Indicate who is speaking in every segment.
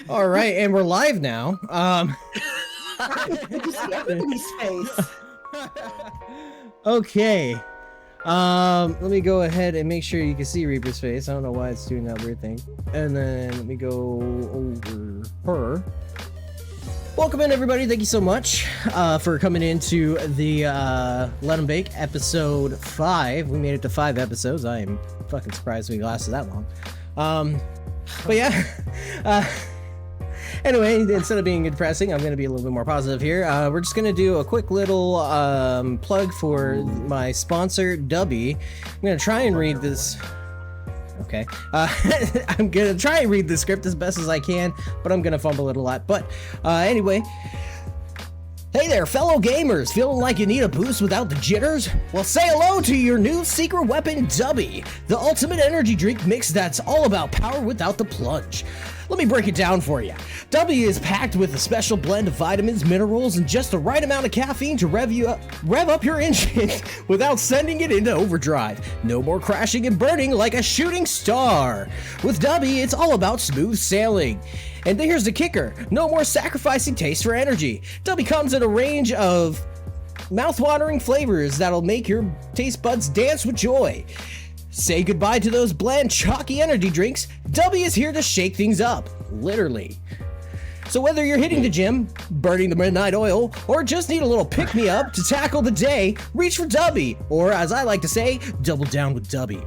Speaker 1: All right, and we're live now.
Speaker 2: Did you see everybody's face?
Speaker 1: Okay. Let me go ahead and make sure you can see Reaper's face. I don't know why it's doing that weird thing. And then let me go over her. Welcome in, everybody. Thank you so much for coming into the Let 'em Bake episode 5. We made it to 5 episodes. I am fucking surprised we lasted that long. But yeah. Anyway, instead of being depressing, I'm going to be a little bit more positive here. We're just going to do a quick little plug for my sponsor, Dubby. I'm going to try and read this. Okay. I'm going to try and read the script as best as I can, but I'm going to fumble it a lot. But anyway. Hey there, fellow gamers! Feeling like you need a boost without the jitters? Well, say hello to your new secret weapon, Dubby, the ultimate energy drink mix that's all about power without the plunge. Let me break it down for you. Dubby is packed with a special blend of vitamins, minerals, and just the right amount of caffeine to rev up your engine without sending it into overdrive. No more crashing and burning like a shooting star. With Dubby, it's all about smooth sailing. And here's the kicker, no more sacrificing taste for energy. Dubby comes in a range of mouth-watering flavors that'll make your taste buds dance with joy. Say goodbye to those bland, chalky energy drinks. Dubby is here to shake things up, literally. So whether you're hitting the gym, burning the midnight oil, or just need a little pick-me-up to tackle the day, reach for Dubby, or as I like to say, double down with Dubby.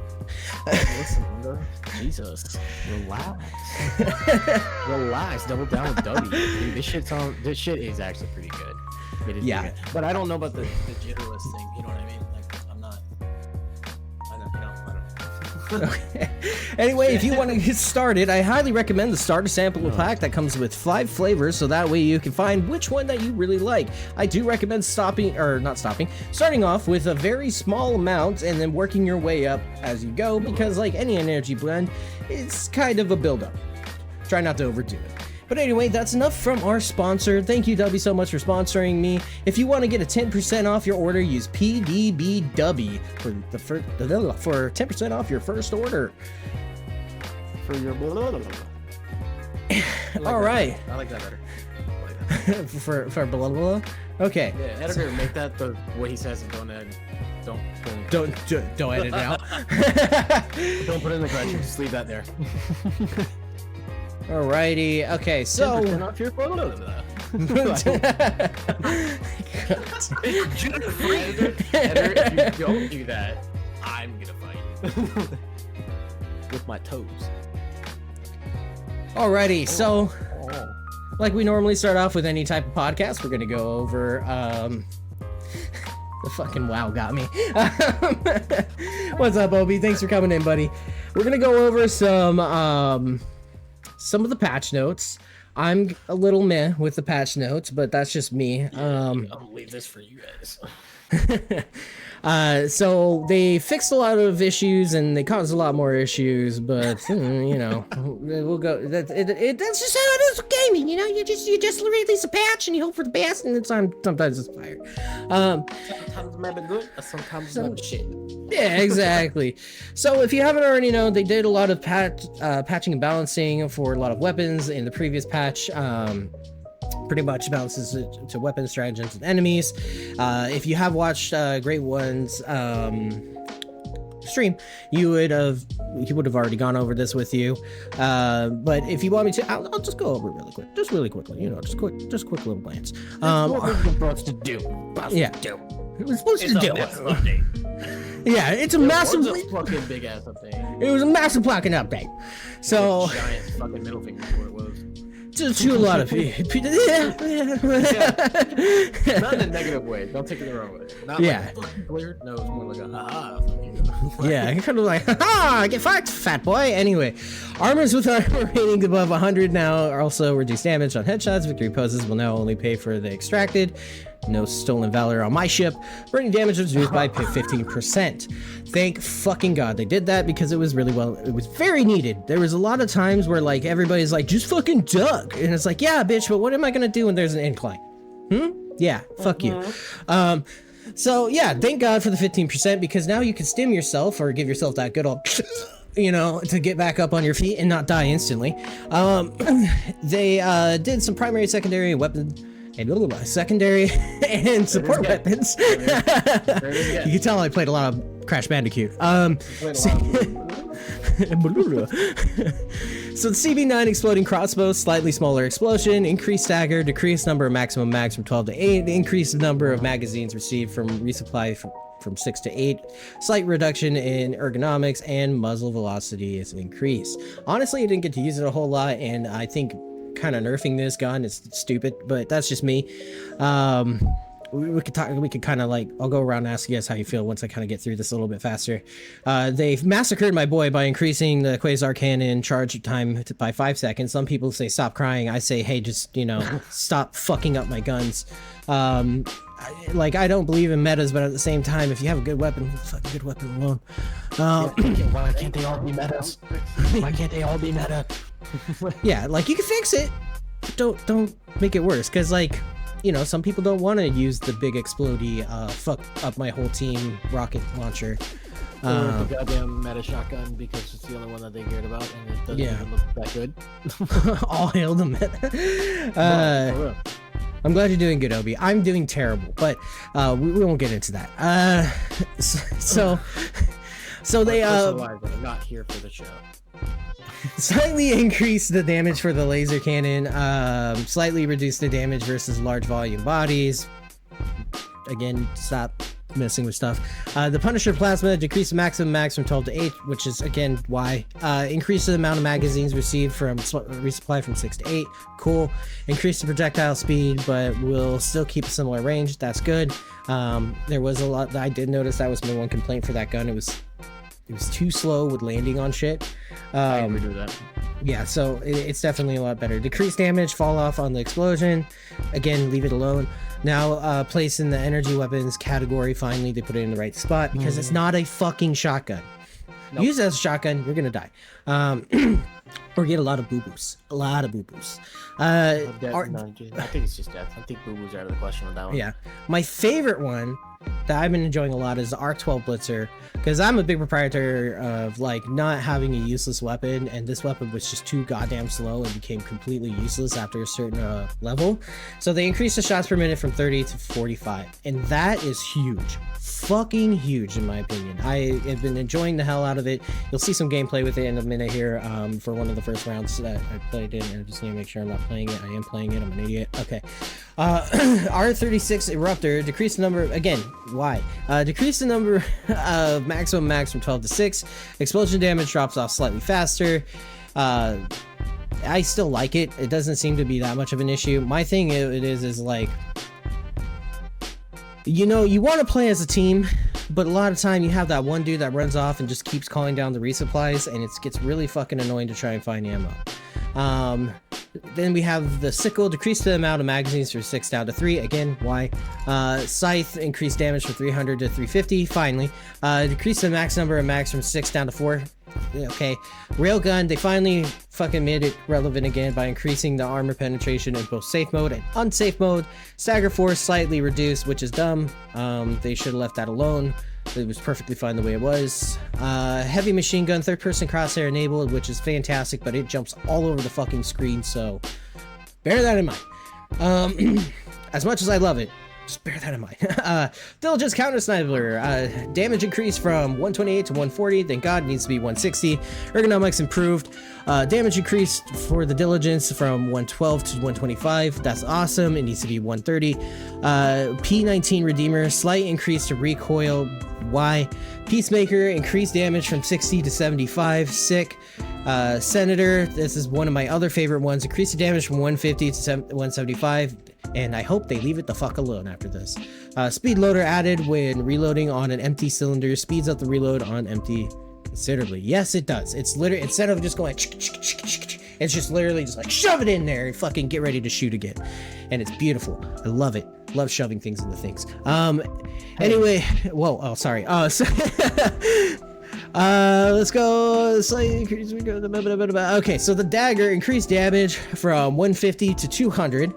Speaker 3: Listen, Linda. Jesus, relax. Relax, double down with Dubby. Dude, this shit is actually pretty good. It is
Speaker 1: yeah.
Speaker 3: Good. But I don't know about the jitterless thing, you know what I mean? Like, I'm not, I don't know.
Speaker 1: Okay. Anyway, if you want to get started, I highly recommend the starter sample pack that comes with 5 flavors, so that way you can find which one that you really like. I do recommend starting off with a very small amount and then working your way up as you go, because like any energy blend, it's kind of a build-up. Try not to overdo it. But anyway, that's enough from our sponsor. Thank you, Dubby, so much for sponsoring me. If you want to get a 10% off your order, use PDBW for 10% off your first order.
Speaker 3: For your
Speaker 1: All right.
Speaker 3: I like that better.
Speaker 1: for blah blah. Okay.
Speaker 3: Yeah, editor, make that the what he says and don't edit
Speaker 1: it out.
Speaker 3: Don't put in the correction. Just leave that there.
Speaker 1: Alrighty. Okay, so.
Speaker 3: Not your editor, if you don't do that, I'm gonna fight with my toes.
Speaker 1: Alrighty, so like we normally start off with any type of podcast, we're gonna go over the fucking wow got me. What's up, Obi? Thanks for coming in, buddy. We're gonna go over some of the patch notes. I'm a little meh with the patch notes, but that's just me.
Speaker 3: I'll leave this for you guys.
Speaker 1: So they fixed a lot of issues and they caused a lot more issues, but you know, we'll go. That's just how it is with gaming. You know, you just release a patch and you hope for the best, and sometimes it's fire.
Speaker 3: Sometimes it might be good, or sometimes it's not shit.
Speaker 1: Yeah, exactly. So if you haven't already known, they did a lot of patching and balancing for a lot of weapons in the previous patch. Pretty much balances it to weapons, stratagems, and enemies. If you have watched Great One's stream, you would have already gone over this with you. But if you want me to, I'll just go over it really quickly. You know, just quick little glance.
Speaker 3: What we're supposed to do.
Speaker 1: It was supposed to do. Yeah, it's a massive
Speaker 3: fucking big ass update.
Speaker 1: It was a massive fucking update. So
Speaker 3: giant fucking middle finger for it was.
Speaker 1: To a lot of people.
Speaker 3: Yeah. Not in a negative way. Don't take it the wrong way. Not
Speaker 1: yeah.
Speaker 3: Like clear. No, it's more like a ha.
Speaker 1: Yeah, kind of like ha, get fucked, fat boy. Anyway, armors with armor rating above 100 now also reduce damage on headshots. Victory poses will now only pay for the extracted. No stolen valor on my ship. Burning damage was reduced by 15%. Thank fucking God they did that, because it was really it was very needed. There was a lot of times where like everybody's like, just fucking duck. And it's like, yeah, bitch, but what am I gonna do when there's an incline? Yeah, fuck you. So yeah, thank God for the 15%, because now you can stim yourself or give yourself that good old you know, to get back up on your feet and not die instantly. They did some primary, secondary weapon and secondary and support weapons. You can tell I played a lot of Crash Bandicoot. So the CB9 exploding crossbow, slightly smaller explosion, increased stagger, decreased number of maximum mags from 12 to 8, increased number of magazines received from resupply from 6 to 8, slight reduction in ergonomics, and muzzle velocity is increased. Honestly, I didn't get to use it a whole lot, and I think kind of nerfing this gun is stupid, but that's just me. We could kind of like, I'll go around and ask you guys how you feel once I kind of get through this a little bit faster. They've massacred my boy by increasing the Quasar cannon charge time by 5 seconds. Some people say stop crying. I say, hey, just, you know, stop fucking up my guns. Like, I don't believe in metas, but at the same time, if you have a good weapon, leave a fucking good weapon alone.
Speaker 3: Why can't they all be metas? Why can't they all be meta?
Speaker 1: Yeah, like, you can fix it. Don't make it worse, because, like, you know, some people don't want to use the big explodey, fuck up my whole team rocket launcher.
Speaker 3: Or the goddamn meta shotgun, because it's the only one that they cared about, and it doesn't even look that good.
Speaker 1: All hail the meta. I'm glad you're doing good, Obi. I'm doing terrible, but we won't get into that. So they
Speaker 3: I'm not here for the show.
Speaker 1: Slightly increase the damage for the laser cannon, slightly reduce the damage versus large volume bodies. Again, stop messing with stuff. The Punisher Plasma decrease the maximum mags from 12 to 8, which is again why. Increase the amount of magazines received from resupply from 6 to 8. Cool. Increase the projectile speed, but will still keep a similar range. That's good. There was a lot that I did notice. That was my one complaint for that gun. It was too slow with landing on shit.
Speaker 3: I agree with that.
Speaker 1: Yeah, so it's definitely a lot better. Decrease damage, fall off on the explosion. Again, leave it alone. Now, place in the energy weapons category. Finally, they put it in the right spot because it's not a fucking shotgun. Nope. Use it as a shotgun, you're gonna die. Or get a lot of boo-boos. A lot of boo-boos.
Speaker 3: I think it's just death. I think boo-boos are out of the question with that one.
Speaker 1: Yeah. My favorite one that I've been enjoying a lot is the Arc 12 Blitzer, because I'm a big proprietor of like not having a useless weapon, and this weapon was just too goddamn slow and became completely useless after a certain level. So they increased the shots per minute from 30 to 45, and that is huge. Fucking huge in my opinion. I have been enjoying the hell out of it. You'll see some gameplay with it in a minute here for one of the first rounds that I played in. I just need to make sure I'm not playing it. I am playing it. I'm an idiot. Okay. R36 Eruptor, decrease the number, again, why? Decrease the number of maximum mags from 12 to 6. Explosion damage drops off slightly faster. I still like it. It doesn't seem to be that much of an issue. My thing it is like, you know, you want to play as a team, but a lot of time you have that one dude that runs off and just keeps calling down the resupplies, and it gets really fucking annoying to try and find ammo. Then we have the Sickle, decrease the amount of magazines from 6 down to 3. Again, why? Scythe, increased damage from 300 to 350. Finally, decrease the max number of mags from 6 down to 4. Okay. Railgun, they finally fucking made it relevant again by increasing the armor penetration in both safe mode and unsafe mode. Stagger force slightly reduced, which is dumb. They should have left that alone. It was perfectly fine the way it was. Heavy machine gun, third person crosshair enabled, which is fantastic, but it jumps all over the fucking screen, so bear that in mind. As much as I love it, just bear that in mind. Diligence counter sniper, damage increased from 128 to 140. Thank God, it needs to be 160. Ergonomics improved. Damage increased for the diligence from 112 to 125. That's awesome. It needs to be 130. P19 Redeemer, slight increase to recoil. Why? Peacemaker, increased damage from 60 to 75. Sick. Senator, this is one of my other favorite ones. Increase the damage from 150 to 175. And I hope they leave it the fuck alone after this. Speed loader added when reloading on an empty cylinder. Speeds up the reload on empty considerably. Yes, it does. It's literally, instead of just going, it's just literally just like shove it in there and fucking get ready to shoot again. And it's beautiful. I love it. Love shoving things into things. Anyway, whoa, oh, sorry. Let's go. Slightly increase. Okay, so the dagger increased damage from 150 to 200.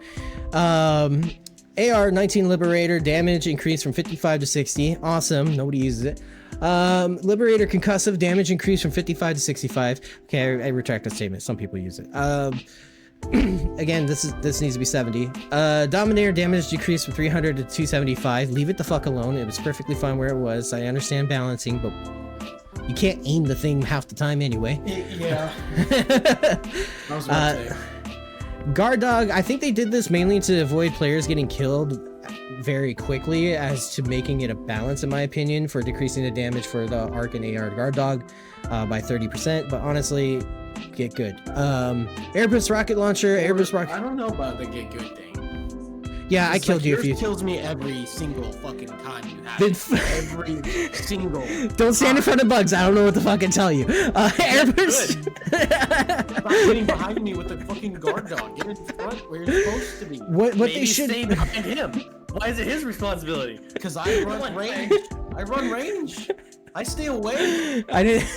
Speaker 1: AR-19 Liberator damage increased from 55 to 60. Awesome. Nobody uses it. Liberator concussive damage increased from 55 to 65. Okay, I retract that statement. Some people use it. Again, this needs to be 70. Dominator damage decreased from 300 to 275. Leave it the fuck alone. It was perfectly fine where it was. I understand balancing, but you can't aim the thing half the time anyway.
Speaker 3: Yeah. I was about to say.
Speaker 1: Guard dog, I think they did this mainly to avoid players getting killed very quickly, as to making it a balance, in my opinion, for decreasing the damage for the arc and AR guard dog by 30%. But honestly, get good. Airbus rocket launcher, Airbus rocket.
Speaker 3: I don't know about the get good thing.
Speaker 1: Yeah, I killed you if you.
Speaker 3: Kills me every single fucking time you have.
Speaker 1: Then
Speaker 3: every single.
Speaker 1: Don't stand in front of bugs. I don't know what to fucking tell you. Airbus.
Speaker 3: Stop getting behind me with the fucking guard dog. Get in front where you're supposed to be.
Speaker 1: What
Speaker 4: Maybe
Speaker 1: they should.
Speaker 4: stay behind him. Why is it his responsibility?
Speaker 3: Because I run range. I run range. I stay away.
Speaker 1: I didn't.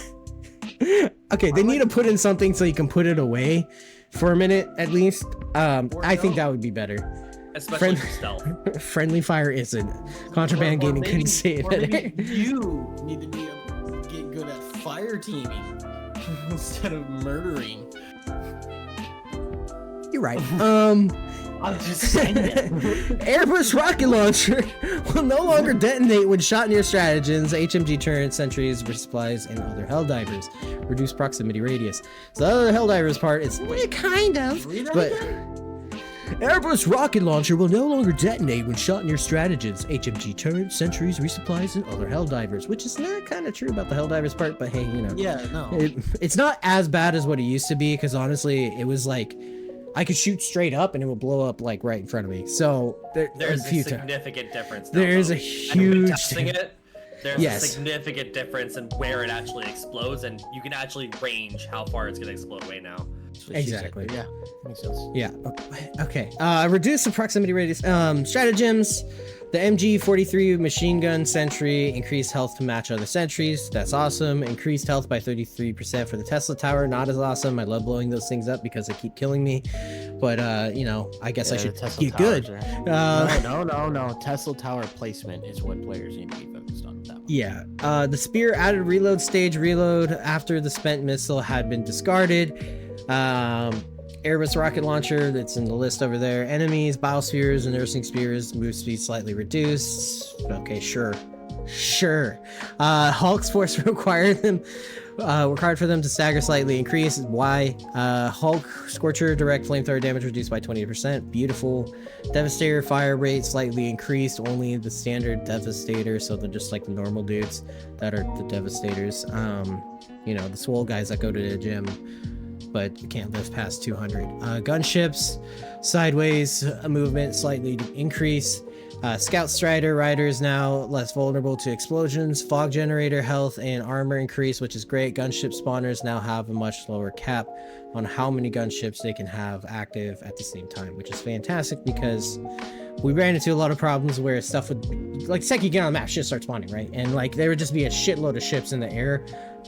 Speaker 1: Okay, they need to put in something so you can put it away for a minute at least. I think that would be better.
Speaker 4: Especially for stealth.
Speaker 1: Friendly fire isn't. Contraband gaming couldn't say it better.
Speaker 3: Maybe you need to get good at fire teaming instead of murdering.
Speaker 1: You're right.
Speaker 3: I'm just saying that.
Speaker 1: Airbus rocket launcher will no longer detonate when shot near stratagems, HMG turrets, sentries, resupplies, and other helldivers. Reduce proximity radius. So the other helldivers part is kind of, but Airbus rocket launcher will no longer detonate when shot near stratagems, HMG turrets, sentries, resupplies, and other helldivers. Which is not kind of true about the helldivers part, but hey, you know.
Speaker 3: Yeah, no.
Speaker 1: It's not as bad as what it used to be, because honestly, it was like I could shoot straight up and it would blow up like right in front of me. So
Speaker 4: there's a significant difference.
Speaker 1: There's a huge.
Speaker 4: There's a significant difference in where it actually explodes, and you can actually range how far it's gonna explode right now.
Speaker 1: Exactly.
Speaker 3: Yeah, makes sense.
Speaker 1: Yeah. Okay. Reduce the proximity radius. Stratagems. The MG43 machine gun sentry increased health to match other sentries. That's awesome. Increased health by 33% for the Tesla tower. Not as awesome. I love blowing those things up because they keep killing me. But you know, I guess I should get good.
Speaker 3: Right? No. Tesla tower placement is what players need to be focused on.
Speaker 1: Yeah. The spear added reload stage. Reload after the spent missile had been discarded. Airbus rocket launcher, that's in the list over there. Enemies, biospheres, and nursing spears, move speed slightly reduced. Okay, sure. Hulk's force required for them to stagger slightly increase. Why? Hulk Scorcher direct flamethrower damage reduced by 20%. Beautiful. Devastator fire rate slightly increased. Only the standard Devastator, so they're just like the normal dudes that are the Devastators. You know, the swole guys that go to the gym but can't lift past 200. Gunships, sideways movement slightly increase. Scout Strider riders now less vulnerable to explosions. Fog generator health and armor increase, which is great. Gunship spawners now have a much lower cap on how many gunships they can have active at the same time, which is fantastic because we ran into a lot of problems where stuff would, like, the second you get on the map, shit starts spawning, right? And like there would just be a shitload of ships in the air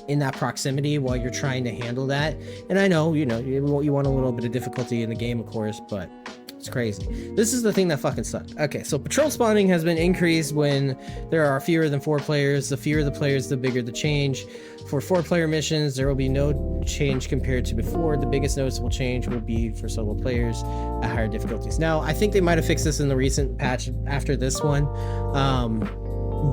Speaker 1: in that proximity while you're trying to handle that. And I know, you know, you want a little bit of difficulty in the game, of course, but it's crazy. This is the thing that fucking sucked. Okay, so patrol spawning has been increased when there are fewer than 4 players. The fewer the players, the bigger the change. For 4-player missions, there will be no change compared to before. The biggest noticeable change will be for solo players at higher difficulties. Now, I think they might have fixed this in the recent patch after this one,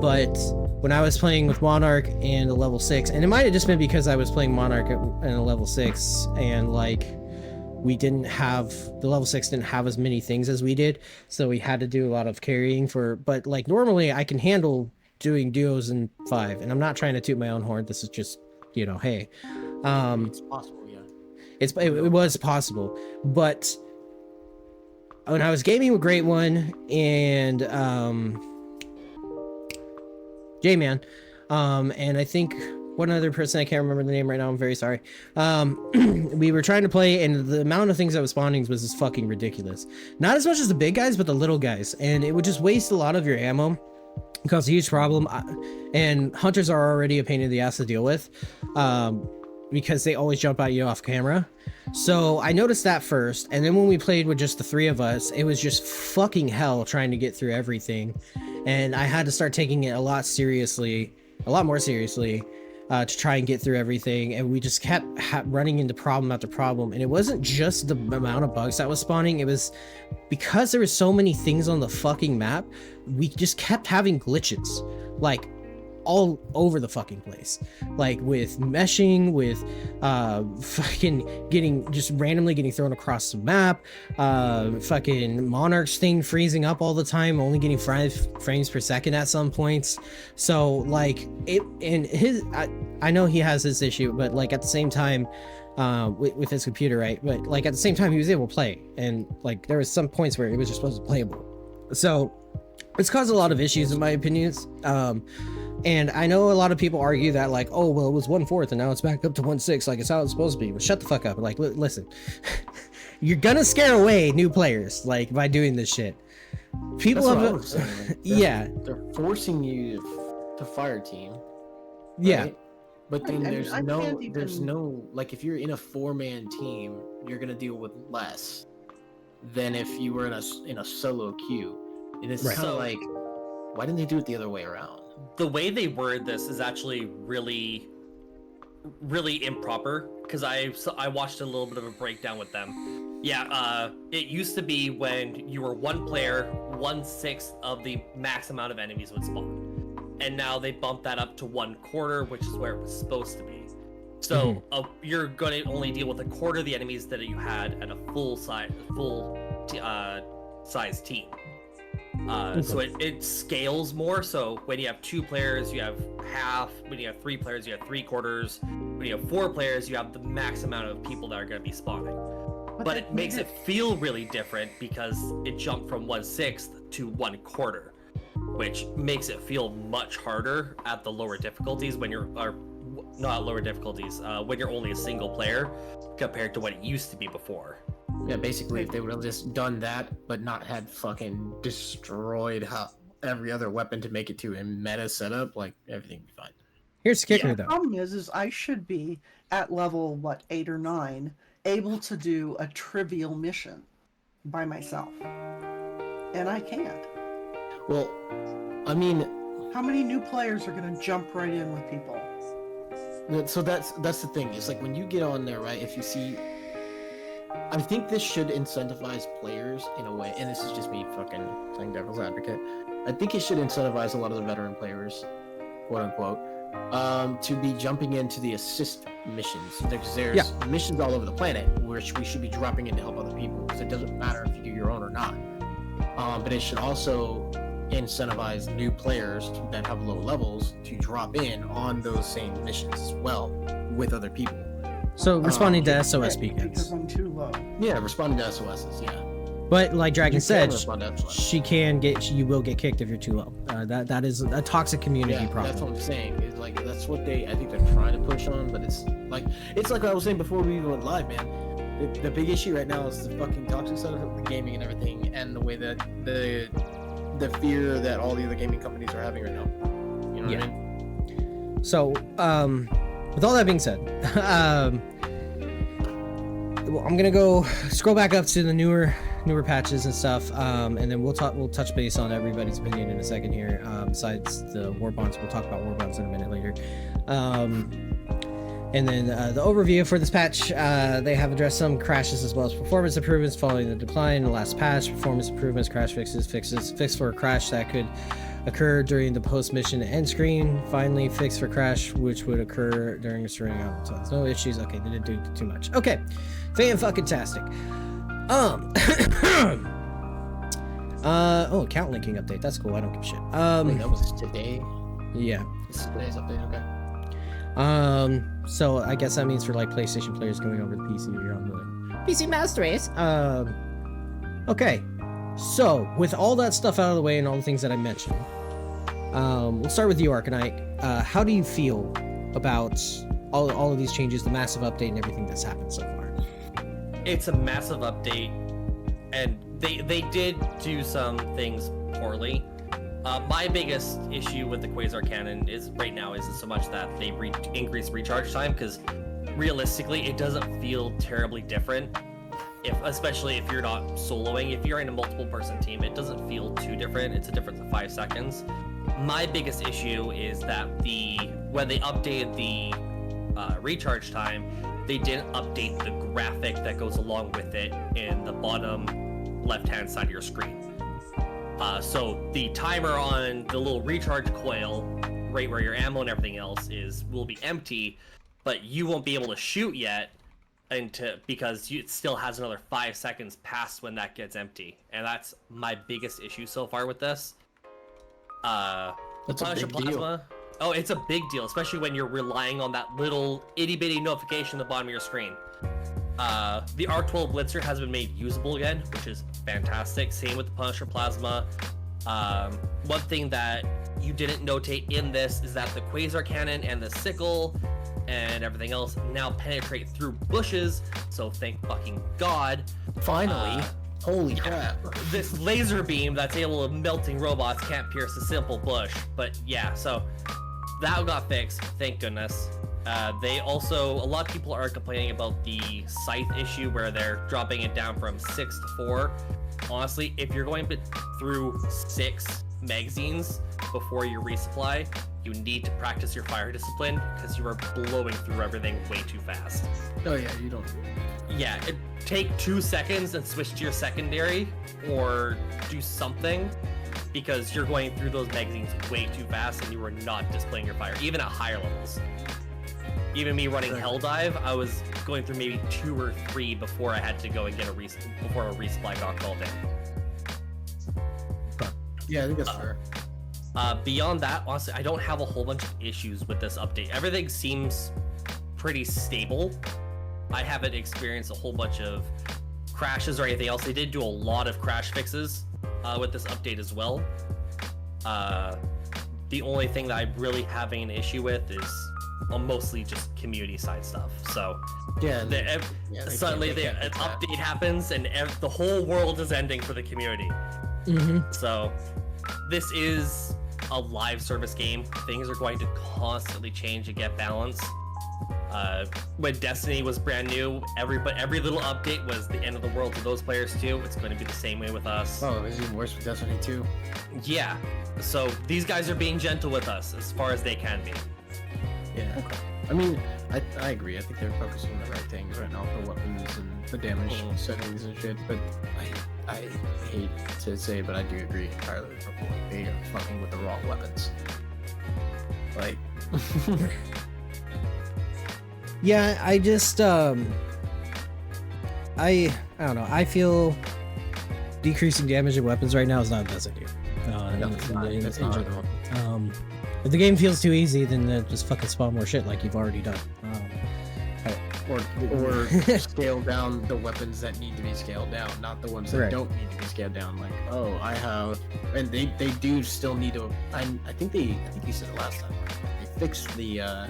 Speaker 1: but when I was playing with Monarch and a level 6, and it might have just been because I was playing Monarch and a level 6, and like we didn't have, the level 6 didn't have as many things as we did, so we had to do a lot of carrying for, but like normally I can handle doing duos in 5, and I'm not trying to toot my own horn, this is just, you know, hey,
Speaker 3: it's possible, yeah.
Speaker 1: It was possible, but when I was gaming with Great One and J-Man, and I think one other person, I can't remember the name right now, I'm very sorry. We were trying to play, and the amount of things that was spawning was just fucking ridiculous. Not as much as the big guys, but the little guys, and it would just waste a lot of your ammo. It caused a huge problem, and hunters are already a pain in the ass to deal with, because they always jump at you off camera. So I noticed that first, and then when we played with just the 3 of us, it was just fucking hell trying to get through everything, and I had to start taking it a lot seriously a lot more seriously, to try and get through everything, and we just kept running into problem after problem. And it wasn't just the amount of bugs that was spawning, it was because there was so many things on the fucking map, we just kept having glitches, like all over the fucking place, like with meshing, with fucking just randomly getting thrown across the map, fucking Monarch's thing freezing up all the time, only getting 5 frames per second at some points. So like it, and his, I know he has this issue, but like at the same time, with his computer, right? But like at the same time, he was able to play, and like there was some points where it was just supposed to be playable. So it's caused a lot of issues in my opinions. And I know a lot of people argue that like, oh, well, it was 1/4 and now it's back up to 1/6, like it's how it's supposed to be. But shut the fuck up. Like, listen, you're gonna scare away new players like by doing this shit. People have, yeah,
Speaker 3: they're forcing you to fire team.
Speaker 1: Yeah,
Speaker 3: right? But then there's no like if you're in a 4-man team, you're gonna deal with less than if you were in a solo queue. And it's kind of like, why didn't they do it the other way around?
Speaker 4: The way they word this is actually really improper, because I watched a little bit of a breakdown with them. Yeah, it used to be when you were 1 player, 1/6 of the max amount of enemies would spawn, and now they bumped that up to 1/4, which is where it was supposed to be. So you're going to only deal with 1/4 of the enemies that you had at a full size team. So it scales more. So when you have 2 players, you have half. When you have 3 players, you have 3/4. When you have 4 players, you have the max amount of people that are going to be spawning. But it makes it feel really different because it jumped from 1/6 to 1/4, which makes it feel much harder at the lower difficulties when you're, or not lower difficulties, when you're only a single player compared to what it used to be before.
Speaker 3: Yeah, basically, if they would have just done that, but not had fucking destroyed every other weapon to make it to a meta setup, like everything would be fine.
Speaker 1: Here's the kicker, though.
Speaker 2: The problem is I should be at level 8 or 9, able to do a trivial mission by myself, and I can't.
Speaker 3: Well, I mean,
Speaker 2: how many new players are going to jump right in with people?
Speaker 3: So that's the thing. It's like when you get on there, right? If you see. I think this should incentivize players in a way, and this is just me fucking playing devil's advocate. I think it should incentivize a lot of the veteran players, quote unquote, to be jumping into the assist missions. There's missions all over the planet which we should be dropping in to help other people, because it doesn't matter if you do your own or not. But it should also incentivize new players that have low levels to drop in on those same missions as well with other people.
Speaker 1: So responding to SOS beacons.
Speaker 2: Because I'm too low.
Speaker 3: Yeah, responding to SOSs, yeah.
Speaker 1: But like Dragon said,
Speaker 3: you
Speaker 1: will get kicked if you're too low. That is a toxic community problem.
Speaker 3: That's what I'm saying. It's like that's what I think they're trying to push on, but it's like I was saying before we even went live, man. The big issue right now is the fucking toxic side of the gaming and everything, and the way that the fear that all the other gaming companies are having right now. You know what I mean? So,
Speaker 1: with all that being said, I'm gonna go scroll back up to the newer patches and stuff, and then we'll touch base on everybody's opinion in a second here. Besides the war bonds, we'll talk about war bonds in a minute later. And then the overview for this patch, they have addressed some crashes as well as performance improvements following the decline in the last patch. Performance improvements, crash fixes, fix for a crash that could occur during the post-mission end screen. Finally, fix for crash which would occur during the surrounding outputs. No issues. Okay, they didn't do too much. Okay, fan-fucking-tastic. Account linking update. That's cool. I don't give a shit.
Speaker 3: Wait, that was today?
Speaker 1: Yeah.
Speaker 3: This is today's update, okay.
Speaker 1: So I guess that means for like PlayStation players going over the PC, you're on the PC Master Race. Okay. So with all that stuff out of the way and all the things that I mentioned, we'll start with you, Arcanite. How do you feel about all of these changes, the massive update and everything that's happened so far?
Speaker 4: It's a massive update, and they did do some things poorly. My biggest issue with the Quasar Cannon isn't so much that they increased recharge time, because realistically it doesn't feel terribly different, especially if you're not soloing. If you're in a multiple person team, it doesn't feel too different. It's a difference of 5 seconds. my biggest issue is that when they updated the recharge time, they didn't update the graphic that goes along with it in the bottom left-hand side of your screen. So the timer on the little recharge coil, right where your ammo and everything else will be empty, but you won't be able to shoot yet because it still has another 5 seconds past when that gets empty, and that's my biggest issue so far with this.
Speaker 3: That's a big deal.
Speaker 4: Oh, it's a big deal, especially when you're relying on that little itty-bitty notification at the bottom of your screen. The ARC-12 Blitzer has been made usable again, which is fantastic. Same with the Punisher Plasma. One thing that you didn't notate in this is that the Quasar Cannon and the Sickle and everything else now penetrate through bushes, so thank fucking God.
Speaker 3: Finally. Holy crap.
Speaker 4: This laser beam that's able to melting robots can't pierce a simple bush. But yeah, so that got fixed, thank goodness. A lot of people are complaining about the scythe issue where they're dropping it down from 6 to 4. Honestly, if you're going through 6 magazines before you resupply, you need to practice your fire discipline because you are blowing through everything way too fast.
Speaker 3: Oh yeah, you don't.
Speaker 4: Yeah, take 2 seconds and switch to your secondary or do something, because you're going through those magazines way too fast and you are not displaying your fire, even at higher levels. Even me running Helldive, I was going through maybe 2 or 3 before I had to go and get before a resupply got called in.
Speaker 3: Yeah, I think that's fair.
Speaker 4: Beyond that, honestly, I don't have a whole bunch of issues with this update. Everything seems pretty stable. I haven't experienced a whole bunch of crashes or anything else. They did do a lot of crash fixes with this update as well. The only thing that I'm really having an issue with is mostly just community side stuff. So
Speaker 3: Yeah.
Speaker 4: suddenly an update happens and the whole world is ending for the community.
Speaker 1: Mm-hmm.
Speaker 4: So this is a live service game. Things are going to constantly change and get balanced. When Destiny was brand new, every little update was the end of the world to those players too. It's going to be the same way with us.
Speaker 3: Oh, it's even worse with Destiny 2.
Speaker 4: Yeah. So these guys are being gentle with us as far as they can be.
Speaker 3: Yeah. Okay. I mean, I agree. I think they're focusing on the right things right now, the weapons and the damage settings and shit. But I hate to say, but I do agree entirely with Purple. Like, they are fucking with the wrong weapons. Like.
Speaker 1: Yeah, I just I don't know. I feel decreasing damage in weapons right now is not the best idea. In general. If the game feels too easy, then just fucking spawn more shit like you've already done.
Speaker 3: Or scale down the weapons that need to be scaled down, not the ones that don't need to be scaled down. Like, oh, I have, and they do still need to. I think you said it last time. They fixed the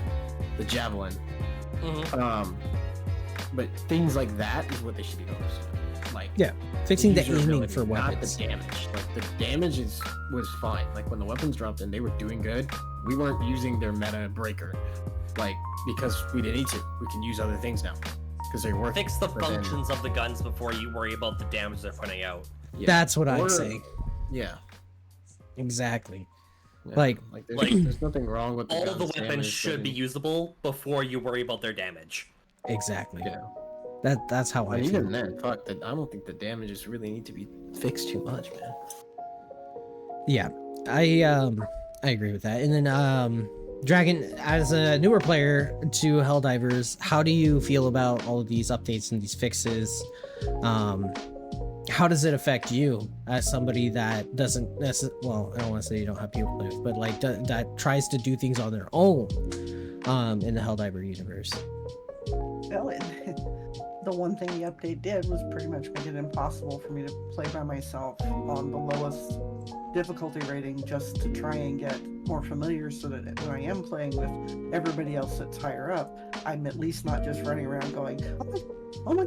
Speaker 3: javelin.
Speaker 4: Mm-hmm.
Speaker 3: But things like that is what they should be focusing on. Like,
Speaker 1: yeah, fixing the aiming for
Speaker 3: not
Speaker 1: weapons.
Speaker 3: the damage. Like the damage was fine. Like when the weapons dropped in, they were doing good. We weren't using their meta breaker, like because we didn't need to. We can use other things now because they're working.
Speaker 4: Fix the functions of the guns before you worry about the damage they're putting out.
Speaker 3: Yeah.
Speaker 1: That's what I'm saying.
Speaker 3: Yeah.
Speaker 1: Exactly.
Speaker 3: Yeah.
Speaker 1: Like
Speaker 3: there's nothing wrong with
Speaker 4: all the weapons should be usable before you worry about their damage.
Speaker 1: Exactly.
Speaker 3: Yeah.
Speaker 1: That's how I feel.
Speaker 3: Even then, fuck that. I don't think the damages really need to be fixed too much, man.
Speaker 1: Yeah, I agree with that. And then Dragon, as a newer player to Helldivers, how do you feel about all of these updates and these fixes? How does it affect you as somebody that doesn't necessarily, well, I don't want to say you don't have people to play with, but like that tries to do things on their own in the Helldiver universe?
Speaker 2: Well, the one thing the update did was pretty much make it impossible for me to play by myself on the lowest difficulty rating, just to try and get more familiar, so that when I am playing with everybody else that's higher up, I'm at least not just running around going, oh my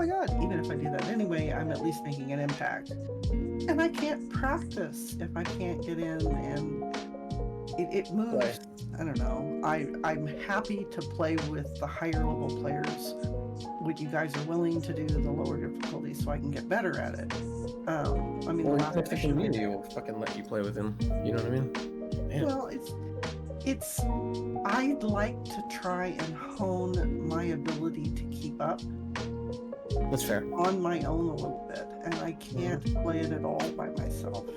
Speaker 2: god. Even if I do that anyway, I'm at least making an impact. And I can't practice if I can't get in and it moves.
Speaker 3: Right.
Speaker 2: I don't know. I'm happy to play with the higher level players. What you guys are willing to do the lower difficulty so I can get better at it. I mean,
Speaker 3: Or
Speaker 2: the
Speaker 3: even
Speaker 2: last
Speaker 3: if the
Speaker 2: mission,
Speaker 3: community will fucking let you play with him. You know what I mean? Man.
Speaker 2: Well, it's I'd like to try and hone my ability to keep up
Speaker 3: That's fair.
Speaker 2: on my own a little bit, and I can't play it at all by myself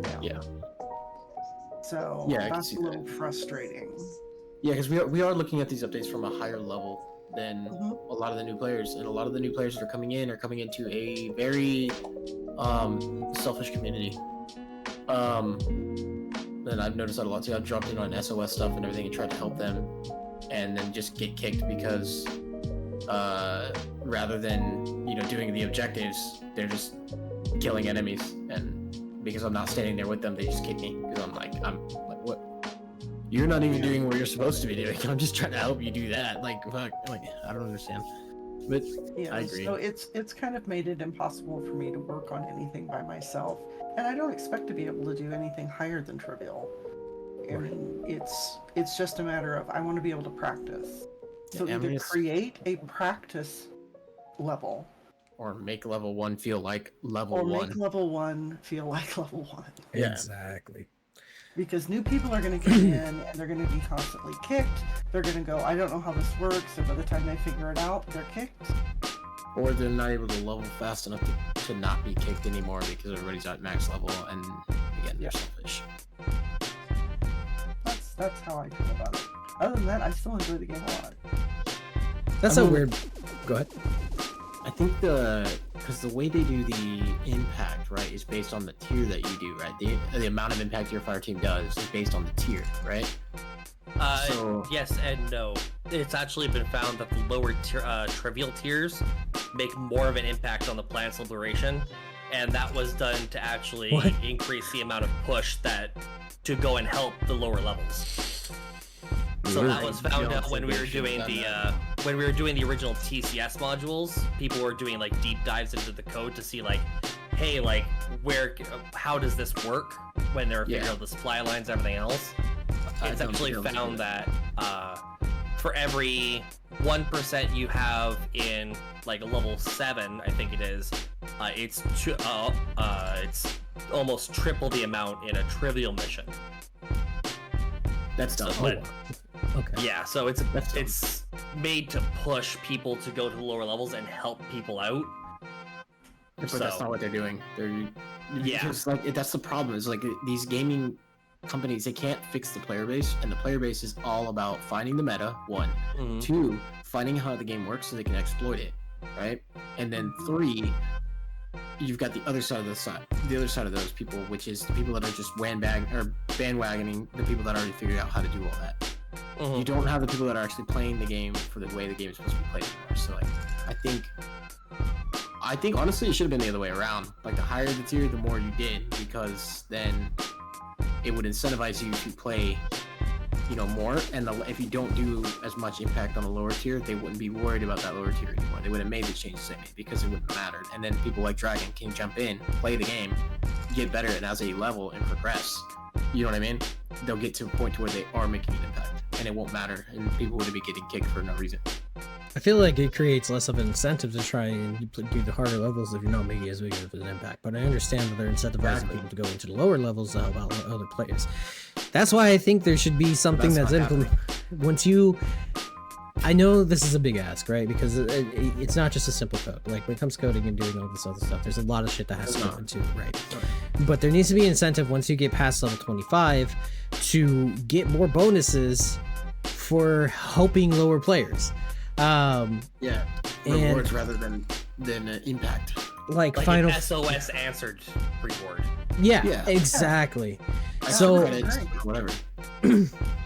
Speaker 2: now.
Speaker 3: Yeah.
Speaker 2: So
Speaker 3: Yeah, I can
Speaker 2: that's
Speaker 3: see
Speaker 2: a little frustrating.
Speaker 3: Yeah, because we are looking at these updates from a higher level than
Speaker 2: Mhm.
Speaker 3: a lot of the new players, and a lot of the new players that are coming in are coming into a very selfish community. And I've noticed that a lot too. I've dropped in on SOS stuff and everything and tried to help them, and then just get kicked because rather than doing the objectives, they're just killing enemies, and because I'm not standing there with them, they just kick me because I'm like what? You're not even doing what you're supposed to be doing. I'm just trying to help you do that. Like fuck, like I don't understand. But
Speaker 2: Yeah,
Speaker 3: I agree.
Speaker 2: so it's kind of made it impossible for me to work on anything by myself, and I don't expect to be able to do anything higher than trivial. I mean, it's just a matter of I want to be able to practice. So
Speaker 3: Yeah, I
Speaker 2: either
Speaker 3: mean, it's-
Speaker 2: create a practice level
Speaker 3: Or make level 1 feel like level
Speaker 2: or
Speaker 3: 1.
Speaker 2: make level 1 feel like level 1.
Speaker 3: Yeah.
Speaker 1: Exactly.
Speaker 2: Because new people are going to come in and they're going to be constantly kicked. They're going to go, I don't know how this works. So by the time they figure it out, they're kicked.
Speaker 3: Or they're not able to level fast enough to not be kicked anymore because everybody's at max level, and again, they're selfish.
Speaker 2: That's how I feel about it. Other than that, I still enjoy the game a lot.
Speaker 1: That's
Speaker 3: I
Speaker 1: a
Speaker 3: mean-
Speaker 1: weird. Go ahead.
Speaker 3: I think because the way they do the impact, right, is based on the tier that you do, right? The amount of impact your fire team does is based on the tier, right? So-
Speaker 4: Yes and no. It's actually been found that the lower trivial tiers make more of an impact on the planet's liberation, and that was done to actually
Speaker 1: What?
Speaker 4: increase the amount of push to go and help the lower levels. So
Speaker 3: Weird.
Speaker 4: that was found
Speaker 3: Yeah,
Speaker 4: out when we were
Speaker 3: they should've
Speaker 4: doing
Speaker 3: done
Speaker 4: the
Speaker 3: that.
Speaker 4: when we were doing the original TCS modules. People were doing like deep dives into the code to see like, hey, like how does this work when they're figuring
Speaker 3: Yeah.
Speaker 4: out the supply lines, everything else. It's
Speaker 3: don't
Speaker 4: actually
Speaker 3: think I was
Speaker 4: found
Speaker 3: doing
Speaker 4: that for every 1% you have in like a level 7, I think it is, it's almost triple the amount in a trivial mission.
Speaker 3: That's dumb.
Speaker 4: So, but-
Speaker 1: Okay.
Speaker 4: Yeah, so it's
Speaker 3: That's dumb.
Speaker 4: it's made to push people to go to the lower levels and help people out.
Speaker 3: But
Speaker 4: So-
Speaker 3: that's not what they're doing.
Speaker 4: Yeah.
Speaker 3: Because like that's the problem. Is like these gaming companies, they can't fix the player base, and the player base is all about finding the meta. 1,
Speaker 4: Mhm.
Speaker 3: 2, finding how the game works so they can exploit it, right? And then 3, you've got the other side of those people, which is the people that are just bandwagoning the people that already figured out how to do all that.
Speaker 4: Mhm.
Speaker 3: You don't have the people that are actually playing the game for the way the game is supposed to be played anymore. So like, I think honestly it should have been the other way around. Like the higher the tier, the more you did, because then it would incentivize you to play, more. And if you don't do as much impact on the lower tier, they wouldn't be worried about that lower tier anymore. They would have made the changes they made because it wouldn't have mattered. And then people like Dragon can jump in, play the game, get better, and as they level and progress, you know what I mean? They'll get to a point to where they are making an impact, and it won't matter, and people would be getting kicked for no reason.
Speaker 1: I feel like it creates less of an incentive to try and do the harder levels if you're not making as big of an impact. But I understand that they're incentivizing
Speaker 3: Exactly.
Speaker 1: people to go into the lower levels to help out other players. That's why I think there should be something
Speaker 3: That's
Speaker 1: that's
Speaker 3: not
Speaker 1: implemented. I know this is a big ask, right? Because it's not just a simple code. Like when it comes to coding and doing all this other stuff, there's a lot of shit that has to go into it, right? But there needs to be an incentive once you get past level 25 to get more bonuses for helping lower players.
Speaker 3: Yeah,
Speaker 1: And-
Speaker 3: rewards rather than impact.
Speaker 1: Like
Speaker 4: Like
Speaker 1: final,
Speaker 4: an SOS answered reward.
Speaker 1: yeah,
Speaker 3: Yeah.
Speaker 1: exactly.
Speaker 3: Extra
Speaker 1: So-
Speaker 3: credits, whatever.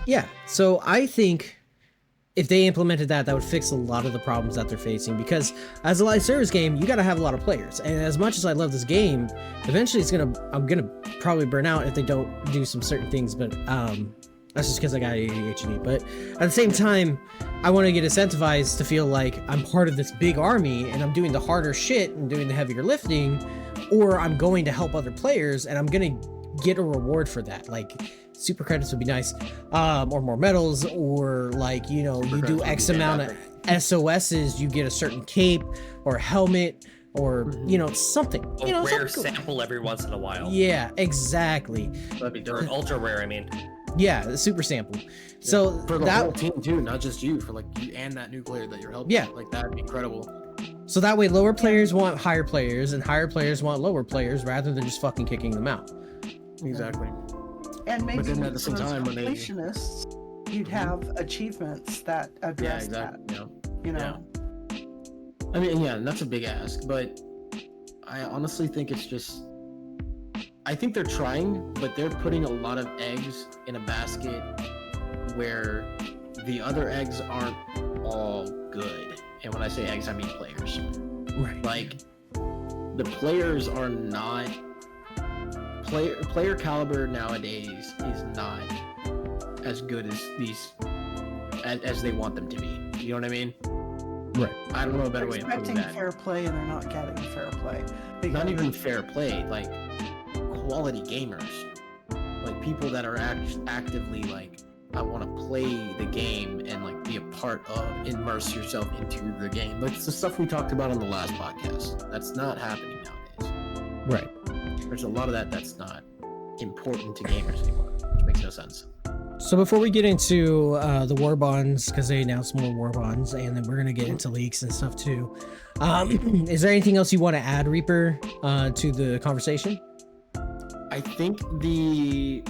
Speaker 1: Yeah, so I think if they implemented that, that would fix a lot of the problems that they're facing. Because as a live service game, you got to have a lot of players, and as much as I love this game, eventually I'm gonna probably burn out if they don't do some certain things. But that's just because I got ADHD. But at the same time, I want to get incentivized to feel like I'm part of this big army and I'm doing the harder shit and doing the heavier lifting, or I'm going to help other players and I'm gonna get a reward for that. Like super credits would be nice, or more medals, or like you do
Speaker 3: credits would
Speaker 1: X
Speaker 3: be
Speaker 1: amount of SOSs, you get a certain cape or helmet or you know, something.
Speaker 4: A
Speaker 1: You know,
Speaker 4: rare
Speaker 1: something cool.
Speaker 4: sample every once in a while.
Speaker 1: Yeah, exactly.
Speaker 3: That'd be
Speaker 4: Or
Speaker 3: dope.
Speaker 4: ultra rare, I mean.
Speaker 1: Yeah, the super sample. So
Speaker 3: For the
Speaker 1: that
Speaker 3: whole team too, not just you, for like you and that new player that you're helping.
Speaker 1: Yeah.
Speaker 3: Like that'd be incredible.
Speaker 1: so that way lower players want higher players and higher players want lower players rather than just fucking kicking them out.
Speaker 3: Exactly.
Speaker 2: And maybe
Speaker 3: then at the same
Speaker 2: for those
Speaker 3: time, when they-
Speaker 2: completionists, you'd have achievements that
Speaker 3: Yeah,
Speaker 2: address
Speaker 3: exactly. Yeah.
Speaker 2: that. You know,
Speaker 3: I mean, yeah, that's a big ask, but I honestly think it's just. I think they're trying, but they're putting a lot of eggs in a basket where the other eggs aren't all good. And when I say eggs, I mean players.
Speaker 1: Right.
Speaker 3: Like, the players are not. Player caliber nowadays is not as good as these. As they want them to be. You know what I mean?
Speaker 1: Right.
Speaker 3: I don't know a better
Speaker 2: they're
Speaker 3: way of putting
Speaker 2: expecting
Speaker 3: that.
Speaker 2: fair play and they're not getting fair play.
Speaker 3: Not
Speaker 2: because-
Speaker 3: even fair play, like quality gamers, like people that are actively like, I want to play the game and like be a part of, immerse yourself into the game. Like it's the stuff we talked about on the last podcast. That's not happening nowadays.
Speaker 1: Right.
Speaker 3: There's a lot of that's not important to gamers anymore, which makes no sense.
Speaker 1: So before we get into the war bonds, because they announced more war bonds, and then we're gonna get into leaks and stuff too. Is there anything else you want to add, Reaper, to the conversation?
Speaker 3: I think the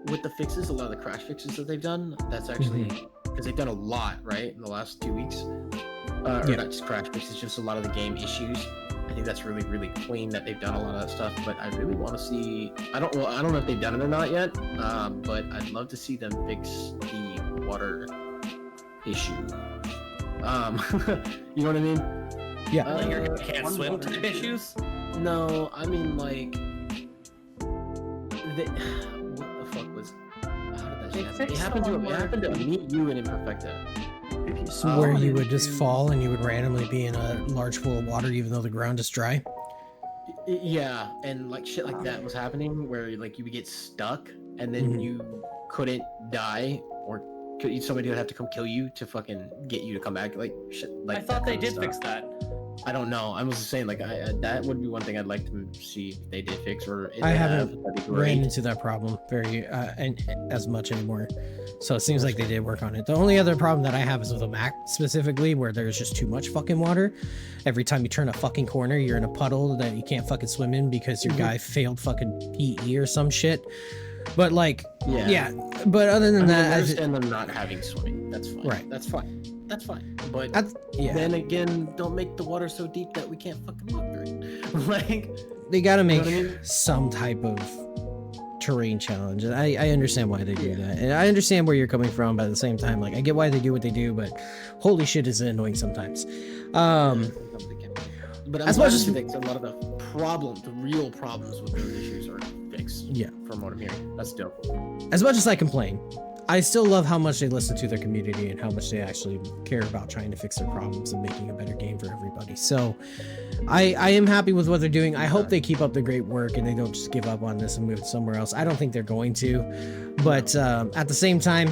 Speaker 3: with the fixes, a lot of the crash fixes that they've done, that's actually because they've done a lot, right, in the last 2 weeks. Or
Speaker 1: Yeah.
Speaker 3: not just crash fixes, just a lot of the game issues. I think that's really, really clean that they've done a lot of that stuff. But I really want to see. I don't know if they've done it or not yet. But I'd love to see them fix the water issue. You know what I mean?
Speaker 1: Yeah.
Speaker 4: Like your can't
Speaker 2: one
Speaker 4: swim
Speaker 2: water
Speaker 4: type
Speaker 2: issue.
Speaker 4: issues.
Speaker 3: No, I mean like. What the fuck was? How did that
Speaker 2: They
Speaker 3: shit happen? It
Speaker 2: fixed
Speaker 3: happened
Speaker 2: the
Speaker 3: to
Speaker 2: one
Speaker 3: it
Speaker 2: where
Speaker 3: happened to
Speaker 2: you-
Speaker 3: me, you, and Imperfecta.
Speaker 2: If you
Speaker 1: Where
Speaker 2: spawn
Speaker 1: you would just
Speaker 2: into-
Speaker 1: fall and you would randomly be in a large pool of water, even though the ground is dry.
Speaker 3: Yeah, and like shit like that was happening where like you would get stuck and then
Speaker 1: Mhm.
Speaker 3: you couldn't die or somebody would have to come kill you to fucking get you to come back. Like shit. Like
Speaker 4: I thought
Speaker 3: that
Speaker 4: they
Speaker 3: kind of
Speaker 4: did
Speaker 3: stuff.
Speaker 4: fix that.
Speaker 3: I don't know. I was just saying like that would be one thing I'd like to see if they did fix or if
Speaker 1: I
Speaker 3: they
Speaker 1: haven't
Speaker 3: have, that'd be
Speaker 1: Ran
Speaker 3: great.
Speaker 1: into that problem very and as much anymore. So it seems like they did work on it. The only other problem that I have is with a Mac specifically, where there's just too much fucking water. Every time you turn a fucking corner, you're in a puddle that you can't fucking swim in because your guy failed fucking PE or some shit. But like, yeah. But other than
Speaker 3: I
Speaker 1: that,
Speaker 3: understand them not having swimming. That's fine.
Speaker 1: Right.
Speaker 3: That's fine. That's fine. But
Speaker 1: yeah,
Speaker 3: then again, don't make the water so deep that we can't fucking walk through it. Like,
Speaker 1: they got to make
Speaker 3: what I mean?
Speaker 1: some type of terrain challenge. And I understand why they do that. And I understand where you're coming from, but at the same time, like, I get why they do what they do, but holy shit, is it annoying sometimes.
Speaker 3: But I'm
Speaker 1: as
Speaker 3: glad
Speaker 1: much
Speaker 3: to
Speaker 1: as-
Speaker 3: see that a lot of the real problems with those issues are fixed.
Speaker 1: Yeah.
Speaker 3: From what I'm hearing, that's dope.
Speaker 1: As much as I complain, I still love how much they listen to their community and how much they actually care about trying to fix their problems and making a better game for everybody. So I am happy with what they're doing. I hope they keep up the great work and they don't just give up on this and move somewhere else. I don't think they're going to, but at the same time,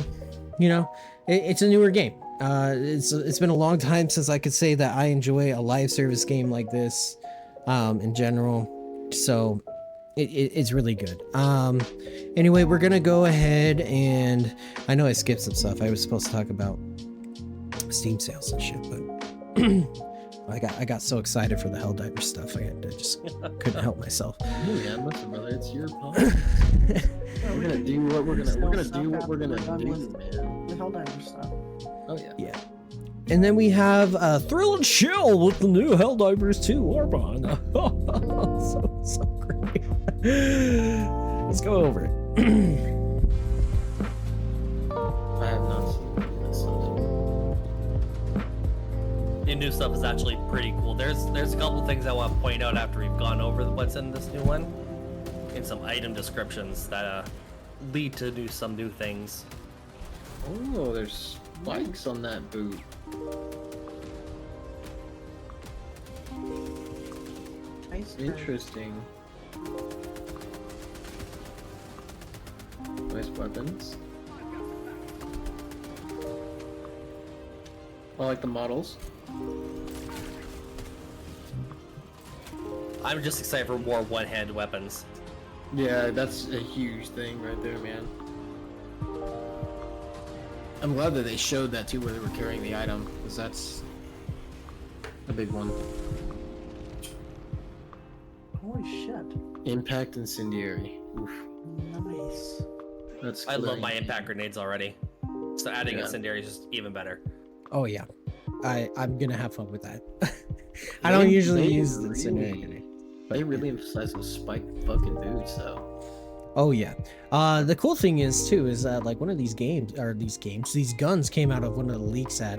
Speaker 1: you know, it's a newer game. It's been a long time since I could say that I enjoy a live service game like this in general. So it's really good. Anyway, we're gonna go ahead and I know I skipped some stuff. I was supposed to talk about Steam sales and shit, but I got so excited for the Helldiver stuff. I just couldn't help myself.
Speaker 3: Oh yeah, listen, brother, it's your pod. We're gonna do what we're gonna do what we're gonna do, man.
Speaker 2: The Helldiver stuff.
Speaker 3: Oh yeah.
Speaker 1: Yeah. And then we have Thrill and Chill with the new Helldivers 2 Warbond. so great. Let's go over it.
Speaker 3: I have not seen this.
Speaker 4: The new stuff is actually pretty cool. There's a couple things I want to point out after we've gone over what's in this new one, and some item descriptions that lead to some new things.
Speaker 3: Oh, there's spikes on that boot.
Speaker 2: Nice.
Speaker 3: Interesting. Nice weapons. I like the models.
Speaker 4: I'm just excited for more one-handed weapons.
Speaker 3: Yeah, that's a huge thing right there, man. I'm glad that they showed that too, where they were carrying the item, because that's a big one.
Speaker 2: Holy shit.
Speaker 3: Impact incendiary. Oof.
Speaker 2: Nice.
Speaker 3: That's
Speaker 4: I love
Speaker 3: clearing.
Speaker 4: my impact grenades already. So adding
Speaker 3: Yeah.
Speaker 4: incendiary is just even better.
Speaker 1: Oh yeah, I'm gonna have fun with that. I don't usually use the incendiary grenade.
Speaker 3: They really emphasize those spiked fucking boots, though.
Speaker 1: Oh yeah. The cool thing is too is that like one of these guns came out of one of the leaks that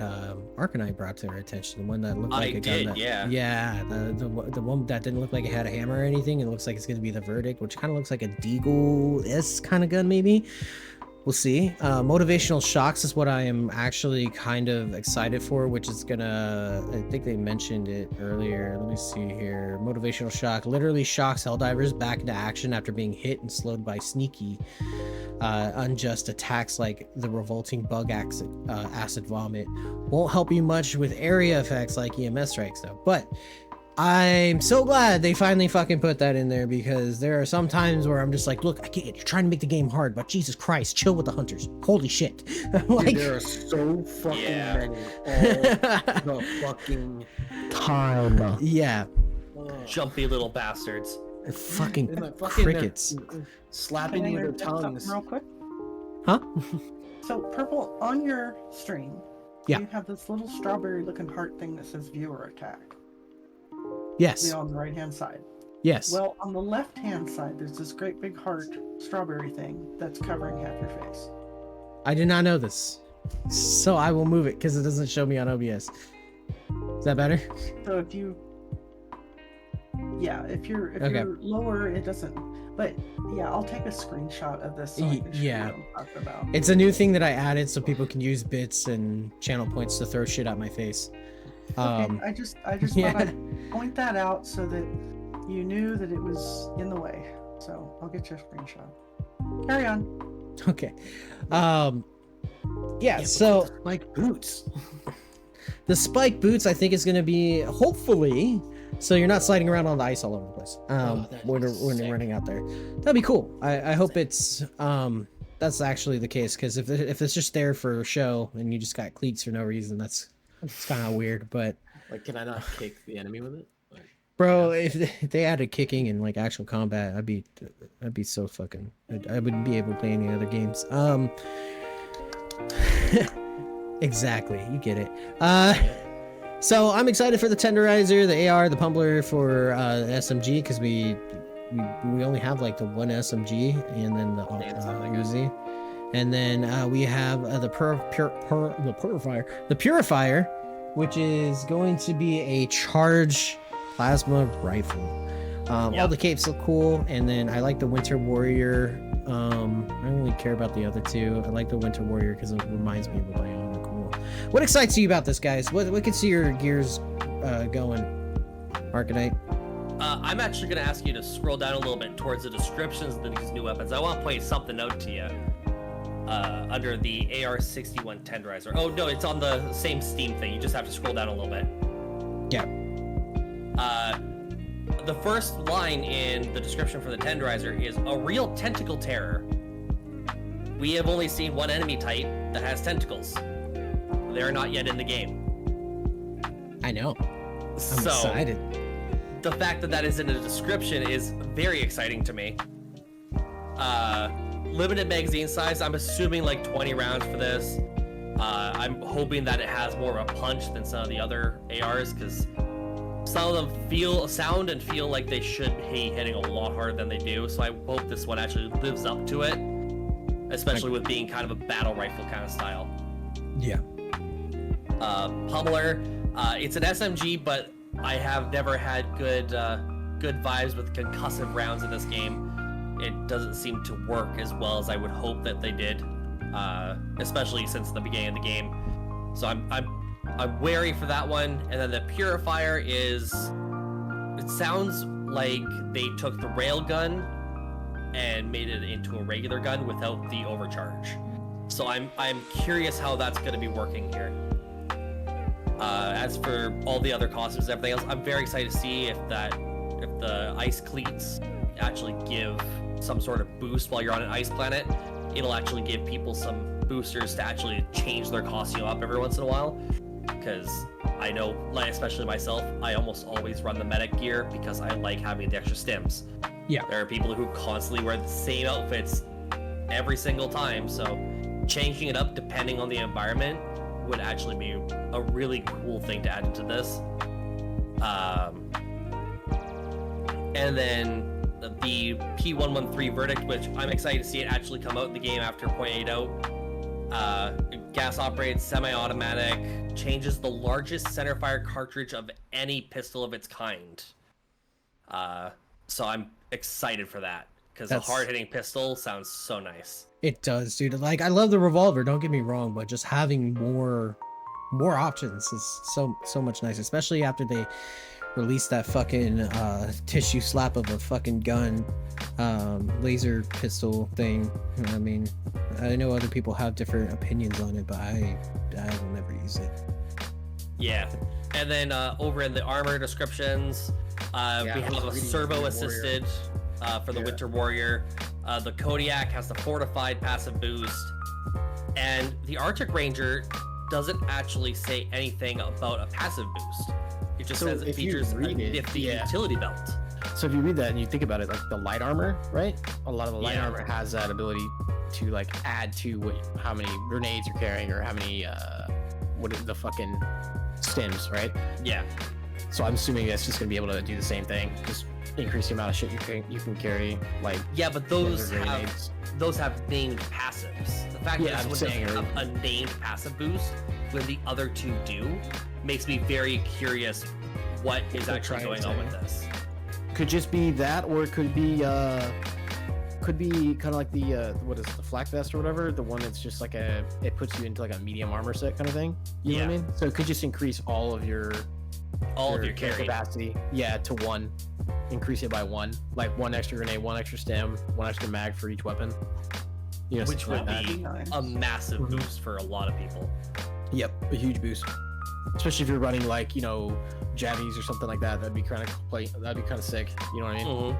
Speaker 1: Arcanite brought to our attention. The one that looked like a gun that,
Speaker 4: yeah.
Speaker 1: the one that didn't look like it had a hammer or anything. It looks like it's gonna be the Verdict, which kind of looks like a Deagle-esque kind of gun maybe. We'll see. Motivational shocks is what I am actually kind of excited for, which is gonna, I think they mentioned it earlier. Let me see here. Motivational shock literally shocks Helldivers back into action after being hit and slowed by sneaky, unjust attacks like the revolting bug acid vomit. Won't help you much with area effects like EMS strikes though, but I'm so glad they finally fucking put that in there, because there are some times where I'm just like, look, I get it, you're trying to make the game hard, but Jesus Christ, chill with the hunters. Holy shit. Like,
Speaker 3: Dude, there are so fucking many all the fucking time.
Speaker 1: yeah,
Speaker 4: Jumpy little bastards.
Speaker 1: fucking
Speaker 3: Isn't that fucking
Speaker 1: crickets.
Speaker 3: slapping
Speaker 2: Can I
Speaker 3: you with their
Speaker 2: interject something
Speaker 3: tongues.
Speaker 2: real quick?
Speaker 1: Huh?
Speaker 2: So, Purple, on your stream,
Speaker 1: Yeah.
Speaker 2: you have this little strawberry-looking heart thing that says viewer attack.
Speaker 1: Yes.
Speaker 2: On the right-hand side.
Speaker 1: Yes.
Speaker 2: Well, on the left-hand side, there's this great big heart strawberry thing that's covering half your face.
Speaker 1: I did not know this. So I will move it because it doesn't show me on OBS. Is that better?
Speaker 2: So if you, yeah, if you're you're lower, it doesn't. But yeah, I'll take a screenshot of this so I can show you what I'm talking about.
Speaker 1: It's a new thing that I added so people can use bits and channel points to throw shit at my face.
Speaker 2: Okay, I just
Speaker 1: yeah.
Speaker 2: thought I'd point that out so that you knew that it was in the way. So I'll get you a screenshot. Carry on.
Speaker 1: Okay. Yeah, so
Speaker 3: Like boots.
Speaker 1: the spike boots I think is going to be, hopefully, so you're not sliding around on the ice all over the place when you're running out there. That'd be cool. I hope it's that's actually the case, because if it's just there for show and you just got cleats for no reason, it's kind of weird. But
Speaker 3: Like, can I not kick the enemy with it? Like,
Speaker 1: bro, if they added kicking in like actual combat, I'd be so fucking, I wouldn't be able to play any other games. Exactly, you get it. So I'm excited for the tenderizer, the AR, the pumpler for SMG, because we only have like the one SMG and then the Uzi, and then we have the purifier, which is going to be a charged plasma rifle. All the capes look cool, and then I like the Winter Warrior. I don't really care about the other two. I like the Winter Warrior because it reminds me of a Biona. Cool. What excites you about this, guys? What can see your gears going, Arcanite?
Speaker 4: I'm actually going to ask you to scroll down a little bit towards the descriptions of these new weapons. I want to point something out to you under the AR-61 tenderizer. Oh, no, it's on the same Steam thing. You just have to scroll down a little bit.
Speaker 1: Yeah.
Speaker 4: The first line in the description for the tenderizer is a real tentacle terror. We have only seen one enemy type that has tentacles. They're not yet in the game.
Speaker 1: I know. I'm
Speaker 4: so
Speaker 1: excited.
Speaker 4: The fact that that is in the description is very exciting to me. Limited magazine size, I'm assuming like 20 rounds for this. I'm hoping that it has more of a punch than some of the other ARs, because some of them sound and feel like they should be hitting a lot harder than they do. So I hope this one actually lives up to it, especially with being kind of a battle rifle kind of style.
Speaker 1: Yeah.
Speaker 4: Pummeler, it's an SMG, but I have never had good vibes with concussive rounds in this game. It doesn't seem to work as well as I would hope that they did, especially since the beginning of the game. So I'm wary for that one. And then the purifier it sounds like they took the railgun and made it into a regular gun without the overcharge. So I'm curious how that's going to be working here. As for all the other costumes and everything else, I'm very excited to see if if the ice cleats actually give some sort of boost while you're on an ice planet, it'll actually give people some boosters to actually change their costume up every once in a while. Because I know, like, especially myself, I almost always run the medic gear because I like having the extra stims.
Speaker 1: Yeah.
Speaker 4: There are people who constantly wear the same outfits every single time, so changing it up depending on the environment would actually be a really cool thing to add into this. And then the P113 verdict, which I'm excited to see it actually come out in the game after pointing it out. Gas operated, semi-automatic, changes the largest centerfire cartridge of any pistol of its kind. So I'm excited for that because a hard-hitting pistol sounds so nice.
Speaker 1: It does, dude. Like, I love the revolver, don't get me wrong, but just having more options is so much nice, especially after they released that fucking tissue slap of a fucking gun, laser pistol thing. I mean, I know other people have different opinions on it, but I will never use it.
Speaker 4: Yeah. And then over in the armor descriptions, we have a servo assisted for the Winter Warrior. The Kodiak has the fortified passive boost, and the Arctic Ranger doesn't actually say anything about a passive boost. It just says it features a nifty utility belt.
Speaker 3: So if you read that and you think about it, like the light armor, right? A lot of the light armor has that ability to like add to how many grenades you're carrying or how many what is the fucking stims, right?
Speaker 4: Yeah.
Speaker 3: So I'm assuming that's just gonna be able to do the same thing, just increase the amount of shit you can carry. Like
Speaker 4: but those have named passives. The fact that this one doesn't have a named passive boost when the other two do makes me very curious what is actually going on with this.
Speaker 3: Could just be that, or it could be kind of like the what is it, the flak vest or whatever, the one that's just like it puts you into like a medium armor set kind of thing. You know what I mean? So it could just increase all of your carry capacity. Yeah, to 1. Increase it by 1, like 1 extra grenade, 1 extra stem, 1 extra mag for each weapon. You know,
Speaker 4: which would be a massive boost for a lot of people.
Speaker 3: Yep, a huge boost. Especially if you're running like, you know, jabbies or something like that. That'd be kind of sick. You know what I mean?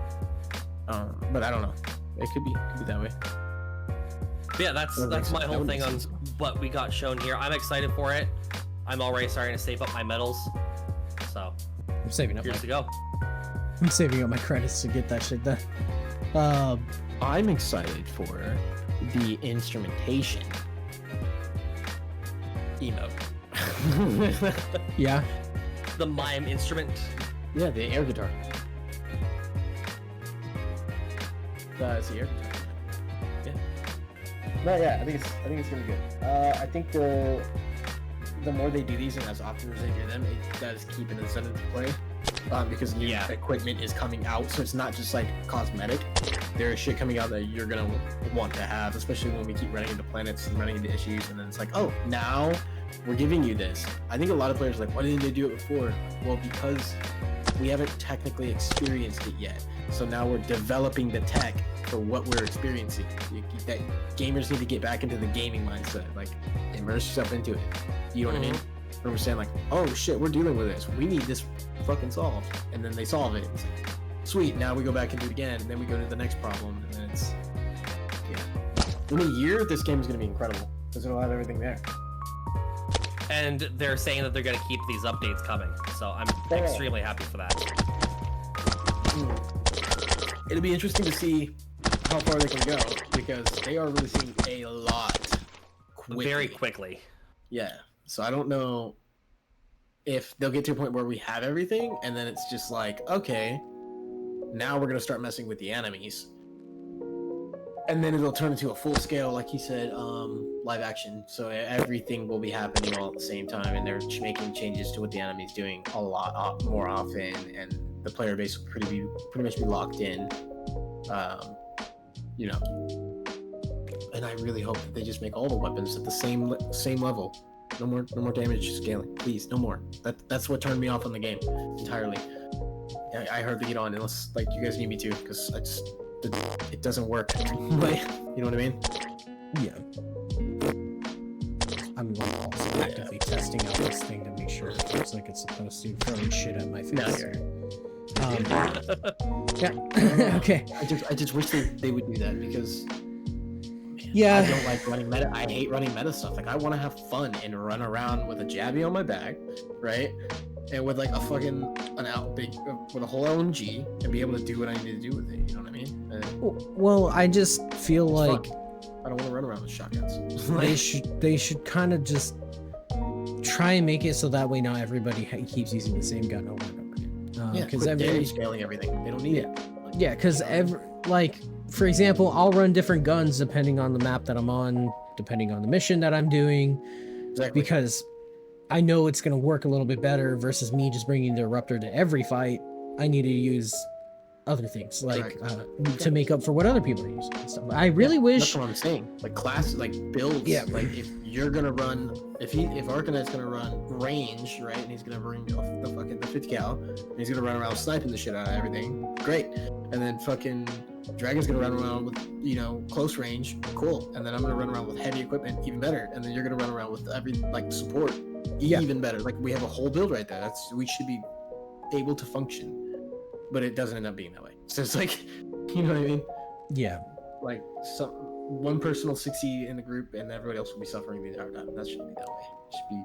Speaker 3: But I don't know. It could be that way.
Speaker 4: But yeah, that's my whole thing on what we got shown here. I'm excited for it. I'm already starting to save up my medals. So
Speaker 1: I'm saving up
Speaker 4: to go.
Speaker 1: I'm saving up my credits to get that shit done.
Speaker 3: I'm excited for the instrumentation emote.
Speaker 1: Yeah.
Speaker 4: The mime instrument.
Speaker 3: Yeah, the air guitar. It's the air guitar. Yeah. No, yeah, I think it's gonna be good. I think the more they do these and as often as they do them, it does keep an incentive to play. Because new equipment is coming out, so it's not just like cosmetic. There is shit coming out that you're gonna want to have, especially when we keep running into planets and running into issues, and then it's like, oh, now we're giving you this. I think a lot of players are like, why didn't they do it before? Well, because we haven't technically experienced it yet. So now we're developing the tech for what we're experiencing. That gamers need to get back into the gaming mindset, like immerse yourself into it. You know what I mean? Where we're saying like, oh shit, we're dealing with this. We need this fucking solved, and then they solve it. It's like, sweet. Now we go back and do it again, and then we go to the next problem, and then it's in a year this game is gonna be incredible because it'll have everything there.
Speaker 4: And they're saying that they're gonna keep these updates coming, so I'm extremely happy for that.
Speaker 3: It'll be interesting to see how far they can go because they are releasing a lot
Speaker 4: very quickly.
Speaker 3: Yeah. So I don't know if they'll get to a point where we have everything, and then it's just like, okay, now we're gonna start messing with the enemies, and then it'll turn into a full scale, like you said, live action. So everything will be happening all at the same time, and they're making changes to what the enemy's doing a lot more often, and the player base will pretty much be locked in. You know, and I really hope that they just make all the weapons at the same level. No more damage scaling, please. No more. That's what turned me off on the game entirely. I hardly get on unless like you guys need me to, because it doesn't work. Like, you know what I mean?
Speaker 1: Yeah. I'm also actively testing out this thing to make sure it looks like it's supposed to, throwing shit at my face. Yeah. Okay.
Speaker 3: I just wish they would do that because
Speaker 1: Yeah.
Speaker 3: I don't like running meta. I hate running meta stuff. Like I want to have fun and run around with a jabby on my back, right? And with like a fucking with a whole LMG and be able to do what I need to do with it. You know what I mean?
Speaker 1: Well, I just feel
Speaker 3: It's
Speaker 1: like
Speaker 3: fun. I don't want to run around with shotguns.
Speaker 1: they should kind of just try and make it so that way not everybody keeps using the same gun over and over again.
Speaker 3: Yeah,
Speaker 1: Because
Speaker 3: every scaling everything. They don't need it.
Speaker 1: yeah, because for example, I'll run different guns depending on the map that I'm on, depending on the mission that I'm doing,
Speaker 3: Exactly.
Speaker 1: because I know it's gonna work a little bit better versus me just bringing the Eruptor to every fight. I need to use other things like to make up for what other people are using and stuff. I really wish.
Speaker 3: That's what I'm saying. Like classes, like builds.
Speaker 1: Yeah.
Speaker 3: Like if you're gonna run, if Arcanite's gonna run range, right, and he's gonna bring the 50 cal, and he's gonna run around sniping the shit out of everything. Great. And then fucking Dragon's gonna run around with close range. Cool. And then I'm gonna run around with heavy equipment, even better. And then you're gonna run around with every support, even better. Like we have a whole build right there. We should be able to function. But it doesn't end up being that way. So it's like, you know what I mean?
Speaker 1: Yeah.
Speaker 3: Like one person will succeed in the group and everybody else will be suffering the entire time. That shouldn't be that way. It should be.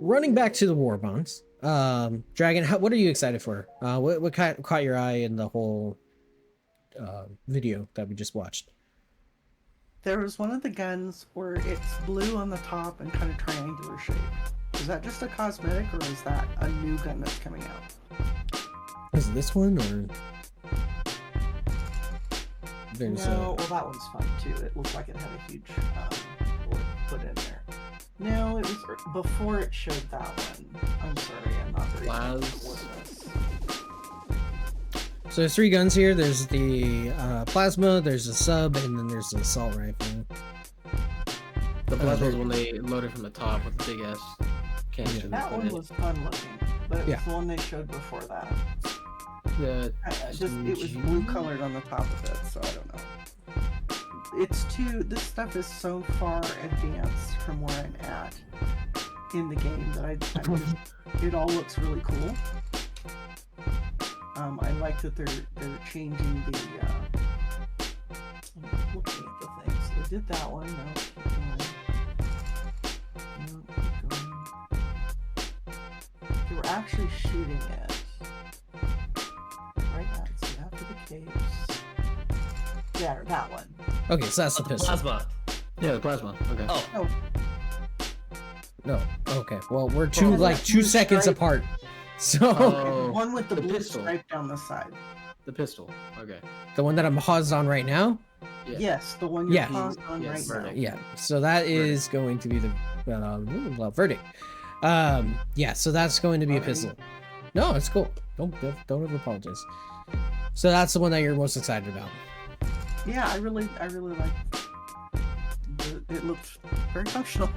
Speaker 1: Running back to the war bonds, Dragon, what are you excited for? What caught your eye in the whole video that we just watched?
Speaker 2: There was one of the guns where it's blue on the top and kind of triangular shape. Is that just a cosmetic or is that a new gun that's coming out?
Speaker 1: Is it this one or? There's
Speaker 2: no, well that one's fun too. It looked like it had a huge bullet put in there. No, it was before it showed that one. I'm sorry, I'm not very familiar with this.
Speaker 1: So there's 3 guns here. There's the plasma, there's a sub, and then there's the assault rifle.
Speaker 3: The plasma is when they load it from the top with the big ass canister.
Speaker 2: That one was fun looking, but it was the one they showed before that.
Speaker 3: Yeah,
Speaker 2: it was blue colored on the top of it, so I don't know. This stuff is so far advanced from where I'm at in the game that it all looks really cool. I like that they're changing the I'm looking at the things. They did that one, now keep going. They were actually shooting it. Right now, see after the caves. Yeah, that one.
Speaker 1: Okay, so that's the pistol.
Speaker 4: Plasma.
Speaker 3: Yeah, the plasma. Okay.
Speaker 4: Oh.
Speaker 1: No. Okay. Well, we're 2 seconds apart. So
Speaker 2: One with the blue
Speaker 3: pistol.
Speaker 2: stripe down the side.
Speaker 3: The pistol. Okay.
Speaker 1: the one that I'm paused on right now.
Speaker 3: Yeah.
Speaker 2: Yes, the one you're
Speaker 1: Yeah.
Speaker 2: paused on
Speaker 3: Yes.
Speaker 2: right now.
Speaker 1: Yeah. So that is going to be the verdict. Yeah. So that's going to be a pistol. No, it's cool. Don't ever apologize. So that's the one that you're most excited about.
Speaker 2: Yeah, I really like. It looks very functional.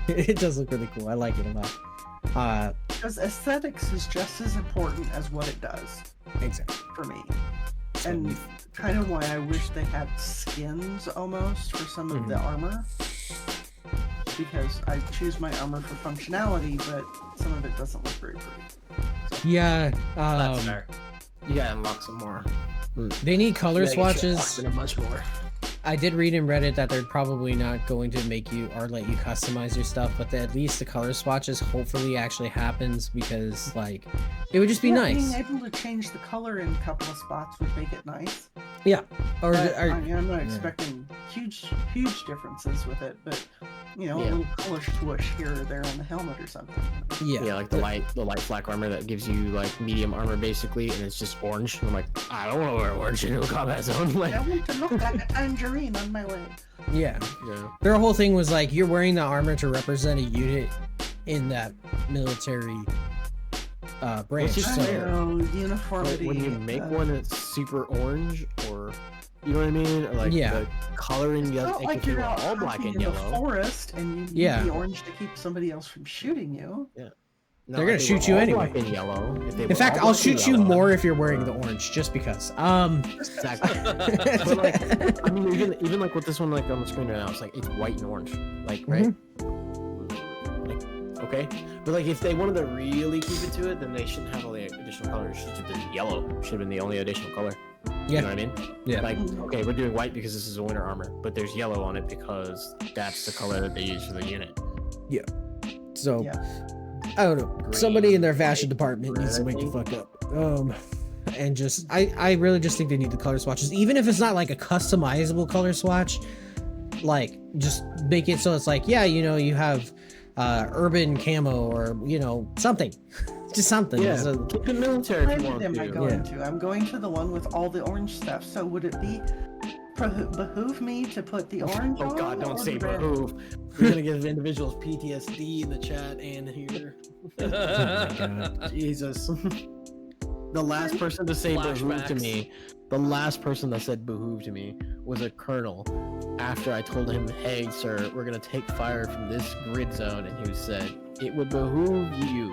Speaker 1: It does look really cool. I like it a lot.
Speaker 2: Because aesthetics is just as important as what it does
Speaker 1: Exactly.
Speaker 2: for me.
Speaker 1: So
Speaker 2: And kind of why I wish they had skins almost for some of the armor. Because I choose my armor for functionality, but some of it doesn't look very pretty.
Speaker 1: Yeah.
Speaker 4: That's fair.
Speaker 3: You gotta unlock some more.
Speaker 1: They need color swatches.
Speaker 3: Much more.
Speaker 1: I did read in Reddit that they're probably not going to make you or let you customize your stuff, but at least the color swatches hopefully actually happens because like it would just be nice.
Speaker 2: Being able to change the color in a couple of spots would make it nice.
Speaker 1: Yeah. Or,
Speaker 2: But, I mean, I'm not expecting huge differences with it, but a little color swoosh here or there on the helmet or something.
Speaker 3: Yeah, like the light flak armor that gives you like medium armor basically, and it's just orange. And I'm like, I don't want to wear orange into a combat zone. Like,
Speaker 2: I want to look like a tangerine on my leg.
Speaker 1: Yeah.
Speaker 3: yeah.
Speaker 1: Their whole thing was like you're wearing the armor to represent a unit in that military branch.
Speaker 3: just
Speaker 1: So,
Speaker 3: fair.
Speaker 2: Uniformity.
Speaker 3: When you make one that's super orange, or you know what I mean, or like the coloring,
Speaker 2: It's not like
Speaker 3: if you
Speaker 2: you're
Speaker 3: were
Speaker 2: out
Speaker 3: all black
Speaker 2: hunting
Speaker 3: and
Speaker 2: in the
Speaker 3: yellow.
Speaker 2: forest and you need the orange to keep somebody else from shooting you.
Speaker 3: Yeah.
Speaker 1: They're gonna shoot you anyway.
Speaker 3: Black and yellow.
Speaker 1: In fact, I'll shoot you more if you're wearing the orange, just because.
Speaker 3: Exactly. But like, I mean, even like with this one, like on the screen right now, it's like it's white and orange, like right. Like, okay? But like if they wanted to really keep it to it, then they shouldn't have all the additional colors. It should have been yellow. Should have been the only additional color.
Speaker 1: Yeah.
Speaker 3: You know what I mean?
Speaker 1: Yeah.
Speaker 3: Like, okay, we're doing white because this is a winter armor, but there's yellow on it because that's the color that they use for the unit.
Speaker 1: So
Speaker 2: Yeah.
Speaker 1: I don't know.
Speaker 3: Green,
Speaker 1: Somebody in their fashion department
Speaker 3: red,
Speaker 1: needs to
Speaker 3: I
Speaker 1: wake the
Speaker 3: think.
Speaker 1: fuck up. And just I really just think they need the color swatches, even if it's not like a customizable color swatch. Like, just make it so it's like, yeah, you know, you have urban camo or, you know, something. Just something.
Speaker 3: Yeah,
Speaker 1: So-
Speaker 3: keep it military if you
Speaker 2: Where
Speaker 3: want
Speaker 2: am I
Speaker 3: to.
Speaker 2: going to? I'm going to the one with all the orange stuff. So would it behoove me to put the orange on?
Speaker 3: Oh god, don't
Speaker 2: or
Speaker 3: say
Speaker 2: the red?
Speaker 3: behoove. We're gonna give individuals PTSD in the chat and here. Jesus. The last person to say behoove to
Speaker 4: Flashbacks.
Speaker 3: me, the last person that said behoove to me was a colonel after I told him, hey sir, we're gonna take fire from this grid zone, and he said, it would behoove you,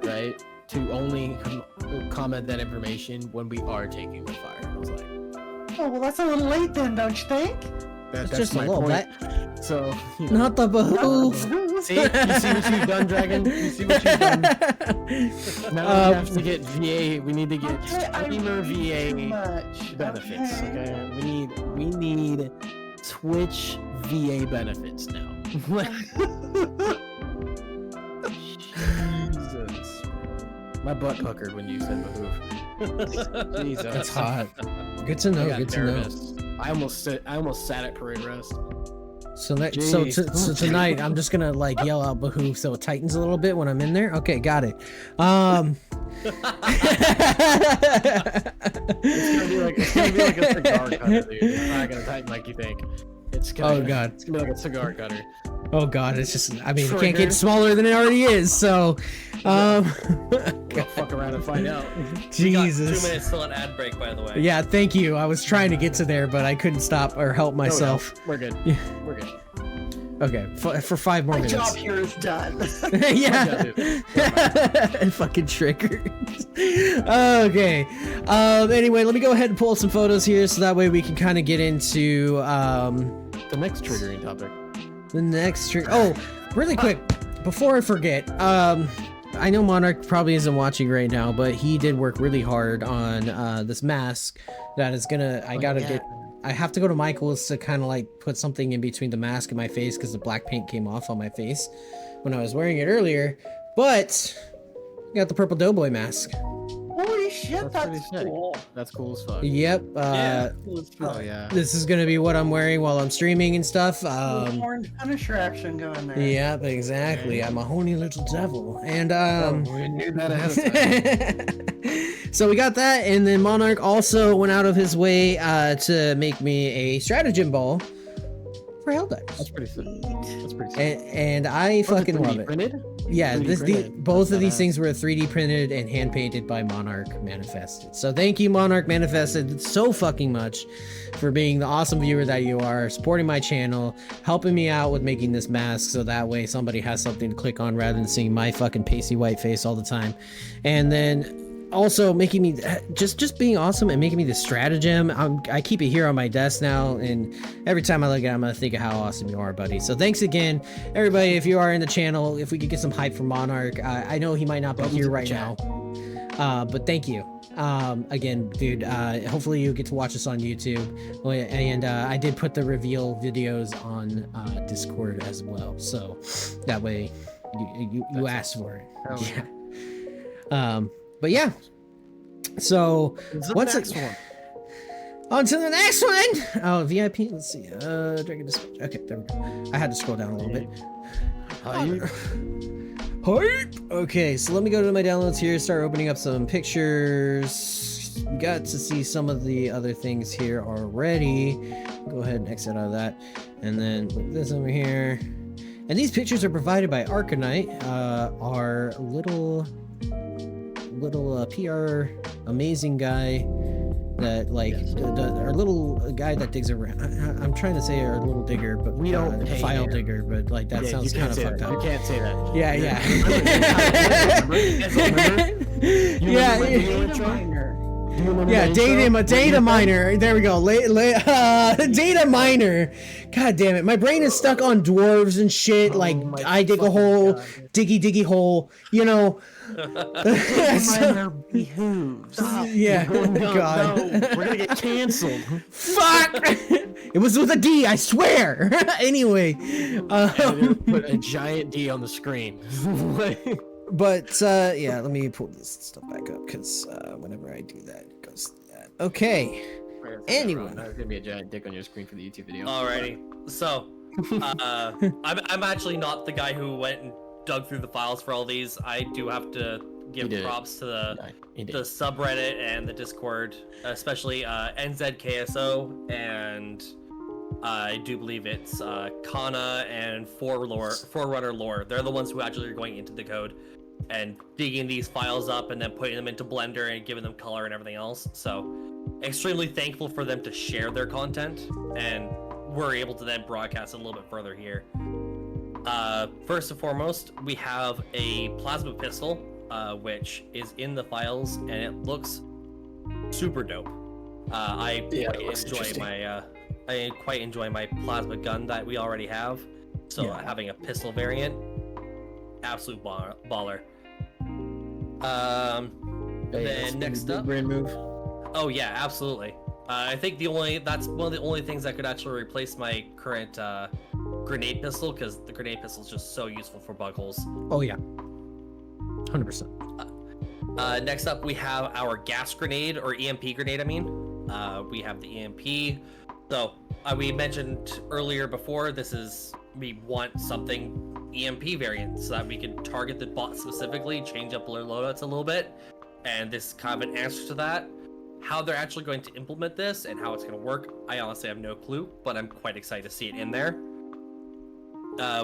Speaker 3: right, to only comment that information when we are taking the fire. I was like,
Speaker 2: Oh, well, that's a little late then, don't you think?
Speaker 1: It's
Speaker 3: that's
Speaker 1: just a
Speaker 3: my
Speaker 1: little
Speaker 3: point.
Speaker 1: bit.
Speaker 3: So, you know,
Speaker 1: Not the behoove.
Speaker 3: see what you've done, Dragon? You see what you've done? Now we have to get VA. We need to get streamer VA
Speaker 2: much.
Speaker 3: benefits. Okay, we need Twitch VA benefits now. Jesus, my butt puckered when you said behoove. Jesus,
Speaker 1: That's hot. Good to
Speaker 3: I
Speaker 1: know.
Speaker 3: got
Speaker 1: Good to know.
Speaker 3: nervous. I almost sat at parade rest.
Speaker 1: So
Speaker 3: Jeez.
Speaker 1: so tonight I'm just gonna like yell out behoove so it tightens a little bit when I'm in there. Okay, got it.
Speaker 3: It's gonna be like a cigar cutter, dude. It's not gonna tighten like you think. It's gonna,
Speaker 1: Oh, God.
Speaker 3: It's gonna be like a cigar cutter.
Speaker 1: Oh god, it's just I mean it can't
Speaker 3: Triggered.
Speaker 1: get smaller than it already is. So,
Speaker 3: We'll fuck around and find out.
Speaker 4: We got 2
Speaker 1: Jesus.
Speaker 4: minutes till an ad break, by the way.
Speaker 1: Yeah, thank you. I was trying to get to there, but I couldn't stop or help myself.
Speaker 3: We're good.
Speaker 1: Yeah.
Speaker 3: We're good.
Speaker 1: Okay, for 5 more
Speaker 2: My
Speaker 1: minutes.
Speaker 2: job here is done.
Speaker 1: Yeah. Fucking triggered. Okay. Anyway, let me go ahead and pull some photos here so that way we can kind of get into
Speaker 3: The next triggering topic.
Speaker 1: the next Oh, really quick, before I forget, I know Monarch probably isn't watching right now, but he did work really hard on this mask that is gonna I have to go to Michael's to kind of like put something in between the mask and my face because the black paint came off on my face when I was wearing it earlier. But I got the purple doughboy mask.
Speaker 2: Holy shit,
Speaker 3: That's pretty
Speaker 2: that's
Speaker 3: sick.
Speaker 2: cool.
Speaker 3: That's cool as fuck.
Speaker 1: Yep.
Speaker 3: Oh yeah.
Speaker 1: This is gonna be what I'm wearing while I'm streaming and stuff.
Speaker 2: Little orange Punisher action going there.
Speaker 1: Yep, exactly. I'm a horny little devil. And
Speaker 3: we knew that ahead of time.
Speaker 1: so we got that, and then Monarch also went out of his way to make me a stratagem ball for Helldive.
Speaker 3: That's pretty sick. That's pretty sick.
Speaker 1: And I fucking love it.
Speaker 3: Printed?
Speaker 1: Yeah,
Speaker 3: 3D printed.
Speaker 1: both of
Speaker 3: That's
Speaker 1: these
Speaker 3: badass.
Speaker 1: things were 3D printed and hand painted by Monarch Manifested. So thank you, Monarch Manifested, so fucking much for being the awesome viewer that you are, supporting my channel, helping me out with making this mask so that way somebody has something to click on rather than seeing my fucking pasty white face all the time. And then also making me just being awesome and making me the stratagem. I keep it here on my desk now, and every time I look at it, I'm gonna think of how awesome you are, buddy. So thanks again, everybody. If you are in the channel, if we could get some hype from Monarch, I know he might not be here right now, but thank you again, dude. Hopefully you get to watch us on YouTube, and I did put the reveal videos on Discord as well, so that way you asked for it.
Speaker 3: Hell
Speaker 1: Yeah. But yeah, so what's
Speaker 3: next
Speaker 1: it?
Speaker 3: one?
Speaker 1: On to the next one. Oh, VIP. Let's see. Dragon Dispatch. Okay, there we go. I had to scroll down a little bit. Hype. Okay, so let me go to my downloads here. Start opening up some pictures. We got to see some of the other things here already. Go ahead and exit out of that, and then put this over here. And these pictures are provided by Arcanite, our little PR amazing guy that like our little guy that digs around. I'm trying to say our little digger, but
Speaker 3: We don't pay
Speaker 1: file
Speaker 3: him.
Speaker 1: digger, but like that
Speaker 3: Yeah,
Speaker 1: sounds
Speaker 3: you
Speaker 1: kind
Speaker 3: can't
Speaker 1: of
Speaker 3: say
Speaker 1: fucked
Speaker 3: that. You
Speaker 1: up.
Speaker 3: can't say that.
Speaker 1: Yeah,
Speaker 3: You
Speaker 1: yeah.
Speaker 3: remember when
Speaker 1: Yeah,
Speaker 3: you
Speaker 2: Data
Speaker 3: were trying?
Speaker 2: miner.
Speaker 1: Yeah, data miner. There we go. Data miner. God damn it. My brain is stuck on dwarves and shit. Like, I dig a hole, diggy hole, you know.
Speaker 3: Miner behooves.
Speaker 1: Yeah, God.
Speaker 3: No, we're gonna get canceled.
Speaker 1: Fuck! It was with a D, I swear. Anyway,
Speaker 3: Put a giant D on the screen.
Speaker 1: but yeah, let me pull this stuff back up because whenever I do that, it goes to that. Okay. Anyway,
Speaker 3: there's gonna be a giant dick on your screen for the YouTube video.
Speaker 4: Alrighty. So, I'm actually not the guy who went and dug through the files for all these. I do have to give props to the subreddit and the Discord, especially NZKSO, and I do believe it's Kana and Forerunner Lore. They're the ones who actually are going into the code and digging these files up and then putting them into Blender and giving them color and everything else. So, extremely thankful for them to share their content, and we're able to then broadcast a little bit further here. First and foremost, we have a plasma pistol, which is in the files, and it looks super dope. I quite enjoy my plasma gun that we already have, so having a pistol variant, absolute baller. Then next up,
Speaker 3: brand move.
Speaker 4: Oh yeah, absolutely. I think that's one of the only things that could actually replace my current grenade pistol, because the grenade pistol is just so useful for bug holes.
Speaker 1: Oh yeah, 100%.
Speaker 4: Next up, we have our gas grenade, or EMP grenade. I mean, we have the EMP. So we mentioned earlier before, we want something EMP variant so that we can target the bot specifically, change up their loadouts a little bit, and this is kind of an answer to that. How they're actually going to implement this and how it's going to work, I honestly have no clue, but I'm quite excited to see it in there.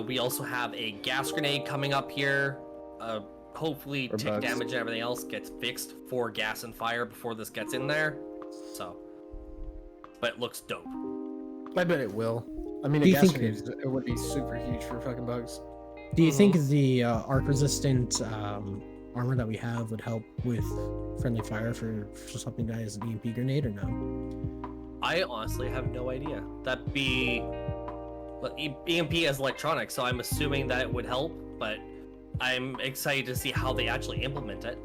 Speaker 4: We also have a gas grenade coming up here. Hopefully tick damage and everything else gets fixed for gas and fire before this gets in there. So, but it looks dope.
Speaker 3: I bet it will. I mean, a gas grenade it would be super huge for fucking bugs.
Speaker 1: Do you think the arc resistant armor that we have would help with friendly fire for something that is an EMP grenade, or no?
Speaker 4: I honestly have no idea. That'd be... Well, EMP is electronic, so I'm assuming that it would help, but I'm excited to see how they actually implement it.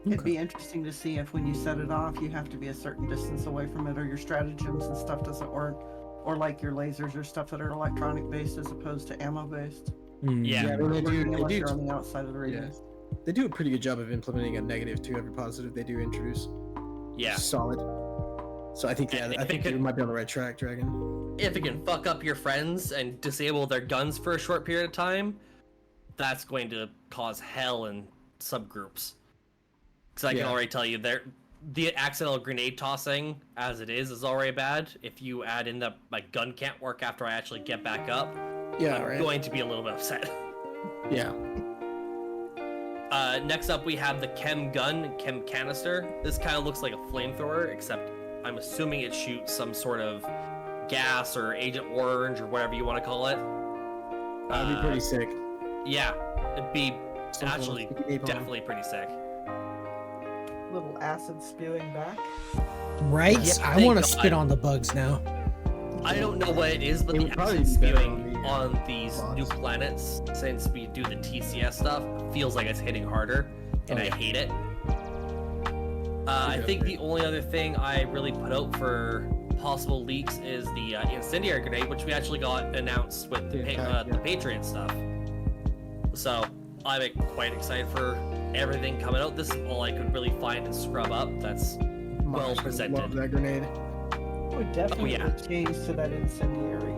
Speaker 2: It'd be interesting to see if when you set it off, you have to be a certain distance away from it, or your stratagems and stuff doesn't work, or like your lasers or stuff that are electronic based as opposed to ammo based.
Speaker 4: Yeah,
Speaker 2: they do you're on the outside of the radius.
Speaker 3: Yeah. They do a pretty good job of implementing a negative to every positive they do introduce.
Speaker 4: Yeah.
Speaker 3: Solid. So I think you might be on the right track, Dragon.
Speaker 4: If it can fuck up your friends and disable their guns for a short period of time, that's going to cause hell in subgroups. Because I can already tell you, the accidental grenade tossing as it is already bad. If you add in that my gun can't work after I actually get back up, I'm going to be a little bit upset.
Speaker 3: Yeah.
Speaker 4: Next up, we have the chem canister. This kind of looks like a flamethrower, except I'm assuming it shoots some sort of gas or Agent Orange or whatever you want to call it.
Speaker 3: That'd be pretty sick.
Speaker 4: Yeah, it'd be actually definitely pretty sick.
Speaker 2: Little acid spewing back.
Speaker 1: Right?
Speaker 4: Yeah,
Speaker 1: I want to spit on the bugs now.
Speaker 4: I don't know what it is, but the acid spewing on these new planets, since we do the TCS stuff, feels like it's hitting harder, and I hate it. I think the only other thing I really put out for possible leaks is the incendiary grenade, which we actually got announced with the Patriot stuff. So I'm quite excited for everything coming out. This is all I could really find and scrub up. That's well presented.
Speaker 3: Love that grenade.
Speaker 2: I would definitely change to that incendiary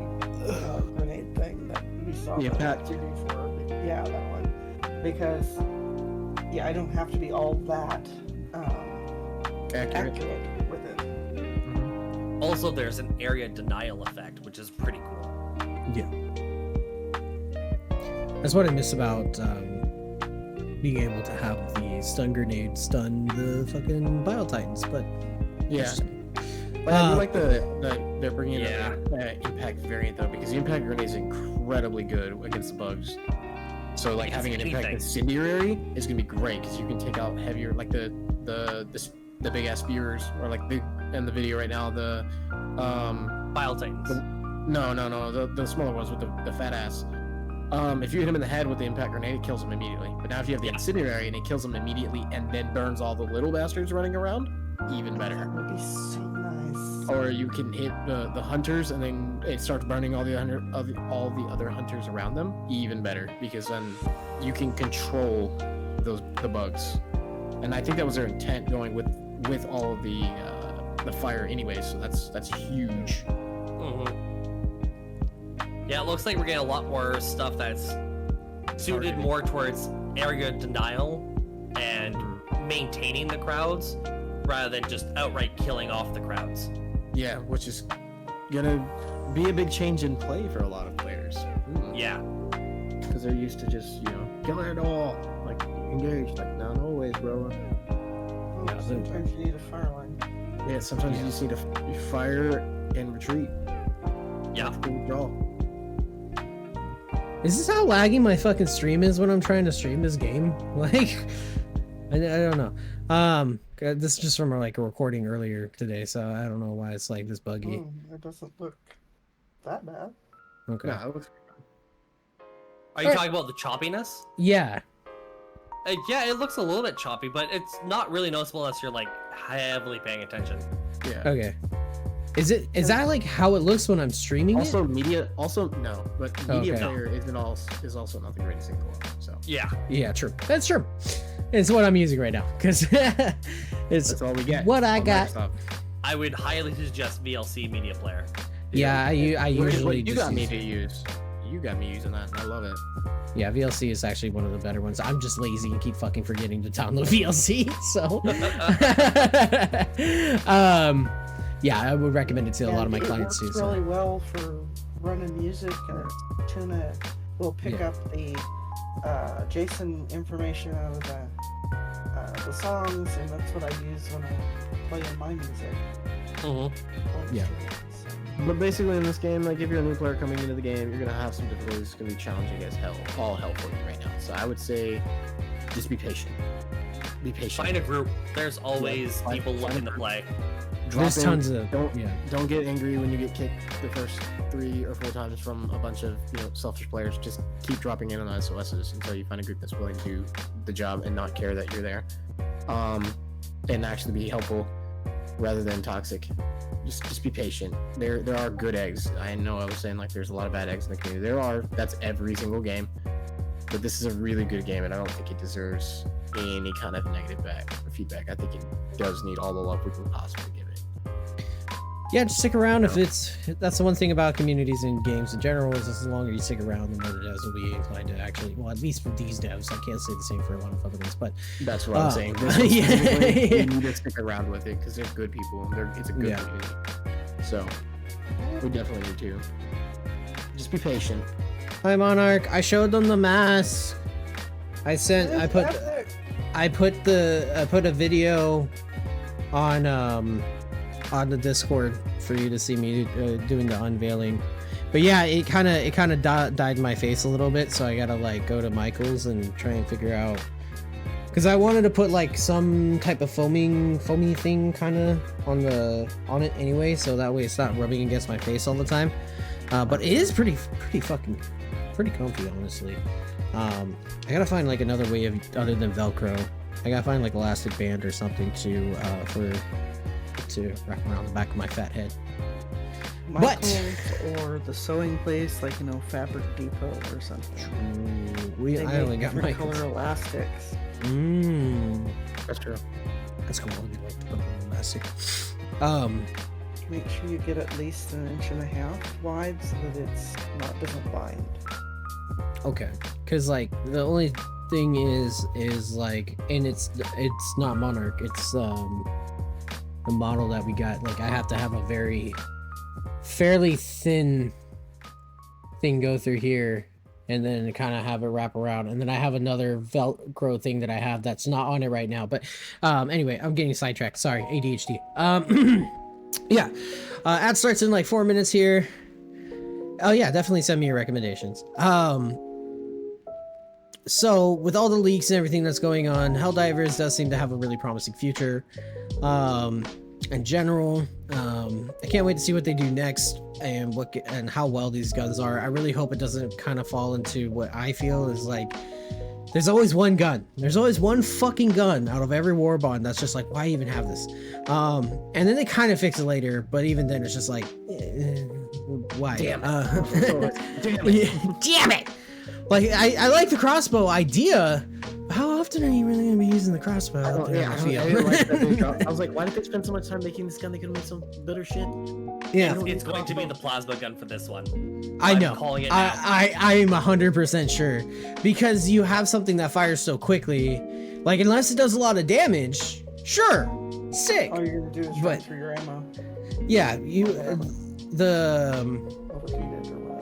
Speaker 2: grenade thing that we saw.
Speaker 3: Yeah, Pat.
Speaker 2: Yeah, that one. Because, I don't have to be all that accurate with it.
Speaker 3: Mm-hmm.
Speaker 4: Also, there's an area denial effect, which is pretty cool.
Speaker 1: Yeah. That's what I miss about being able to have the stun grenade stun the fucking Biotitans, but
Speaker 3: yeah. But I do like they're bringing in an impact variant though, because the impact grenade is incredibly good against the bugs. So like having an impact incendiary is gonna be great because you can take out heavier, like the big ass spears, or like big in the video right now, the
Speaker 4: Bile Titans.
Speaker 3: no, the smaller ones with the fat ass. If you hit him in the head with the impact grenade, it kills him immediately. But now if you have the incendiary and it kills him immediately and then burns all the little bastards running around, even better.
Speaker 2: That would be so nice.
Speaker 3: Or you can hit the hunters and then it starts burning all the other hunters around them, even better, because then you can control the bugs. And I think that was their intent, going with all of the fire anyway. So that's huge.
Speaker 4: Yeah, it looks like we're getting a lot more stuff that's suited more towards area denial and maintaining the crowds rather than just outright killing off the crowds.
Speaker 3: Yeah, which is gonna be a big change in play for a lot of players.
Speaker 4: Yeah.
Speaker 3: Because they're used to just, kill it all, like engage, like not always, bro.
Speaker 2: Oh, sometimes you need a fire line.
Speaker 3: Yeah, sometimes you just need to fire and retreat.
Speaker 4: Yeah.
Speaker 3: Withdraw.
Speaker 1: Is this how laggy my fucking stream is when I'm trying to stream this game? Like, I don't know. This is just from like a recording earlier today, so I don't know why it's like this buggy.
Speaker 2: It doesn't look that bad.
Speaker 1: Okay.
Speaker 3: No, it looks
Speaker 4: Are you talking about the choppiness?
Speaker 1: Yeah.
Speaker 4: Yeah, it looks a little bit choppy, but it's not really noticeable unless you're like heavily paying attention.
Speaker 3: yeah.
Speaker 1: Okay. Is that like how it looks when I'm streaming
Speaker 3: Also,
Speaker 1: it?
Speaker 3: media. Also, no, but media
Speaker 1: Okay.
Speaker 3: player is also nothing ready to single up. So
Speaker 4: Yeah.
Speaker 1: Yeah, true. That's true. It's what I'm using right now because it's
Speaker 3: that's all we get.
Speaker 1: what I
Speaker 3: on
Speaker 1: got.
Speaker 3: Microsoft.
Speaker 4: I would highly suggest VLC media player.
Speaker 1: Yeah, I usually
Speaker 3: you
Speaker 1: just
Speaker 3: got me
Speaker 1: use-
Speaker 3: to use. You got me using that, and I love it.
Speaker 1: Yeah, VLC is actually one of the better ones. I'm just lazy and keep fucking forgetting to download VLC. So, yeah, I would recommend it to a lot of my clients too.
Speaker 2: It works really well for running music, and Tuna will pick up the JSON information out of the songs, and that's what I use when I play in my music.
Speaker 1: Yeah.
Speaker 3: But basically, in this game, like if you're a new player coming into the game, you're gonna have some difficulties. It's gonna be challenging as hell, all hell for you right now. So I would say, just be patient. Be patient.
Speaker 4: Find a group. There's always
Speaker 3: Yeah,
Speaker 4: people
Speaker 3: find
Speaker 4: looking
Speaker 3: a
Speaker 4: to
Speaker 3: group.
Speaker 4: play.
Speaker 1: There's tons of
Speaker 3: don't don't get angry when you get kicked the first 3 or 4 times from a bunch of selfish players. Just keep dropping in on SOSs until you find a group that's willing to do the job and not care that you're there, and actually be helpful rather than toxic. Just be patient. There are good eggs. I know I was saying like there's a lot of bad eggs in the community. There are. That's every single game. But this is a really good game, and I don't think it deserves any kind of negative feedback. I think it does need all the love we can possibly give it.
Speaker 1: Yeah, just stick around if that's the one thing about communities and games in general is as longer you stick around, the more the devs will be inclined to actually, well, at least for these devs. I can't say the same for a lot of other ones, but
Speaker 3: That's what I'm saying. This
Speaker 1: yeah.
Speaker 3: specifically, you need to stick around with it because they're good people. It's a good
Speaker 1: Yeah.
Speaker 3: community. So we definitely need to. Just be patient.
Speaker 1: Hi Monarch, I showed them the mask. I put a video on the Discord for you to see me doing the unveiling. But yeah, it kind of dyed my face a little bit, so I gotta like go to Michael's and try and figure out, because I wanted to put like some type of foamy thing kind of on it anyway, so that way it's not rubbing against my face all the time. But it is pretty comfy, honestly. I gotta find like another way of other than Velcro. I gotta find like elastic band or something to wrap around the back of my fat head.
Speaker 2: Michael's or the sewing place, like Fabric Depot or something.
Speaker 1: I only got my
Speaker 2: color elastics.
Speaker 3: That's true.
Speaker 1: That's cool. I'll get like the elastic.
Speaker 2: Make sure you get at least 1.5 inches wide so that it's doesn't bind.
Speaker 1: Okay, because like the only thing is like, and it's not Monarch, it's the model that we got. Like I have to have a fairly thin thing go through here, and then kind of have it wrap around, and then I have another Velcro thing that I have that's not on it right now. But anyway, I'm getting sidetracked. Sorry, ADHD. Yeah, ad starts in like 4 minutes here. Oh yeah, definitely send me your recommendations. So with all the leaks and everything that's going on, Helldivers does seem to have a really promising future. in general. I can't wait to see what they do next and and how well these guns are. I really hope it doesn't kind of fall into what I feel is like, there's always one gun. There's always one fucking gun out of every war bond that's just like, why even have this? And then they kind of fix it later, but even then it's just like, why?
Speaker 3: Damn it.
Speaker 1: Damn it! Like, I like the crossbow idea. How often are you really gonna be using the crossbow? out there in the field?
Speaker 3: I didn't like that they dropped. I was like, why did they spend so much time making this gun? They could have made some better shit.
Speaker 1: Yeah,
Speaker 4: It's going to be the plasma gun for this one.
Speaker 1: I
Speaker 4: I'm
Speaker 1: know.
Speaker 4: calling it now.
Speaker 1: I am 100% sure, because you have something that fires so quickly. Like, unless it does a lot of damage, sure, sick.
Speaker 2: All you're gonna do is run
Speaker 1: But-
Speaker 2: through your ammo.
Speaker 1: Yeah, you
Speaker 2: Overheated or whatever.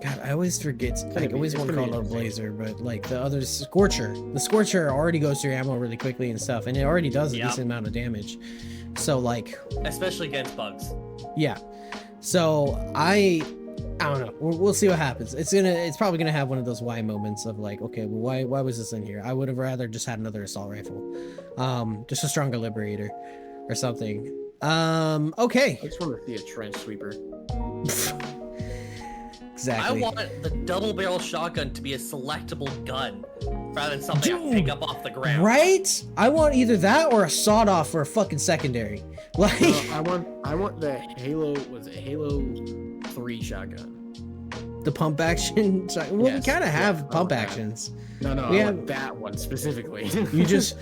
Speaker 1: God, I always forget. I
Speaker 3: be-
Speaker 1: always
Speaker 3: it's
Speaker 1: want to
Speaker 3: gonna
Speaker 1: call it
Speaker 3: be
Speaker 1: a blazer, but like the other Scorcher. The Scorcher already goes through ammo really quickly and stuff, and it already does a
Speaker 4: Yeah.
Speaker 1: decent amount of damage. So like,
Speaker 4: Especially against bugs.
Speaker 1: yeah. So I don't know. We'll see what happens. It's probably gonna have one of those why moments of like, okay, well, why was this in here? I would have rather just had another assault rifle, just a stronger liberator or something. Okay.
Speaker 3: I just want to see a trench sweeper.
Speaker 1: Exactly.
Speaker 4: I want the double barrel shotgun to be a selectable gun rather than something I
Speaker 1: Dude,
Speaker 4: pick up off the ground.
Speaker 1: Right? I want either that or a sawed off for a fucking secondary. Like,
Speaker 3: I want the Halo. Was it Halo 3 shotgun?
Speaker 1: the pump action. Well, we
Speaker 3: Yes,
Speaker 1: kind of
Speaker 3: yeah,
Speaker 1: have
Speaker 3: I
Speaker 1: pump
Speaker 3: want that.
Speaker 1: actions.
Speaker 3: No,
Speaker 1: We
Speaker 3: I
Speaker 1: have-
Speaker 3: want that one specifically.
Speaker 1: You just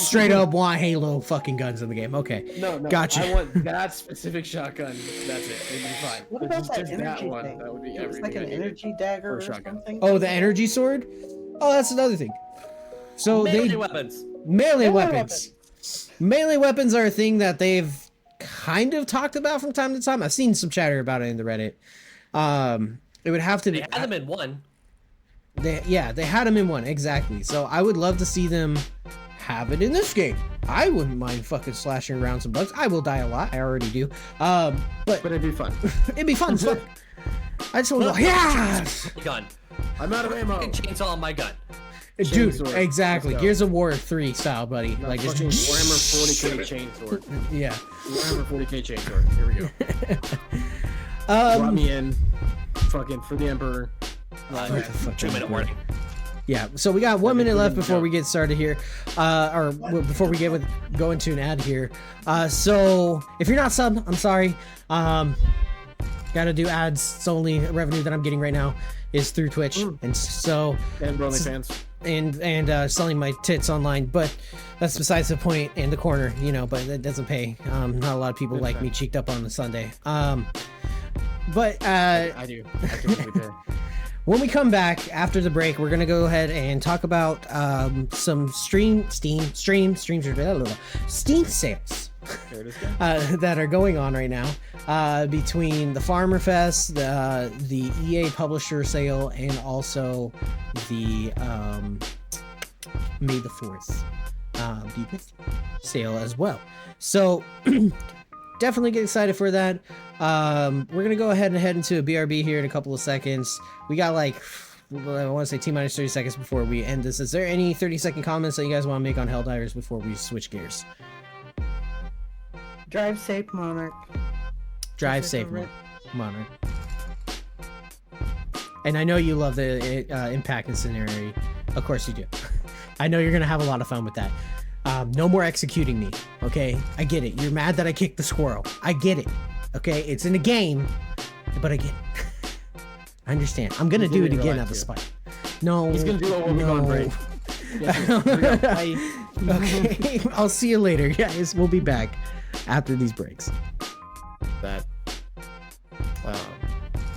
Speaker 1: straight up want Halo fucking guns in the game. Okay.
Speaker 3: no,
Speaker 1: Gotcha.
Speaker 3: I want that specific shotgun. That's it. It'd be fine.
Speaker 2: What
Speaker 3: It's
Speaker 2: about that
Speaker 3: just
Speaker 2: energy
Speaker 3: one.
Speaker 2: thing?
Speaker 3: That would be
Speaker 2: It was
Speaker 3: everything.
Speaker 2: like an
Speaker 3: I needed.
Speaker 2: energy dagger
Speaker 3: for
Speaker 2: or
Speaker 3: a shotgun.
Speaker 2: something.
Speaker 1: Oh, the energy sword? Oh, that's another thing. So
Speaker 4: Melee
Speaker 1: they
Speaker 4: weapons.
Speaker 1: melee weapons. Melee weapons are a thing that they've kind of talked about from time to time. I've seen some chatter about it in the Reddit. It would have to
Speaker 4: They
Speaker 1: be.
Speaker 4: had them in one.
Speaker 1: They had them in one, exactly. So I would love to see them have it in this game. I wouldn't mind fucking slashing around some bugs. I will die a lot. I already do. But
Speaker 3: But it'd be fun.
Speaker 1: it'd be fun. Fuck. I just want to go, yeah,
Speaker 4: Gun.
Speaker 3: I'm out of ammo.
Speaker 4: Fucking chainsaw on my gun.
Speaker 1: dude.
Speaker 3: Chainsword.
Speaker 1: Exactly.
Speaker 3: Let's go.
Speaker 1: Gears of War 3 style, buddy.
Speaker 3: No,
Speaker 1: Like just
Speaker 3: fucking Warhammer 40k chainsword.
Speaker 1: yeah.
Speaker 3: Warhammer 40k chainsword. Here we go. Drop me in. Fucking for the Emperor.
Speaker 1: What the fuck?
Speaker 4: 2-minute warning.
Speaker 1: Yeah, so we got 1 minute left before
Speaker 3: go.
Speaker 1: we get started here, before we go into an ad here. So if you're not sub, I'm sorry. Gotta do ads. It's the only revenue that I'm getting right now is through Twitch, and so
Speaker 3: And OnlyFans.
Speaker 1: and selling my tits online. But that's besides the point in the corner, you know. But it doesn't pay. Not a lot of people
Speaker 3: Good
Speaker 1: like
Speaker 3: fact.
Speaker 1: me cheeked up on a Sunday. But
Speaker 3: I do. I completely do.
Speaker 1: when we come back after the break, we're gonna go ahead and talk about some Steam sales
Speaker 3: There it is. Guys.
Speaker 1: that are going on right now between the Farmer Fest, the EA Publisher Sale, and also the May the 4th be with you sale as well. So definitely get excited for that. We're gonna go ahead and head into a BRB here in a couple of seconds. We got like, I want to say T-minus 30 seconds before we end this. Is there any 30-second comments that you guys want to make on Helldivers before we switch gears?
Speaker 2: Drive safe, Monarch.
Speaker 1: Drive
Speaker 2: Just
Speaker 1: safe,
Speaker 2: like a
Speaker 1: Monarch. And I know you love the impact incendiary. Of course you do. I know you're gonna have a lot of fun with that. No more executing me, okay? I get it. You're mad that I kicked the squirrel. I get it. Okay, it's in a game, but I get it. I understand. I'm gonna
Speaker 3: He's
Speaker 1: do
Speaker 3: gonna
Speaker 1: it again
Speaker 3: relax
Speaker 1: out of
Speaker 3: you.
Speaker 1: spite. No,
Speaker 3: He's gonna do it when we go on break. Yes, here we go. Bye.
Speaker 1: Okay, I'll see you later, guys. We'll be back after these breaks.
Speaker 3: That.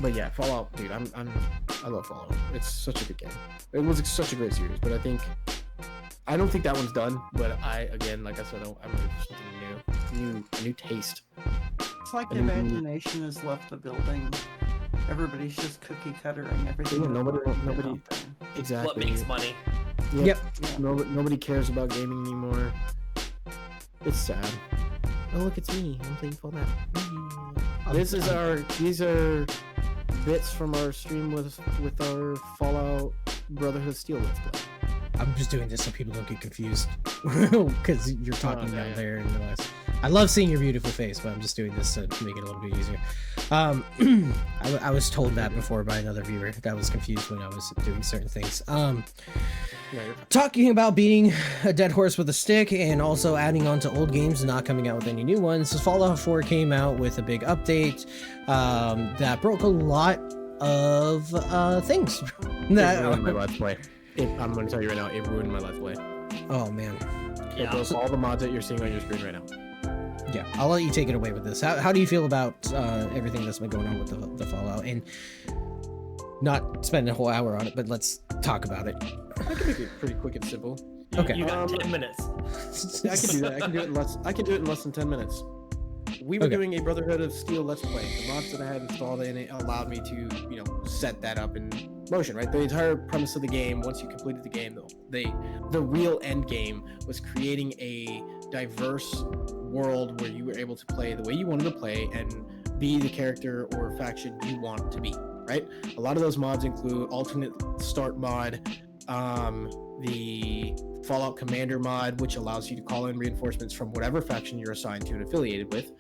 Speaker 3: But yeah, Fallout, dude. I love Fallout. It's such a good game. It was such a great series, but I don't think that one's done. But again, like I said, I'm ready for something a new taste.
Speaker 2: It's like the imagination has left the building. Everybody's just cookie cuttering everything.
Speaker 3: Yeah,
Speaker 2: that's
Speaker 3: nobody-
Speaker 2: already been
Speaker 3: nobody-
Speaker 2: out there.
Speaker 3: Exactly.
Speaker 4: What makes money?
Speaker 1: Yep.
Speaker 2: Yeah.
Speaker 3: Nobody cares about gaming anymore. It's sad. Oh look, it's me. I'm playing Fallout. These are bits from our stream with our Fallout Brotherhood Steel Let's Play.
Speaker 1: I'm just doing this so people don't get confused because you're talking down there in the west. I love seeing your beautiful face, but I'm just doing this to make it a little bit easier. I was told that before by another viewer that was confused when I was doing certain things. Talking about beating a dead horse with a stick and also adding on to old games and not coming out with any new ones. So Fallout 4 came out with a big update that broke a lot of things.
Speaker 3: It ruined my Let's Play. I'm going to tell you right now, it ruined my Let's Play.
Speaker 1: Oh, man.
Speaker 3: It broke all the mods that you're seeing on your screen right now.
Speaker 1: Yeah, I'll let you take it away with this. How do you feel about everything that's been going on with the Fallout? And not spend a whole hour on it, but let's talk about it.
Speaker 3: I can make it pretty quick and simple.
Speaker 1: Okay.
Speaker 4: You got 10 minutes.
Speaker 3: I can do that. I can do it in less than 10 minutes. We were doing a Brotherhood of Steel Let's Play. The mods that I had installed in it allowed me to, set that up in motion, right? The entire premise of the game, once you completed the game, the real end game was creating a diverse world where you were able to play the way you wanted to play and be the character or faction you want to be, right? A lot of those mods include alternate start mod, the Fallout Commander mod, which allows you to call in reinforcements from whatever faction you're assigned to and affiliated with,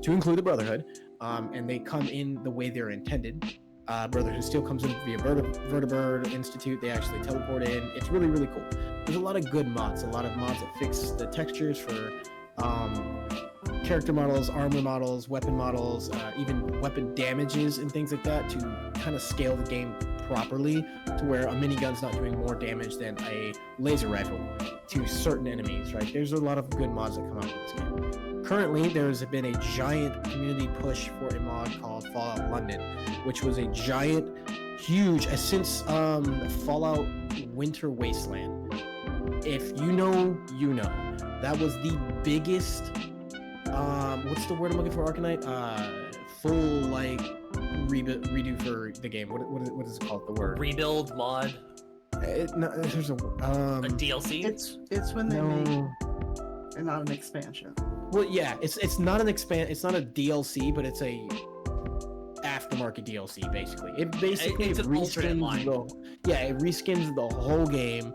Speaker 3: to include the Brotherhood, and they come in the way they're intended. Brotherhood still comes in via Vertibird Institute. They actually teleport in. It's really, really cool. There's a lot of good mods, a lot of mods that fix the textures for character models, armor models, weapon models, even weapon damages and things like that to kind of scale the game properly to where a minigun's not doing more damage than a laser rifle to certain enemies, right? There's a lot of good mods that come out with this game. Currently, there's been a giant community push for a mod called Fallout London, which was a giant, huge, since Fallout Winter Wasteland. If you know, you know. That was the biggest, what's the word I'm looking for, Arcanite? Full, redo for the game. What is it called, the word?
Speaker 4: Rebuild mod.
Speaker 3: There's a
Speaker 4: DLC?
Speaker 2: It's when they make and not an expansion.
Speaker 3: Well, yeah, it's not it's not a DLC, but it's a aftermarket DLC basically. It basically
Speaker 4: it's an alternate line.
Speaker 3: It reskins the whole game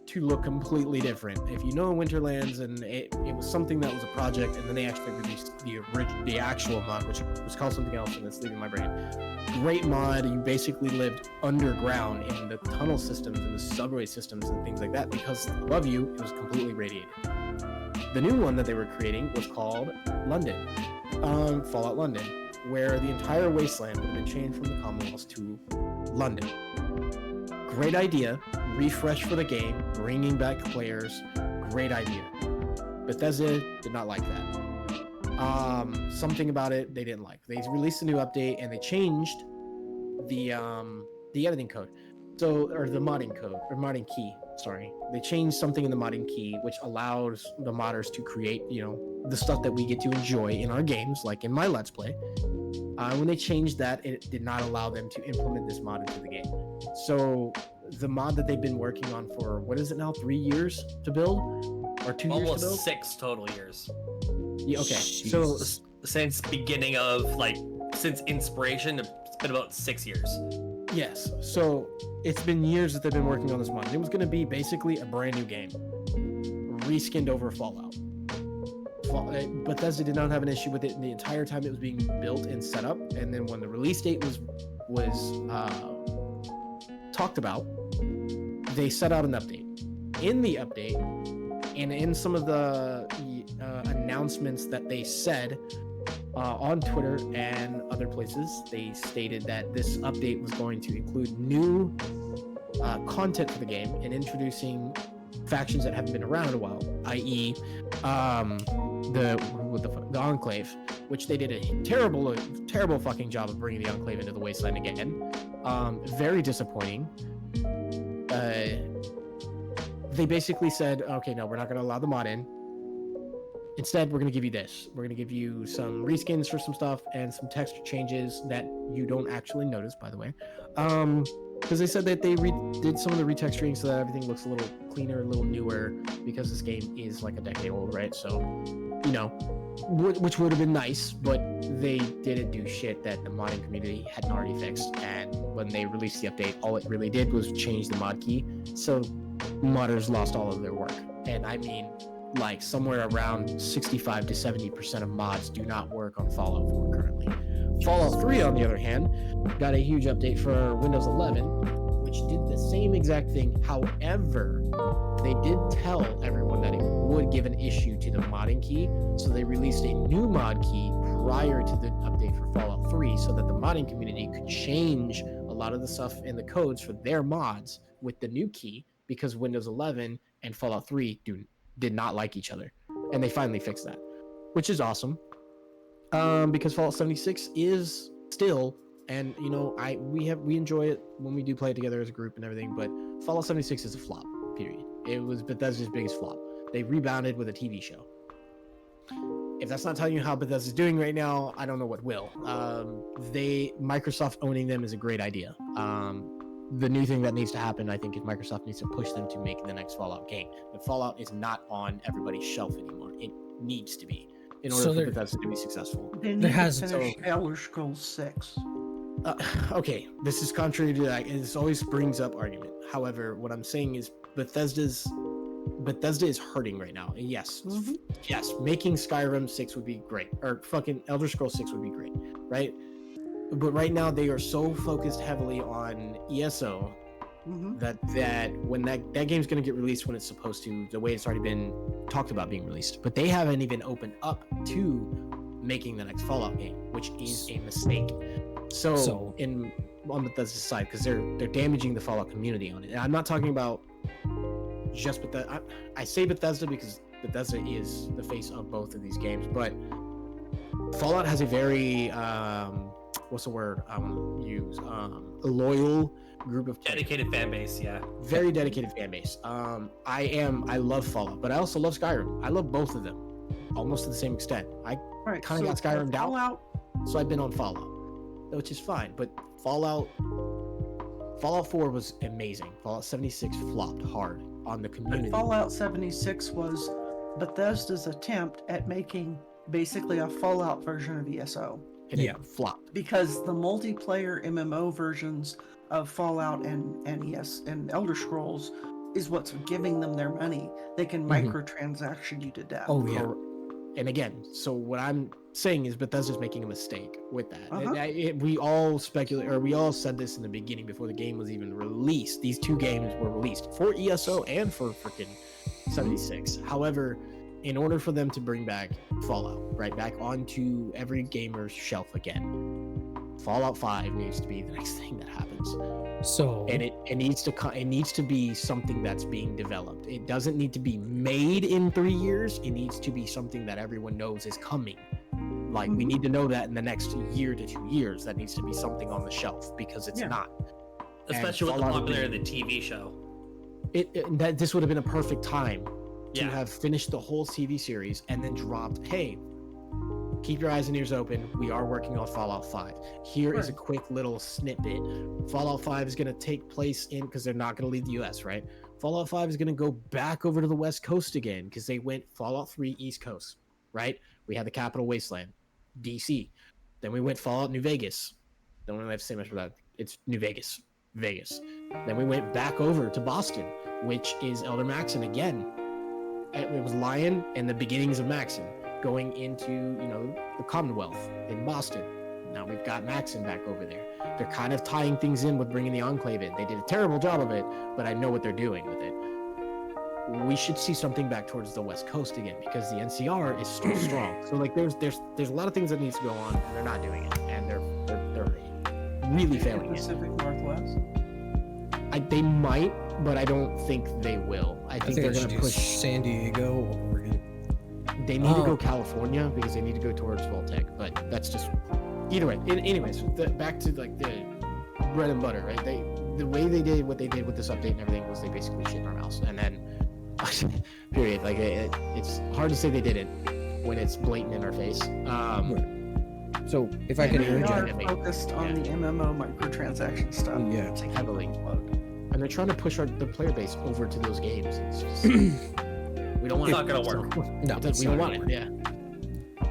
Speaker 3: to look completely different. If you know Winterlands, and it was something that was a project, and then they actually released the actual mod, which was called something else, and it's leaving my brain. Great mod. You basically lived underground in the tunnel systems and the subway systems and things like that because above you it was completely radiated. The new one that they were creating was called London, Fallout London, where the entire wasteland would have been changed from the Commonwealth to London. Great idea, refresh for the game, bringing back players, great idea. Bethesda did not like that. Something about it they didn't like. They released a new update and they changed the editing code, or the modding code, or modding key. Sorry, they changed something in the modding key, which allows the modders to create, the stuff that we get to enjoy in our games, like in my Let's Play. When they changed that, it did not allow them to implement this mod into the game. So the mod that they've been working on for, what is it now, 3 years to build? Or 2 years to build?
Speaker 4: Almost 6 total years.
Speaker 3: Yeah, okay.
Speaker 1: Jeez.
Speaker 3: So
Speaker 4: since beginning of, since inspiration, it's been about 6 years.
Speaker 3: Yes, so it's been years that they've been working on this mod. It was going to be basically a brand new game, reskinned over Fallout. Bethesda did not have an issue with it the entire time it was being built and set up, and then when the release date was talked about, they set out an update. In the update, and in some of the announcements that they said on Twitter and other places, they stated that this update was going to include new content for the game and introducing factions that haven't been around in a while, i.e. the Enclave, which they did a terrible fucking job of bringing the Enclave into the Wasteland again. Very disappointing. They basically said, okay, no, we're not going to allow the mod in. Instead, we're going to give you this. We're going to give you some reskins for some stuff and some texture changes that you don't actually notice, by the way. Because they said that they did some of the retexturing so that everything looks a little cleaner, a little newer, because this game is like a decade old, right? So, which would have been nice, but they didn't do shit that the modding community hadn't already fixed. And when they released the update, all it really did was change the mod key. So modders lost all of their work. And I mean, like somewhere around 65 to 70% of mods do not work on Fallout 4 currently. Fallout 3, on the other hand, got a huge update for Windows 11, which did the same exact thing. However, they did tell everyone that it would give an issue to the modding key, so they released a new mod key prior to the update for Fallout 3 so that the modding community could change a lot of the stuff in the codes for their mods with the new key, because Windows 11 and Fallout 3 did not like each other, and they finally fixed that, which is awesome. Because Fallout 76 is still, and you know, we enjoy it when we do play it together as a group and everything, but Fallout 76 is a flop, period. It was Bethesda's biggest flop. They rebounded with a TV show. If that's not telling you how Bethesda's doing right now, I don't know what will. Microsoft owning them is a great idea. The new thing that needs to happen, I think, is Microsoft needs to push them to make the next Fallout game. But Fallout is not on everybody's shelf anymore. It needs to be in order for Bethesda to be successful.
Speaker 2: They need to finish Elder Scrolls 6.
Speaker 3: Okay, this is contrary to that. This always brings up argument. However, what I'm saying is Bethesda is hurting right now. And yes, making Skyrim 6 would be great, or fucking Elder Scrolls 6 would be great, right? But right now they are so focused heavily on ESO that when that game's going to get released when it's supposed to, the way it's already been talked about being released. But they haven't even opened up to making the next Fallout game, which is a mistake. So on Bethesda's side, because they're damaging the Fallout community on it. And I'm not talking about just Bethesda. I say Bethesda because Bethesda is the face of both of these games, but Fallout has a very what's the word I want to use? A loyal group of
Speaker 4: dedicated fan base. Yeah,
Speaker 3: very dedicated fan base. I love Fallout, but I also love Skyrim. I love both of them almost to the same extent. I kind of got Skyrim down, so I've been on Fallout, which is fine. But Fallout 4 was amazing. Fallout 76 flopped hard on the community.
Speaker 2: But Fallout 76 was Bethesda's attempt at making basically a Fallout version of ESO.
Speaker 3: And it flopped
Speaker 2: because the multiplayer MMO versions of Fallout and Elder Scrolls is what's giving them their money. They can microtransaction you to death.
Speaker 1: Oh yeah.
Speaker 3: And again, so what I'm saying is Bethesda's making a mistake with that. We all speculate, or we all said this in the beginning before the game was even released. These two games were released for ESO and for freaking 76. However, in order for them to bring back Fallout right back onto every gamer's shelf again, Fallout 5 needs to be the next thing that happens.
Speaker 1: So,
Speaker 3: and it needs to be something that's being developed. It doesn't need to be made in 3 years. It needs to be something that everyone knows is coming. Like we need to know that in the next year to 2 years, that needs to be something on the shelf, because it's not.
Speaker 4: Especially with the popularity of the TV show.
Speaker 3: This would have been a perfect time to have finished the whole TV series and then dropped, hey, keep your eyes and ears open. We are working on Fallout 5. Here is a quick little snippet. Fallout 5 is going to take place because they're not going to leave the US, right? Fallout 5 is going to go back over to the West Coast again because they went Fallout 3 East Coast, right? We had the Capital Wasteland, DC. Then we went Fallout New Vegas. Don't really have to say much about that. It's New Vegas. Then we went back over to Boston, which is Elder Maxon again. It was Lion and the beginnings of Maxon going into, the Commonwealth in Boston. Now we've got Maxon back over there. They're kind of tying things in with bringing the Enclave in. They did a terrible job of it, but I know what they're doing with it. We should see something back towards the West Coast again, because the NCR is still strong. So there's a lot of things that needs to go on, and they're not doing it, and they're really failing it.
Speaker 2: Pacific Northwest.
Speaker 3: They might, but I don't think they will. I think they're going to push
Speaker 1: San Diego or Oregon.
Speaker 3: They need to go California because they need to go towards Voltec, but that's just either way. Anyways, back to like the bread and butter, right? The way they did what they did with this update and everything was they basically shit in our mouths, and then period. Like it's hard to say they didn't when it's blatant in our face.
Speaker 1: So if I can
Speaker 2: interject, they are focused on the MMO microtransaction stuff.
Speaker 1: Yeah,
Speaker 3: heavily. And they're trying to push the player base over to those games. It's just, we don't want
Speaker 4: it. It's not going to work.
Speaker 3: No, we don't want it. Yeah.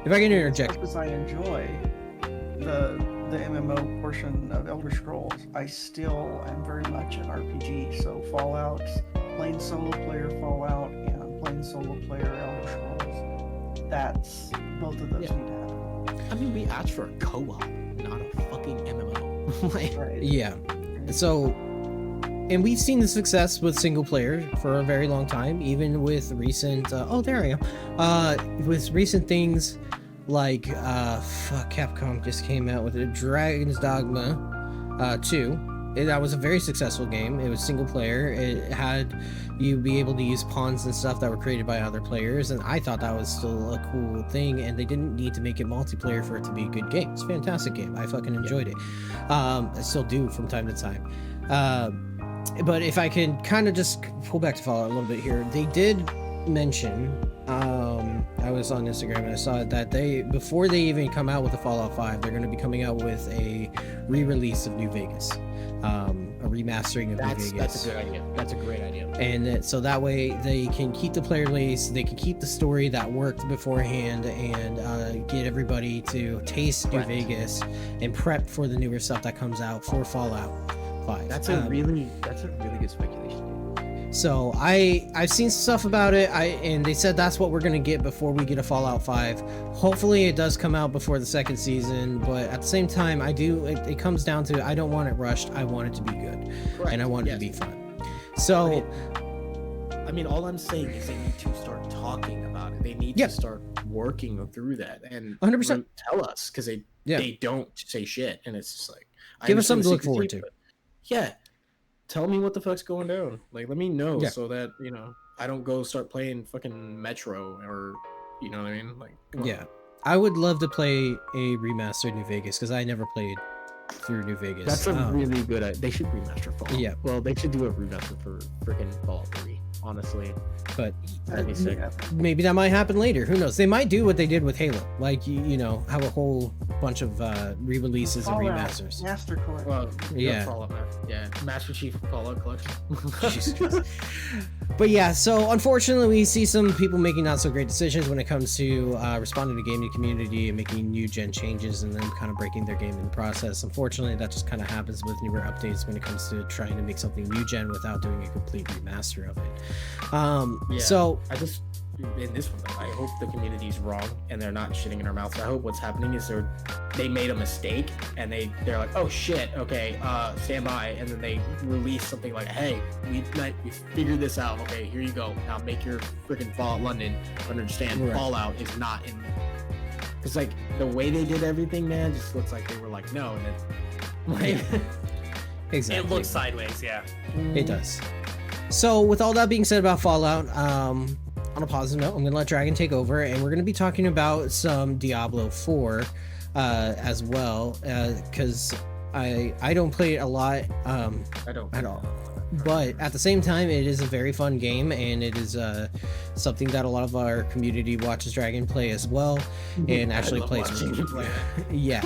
Speaker 1: If I can interject,
Speaker 2: because I enjoy the MMO portion of Elder Scrolls, I still am very much an RPG. So Fallout, plain solo player Fallout and plain solo player Elder Scrolls. That's both of those need to happen.
Speaker 3: I mean, we asked for a co-op, not a fucking MMO. Like,
Speaker 2: Right.
Speaker 1: Yeah. So, and we've seen the success with single player for a very long time, even with recent. There I am. With recent things like Capcom just came out with a Dragon's Dogma 2. That was a very successful game. It was single player. It had you be able to use pawns and stuff that were created by other players, and I thought that was still a cool thing. And they didn't need to make it multiplayer for it to be a good game. It's a fantastic game. I fucking enjoyed it. I still do from time to time. But if I can kind of just pull back to Fallout a little bit here, they did mention. I was on Instagram and I saw that before they even come out with the Fallout 5, they're going to be coming out with a re-release of New Vegas. A remastering of New Vegas.
Speaker 3: That's a good idea. That's a great idea.
Speaker 1: And so that way they can keep the player base, they can keep the story that worked beforehand, and get everybody to taste New Vegas and prep for the newer stuff that comes out for Fallout 5.
Speaker 3: That's a really good speculation.
Speaker 1: So I've seen stuff about it. And they said that's what we're gonna get before we get a Fallout 5. Hopefully it does come out before the second season, but at the same time, it comes down to I don't want it rushed. I want it to be good,
Speaker 3: Correct.
Speaker 1: and I want it to be fun. So,
Speaker 3: I mean, all I'm saying is they need to start talking about it. They need to start working through that and
Speaker 1: 100%
Speaker 3: tell us, because they don't say shit, and it's just like
Speaker 1: give us something to look forward to.
Speaker 3: Yeah. Tell me what the fuck's going down. Like, let me know so that, I don't go start playing fucking Metro or, you know what I mean? Like,
Speaker 1: yeah. I would love to play a remastered New Vegas because I never played through New Vegas.
Speaker 3: That's a really good idea. They should remaster Fallout.
Speaker 1: Yeah.
Speaker 3: Well, they should do a remaster for freaking Fallout 3, honestly.
Speaker 1: But
Speaker 3: that'd be sick.
Speaker 1: Maybe that might happen later. Who knows? They might do what they did with Halo. Like, have a whole bunch of re-releases and remasters.
Speaker 2: Master Collection.
Speaker 3: Well,
Speaker 1: yeah.
Speaker 3: Fallout, yeah. Master Chief Fallout Collection.
Speaker 1: Jesus. But yeah, so unfortunately we see some people making not so great decisions when it comes to responding to gaming community and making new gen changes and then kind of breaking their game in the process. Unfortunately, that just kind of happens with newer updates when it comes to trying to make something new gen without doing a complete remaster of it. So
Speaker 3: I just, in this one, I hope the community's wrong and they're not shitting in our mouths. I hope what's happening is they made a mistake and they're like, oh shit, okay, stand by, and then they release something like, hey, we figured this out, okay, here you go, now make your freaking Fallout London, but understand Fallout is not in, because like the way they did everything, man, just looks like they were like, no, and then like
Speaker 1: exactly,
Speaker 4: it looks sideways.
Speaker 1: It does. So with all that being said about Fallout, on a positive note, I'm gonna let Dragon take over, and we're gonna be talking about some Diablo 4 as well, because I don't play it a lot
Speaker 3: I don't
Speaker 1: at all. But at the same time, it is a very fun game, and it is something that a lot of our community watches Dragon play as well, and actually plays. Yeah.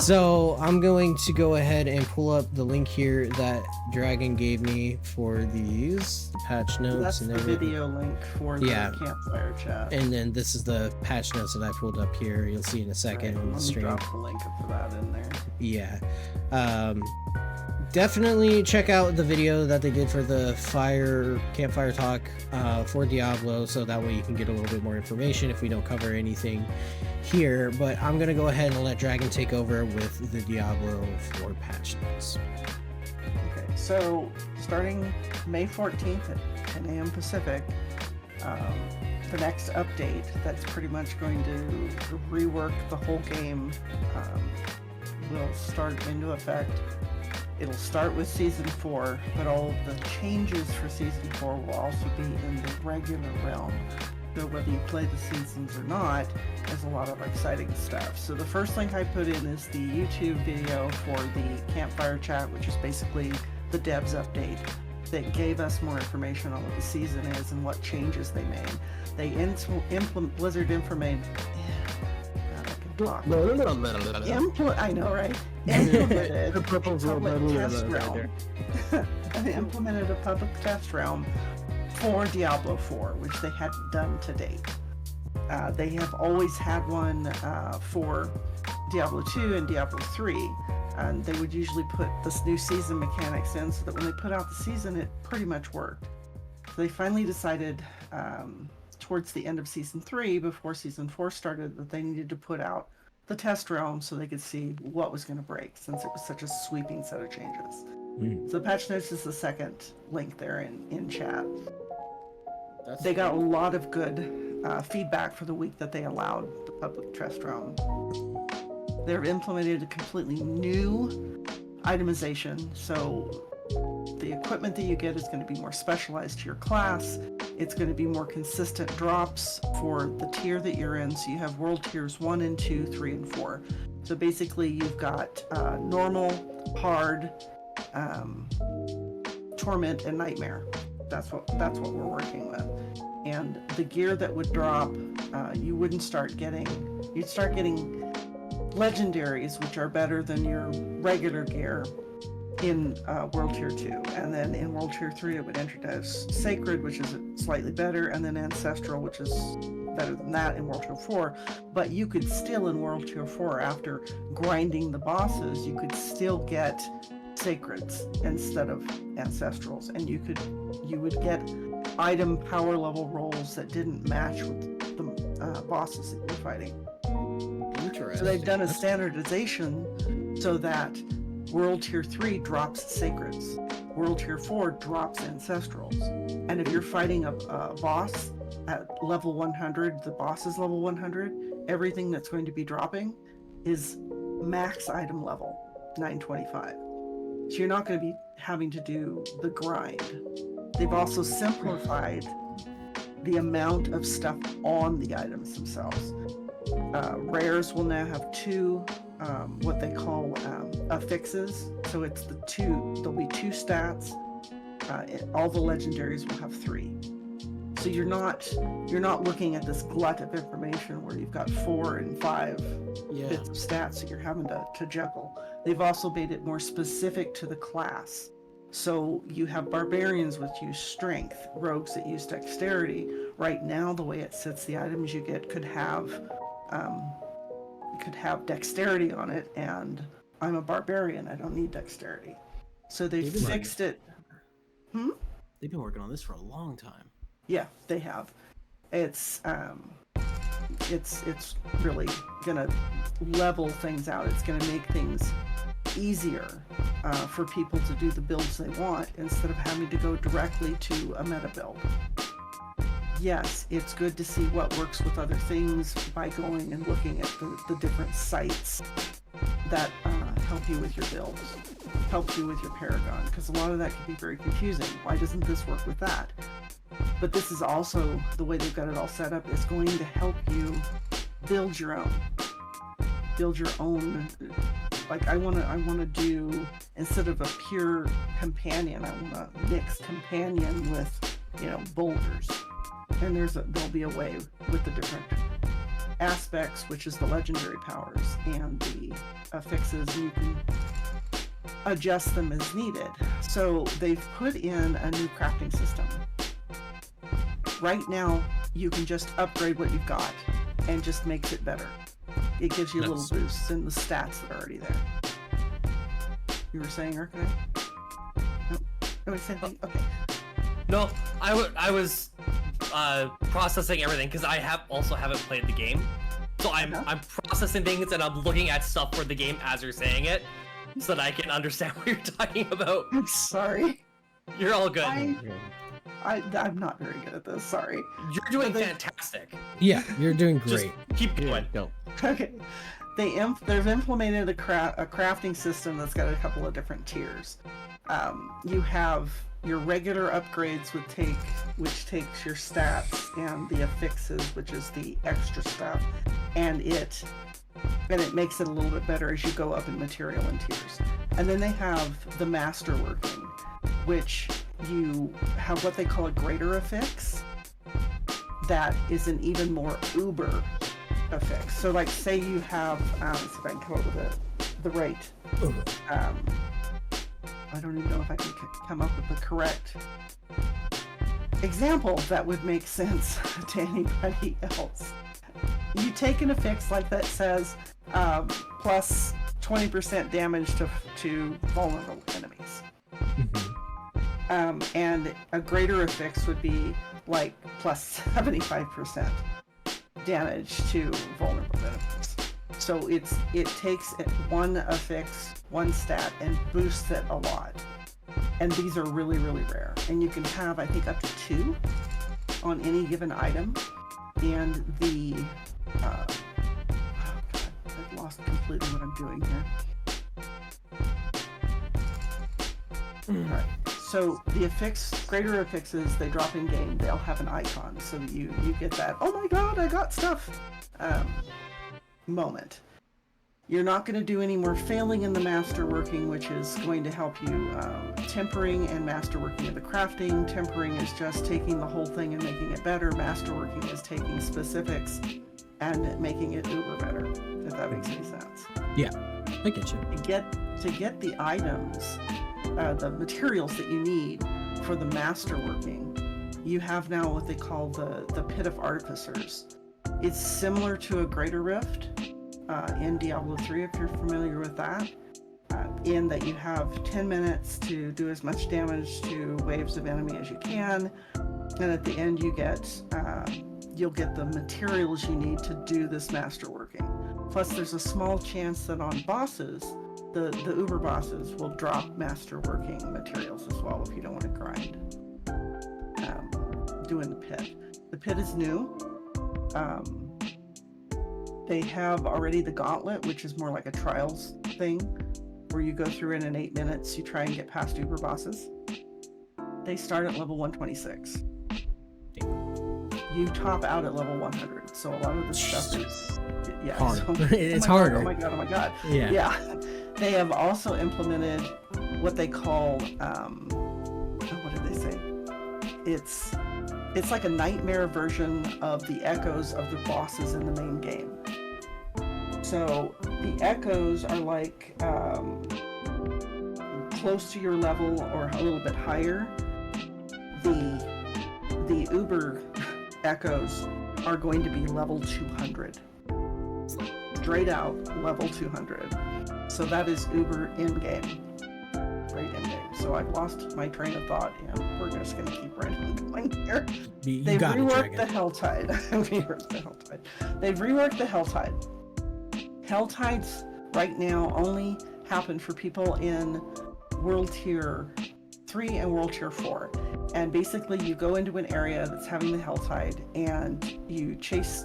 Speaker 1: So I'm going to go ahead and pull up the link here that Dragon gave me for these patch notes.
Speaker 2: That's
Speaker 1: and
Speaker 2: the
Speaker 1: everything.
Speaker 2: video link for the campfire chat.
Speaker 1: And then this is the patch notes that I pulled up here. You'll see in a second on the
Speaker 2: Let me
Speaker 1: stream.
Speaker 2: drop the link for that in there.
Speaker 1: Yeah. Definitely check out the video that they did for the campfire talk for Diablo, so that way you can get a little bit more information if we don't cover anything here. But I'm gonna go ahead and let Dragon take over with the Diablo 4 patch notes.
Speaker 2: Okay, so starting May 14th at 10 a.m. Pacific, the next update that's pretty much going to rework the whole game will start into effect. It'll start with Season 4, but all the changes for Season 4 will also be in the regular realm. So whether you play the seasons or not, there's a lot of exciting stuff. So the first link I put in is the YouTube video for the campfire chat, which is basically the devs update that gave us more information on what the season is and what changes they made. They Blizzard implemented. I know, right? Implemented a public test realm for Diablo 4, which they hadn't done to date. They have always had one for Diablo 2 and Diablo 3, and they would usually put this new season mechanics in so that when they put out the season, it pretty much worked. they finally decided towards the end of season 3, before season 4 started, that they needed to put out the test realm so they could see what was going to break, since it was such a sweeping set of changes. So patch notes is the second link there in chat. They got a lot of good feedback for the week that they allowed the public test realm. They've implemented a completely new itemization, so the equipment that you get is going to be more specialized to your class. It's going to be more consistent drops for the tier that you're in. So you have world tiers 1 and 2, 3 and 4. So basically you've got normal, hard, torment, and nightmare. That's what we're working with. And the gear that would drop, you'd start getting legendaries, which are better than your regular gear in World Tier 2. And then in World Tier 3 it would introduce Sacred, which is slightly better, and then Ancestral, which is better than that in World Tier 4. But you could still, in World Tier 4, after grinding the bosses, you could still get Sacreds instead of Ancestrals, and you would get item power level rolls that didn't match with the bosses that you're fighting.
Speaker 3: Interesting.
Speaker 2: So they've done a standardization so that World Tier 3 drops Sacreds, World Tier 4 drops Ancestrals, and if you're fighting a boss at level 100, the boss is level 100, everything that's going to be dropping is max item level 925. So you're not going to be having to do the grind. They've also simplified the amount of stuff on the items themselves. Rares will now have 2 what they call affixes. So it's there'll be 2 stats. All the legendaries will have 3. So you're not looking at this glut of information where you've got 4 and 5 bits of stats that you're having to juggle. They've also made it more specific to the class. So you have barbarians which use strength, rogues that use dexterity. Right now, the way it sits, the items you get could have dexterity on it, and I'm a barbarian, I don't need dexterity. So they fixed it.
Speaker 3: They've been working on this for a long time.
Speaker 2: Yeah, they have. It's really gonna level things out. It's gonna make things easier for people to do the builds they want instead of having to go directly to a meta build. Yes, it's good to see what works with other things by going and looking at the different sites that help you with your builds, help you with your Paragon, because a lot of that can be very confusing. Why doesn't this work with that? But this is also, the way they've got it all set up, is going to help you build your own. Like I want to do, instead of a pure companion, I want to mix companion with, boulders. And there'll be a way with the different aspects, which is the legendary powers and the affixes, and you can adjust them as needed. So they've put in a new crafting system. Right now, you can just upgrade what you've got and just makes it better. It gives you little boosts in the stats that are already there. You were saying, Arcanine? No, something? Okay.
Speaker 4: No, I was processing everything because I haven't played the game, so I'm processing things and I'm looking at stuff for the game as you're saying it, so that I can understand what you're talking about.
Speaker 2: I'm sorry.
Speaker 4: You're all good.
Speaker 2: I'm not very good at this. Sorry.
Speaker 4: You're doing fantastic.
Speaker 1: Yeah, you're doing great.
Speaker 4: Just keep going.
Speaker 3: Go.
Speaker 2: Okay. They've implemented a crafting system that's got a couple of different tiers. You have your regular upgrades, which takes your stats and the affixes, which is the extra stuff, and it makes it a little bit better as you go up in material and tiers. And then they have the masterworking, which you have what they call a greater affix that is an even more uber affix. So like say you have, let's see if I can come up with the right, I don't even know if I can come up with the correct example that would make sense to anybody else. You take an affix like that says plus 20% damage to vulnerable enemies. And a greater affix would be like plus 75% damage to vulnerable enemies. So it takes one affix, one stat, and boosts it a lot. And these are really, really rare. And you can have, I think, up to 2 on any given item. And the oh God, I've lost completely what I'm doing here. Alright, so the greater affixes, they drop in game, they'll have an icon so that you get that, oh my god, I got stuff moment. You're not going to do any more failing in the masterworking, which is going to help you tempering and masterworking of the crafting. Tempering is just taking the whole thing and making it better. Masterworking is taking specifics and making it uber better, if that makes any sense.
Speaker 1: Yeah, I get you.
Speaker 2: To get the items, the materials that you need for the masterworking, you have now what they call the Pit of Artificers. It's similar to a Greater Rift in Diablo 3, if you're familiar with that, in that you have 10 minutes to do as much damage to waves of enemy as you can, and at the end you'll get the materials you need to do this masterworking. Plus there's a small chance that on bosses, the uber bosses will drop masterworking materials as well if you don't want to grind doing the pit. The pit is new. They have already the gauntlet, which is more like a trials thing, where you go through it in 8 minutes, you try and get past uber bosses. They start at level 126. You top out at level 100, so a lot of the stuff is
Speaker 1: hard.
Speaker 2: So,
Speaker 1: It's harder.
Speaker 2: Oh my god.
Speaker 1: Yeah.
Speaker 2: They have also implemented what they call what did they say? It's like a nightmare version of the echoes of the bosses in the main game. So the echoes are like close to your level or a little bit higher. The uber echoes are going to be level 200. Straight out level 200. So that is uber in-game. Right in-game. So I've lost my train of thought and we're just going to keep right on going here. They've reworked the Helltide. They've reworked the Helltide. Helltides right now only happen for people in World Tier 3 and World Tier 4. And basically you go into an area that's having the Helltide and you chase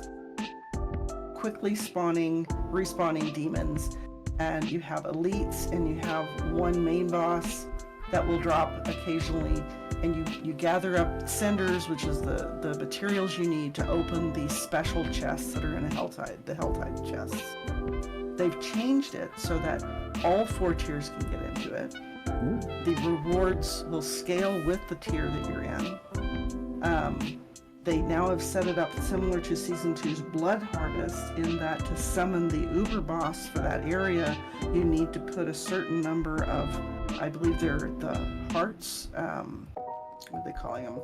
Speaker 2: quickly respawning demons, and you have elites and you have one main boss that will drop occasionally, and you gather up cinders, which is the materials you need to open these special chests that are in the Helltide chests. They've changed it so that all 4 tiers can get into it. The rewards will scale with the tier that you're in. They now have set it up similar to Season 2's Blood Harvest, in that to summon the uber boss for that area, you need to put a certain number of, I believe they're the hearts, what are they calling them?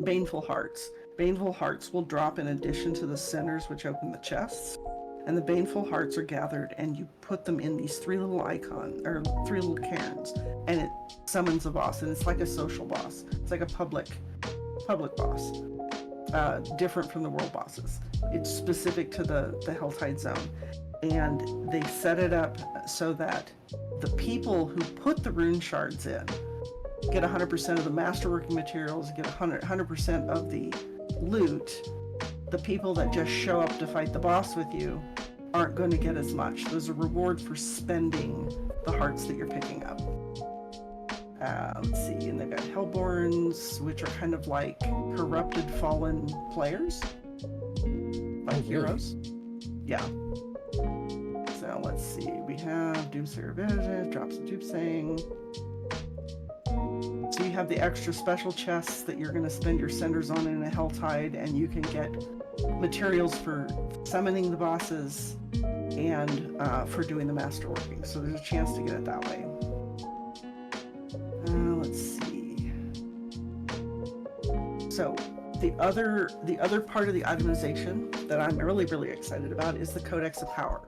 Speaker 2: Baneful Hearts. Baneful Hearts will drop in addition to the centers which open the chests. And the Baneful Hearts are gathered and you put them in these 3 little three little cairns, and it summons a boss, and it's like a social boss. It's like a public boss, different from the world bosses. It's specific to the Helltide zone, and they set it up so that the people who put the rune shards in get 100% of the masterworking materials, get 100% of the loot. The people that just show up to fight the boss with you aren't going to get as much. Those are rewards for spending the hearts that you're picking up. Let's see, and they've got Hellborns, which are kind of like corrupted, fallen players, like heroes. Yeah. So let's see, we have Doomsayer Vision, Drops of Doomsaying. So you have the extra special chests that you're going to spend your cinders on in a Helltide, and you can get materials for summoning the bosses and for doing the masterworking. So there's a chance to get it that way. Let's see. So the other part of the itemization that I'm really excited about is the Codex of Power.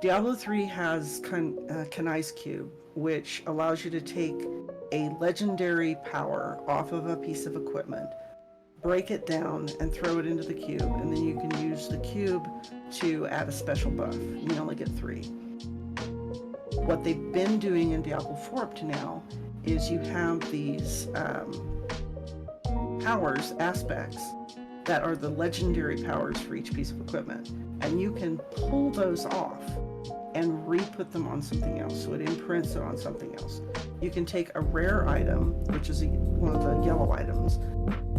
Speaker 2: Diablo 3 has Kanai's Cube, which allows you to take a legendary power off of a piece of equipment, break it down, and throw it into the cube, and then you can use the cube to add a special buff. You only get 3. What they've been doing in Diablo 4 up to now is you have these powers, aspects, that are the legendary powers for each piece of equipment, and you can pull those off and re-put them on something else, so it imprints it on something else. You can take a rare item, which is one of the yellow items,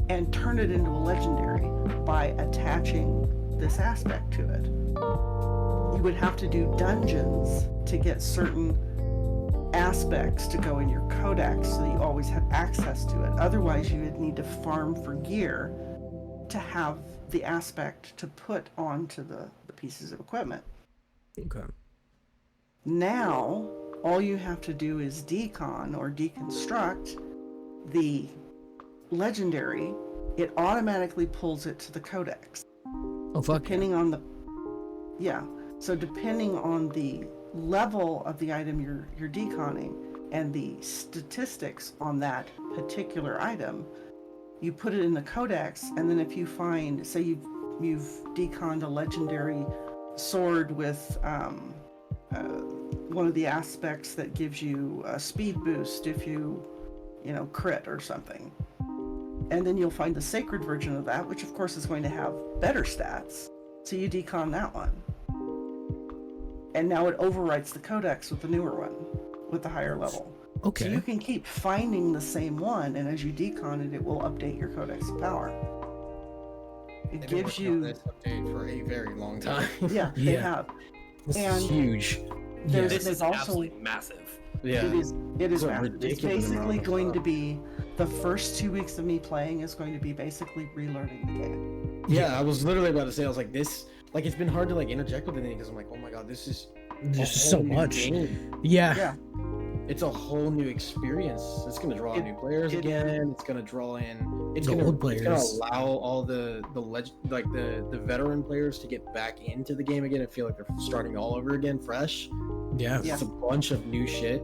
Speaker 2: and turn it into a legendary by attaching this aspect to it. You would have to do dungeons to get certain aspects to go in your codex so that you always have access to it. Otherwise, you would need to farm for gear to have the aspect to put onto the pieces of equipment.
Speaker 1: Okay.
Speaker 2: Now, all you have to do is decon or deconstruct the legendary. It automatically pulls it to the codex.
Speaker 1: Oh, fuck.
Speaker 2: Depending on the... Yeah. So depending on the level of the item you're deconning and the statistics on that particular item, you put it in the codex, and then if you find, say you've deconned a legendary sword with one of the aspects that gives you a speed boost if you crit or something, and then you'll find the sacred version of that, which of course is going to have better stats, so you decon that one, and now it overwrites the codex with the newer one with the higher level.
Speaker 1: Okay.
Speaker 2: So you can keep finding the same one, and as you decon it, it will update your codex of power. It gives you
Speaker 3: this update for a very long time.
Speaker 2: Yeah, they have.
Speaker 1: This
Speaker 2: And
Speaker 1: is huge.
Speaker 2: There's,
Speaker 4: This
Speaker 2: there's
Speaker 4: is
Speaker 2: also
Speaker 4: absolutely massive.
Speaker 3: Yeah.
Speaker 2: it is
Speaker 3: It's a
Speaker 2: massive. It's
Speaker 3: ridiculous amount
Speaker 2: basically
Speaker 3: of
Speaker 2: going
Speaker 3: stuff.
Speaker 2: to be the first 2 weeks of me playing is going to be basically relearning the game.
Speaker 3: Yeah, I was literally about to say, I was like, this, like, it's been hard to like interject with anything because I'm like, oh my god, this is
Speaker 1: There's
Speaker 3: a
Speaker 1: so
Speaker 3: whole new
Speaker 1: much.
Speaker 3: game.
Speaker 1: Yeah.
Speaker 2: Yeah.
Speaker 3: It's a whole new experience. It's gonna draw in new players
Speaker 2: it-
Speaker 3: again. It's gonna draw in. It's
Speaker 1: The
Speaker 3: gonna,
Speaker 1: old
Speaker 3: it's gonna
Speaker 1: players.
Speaker 3: allow all the veteran players to get back into the game again and feel like they're starting all over again, fresh.
Speaker 1: Yeah.
Speaker 2: Yeah.
Speaker 3: It's a bunch of new shit.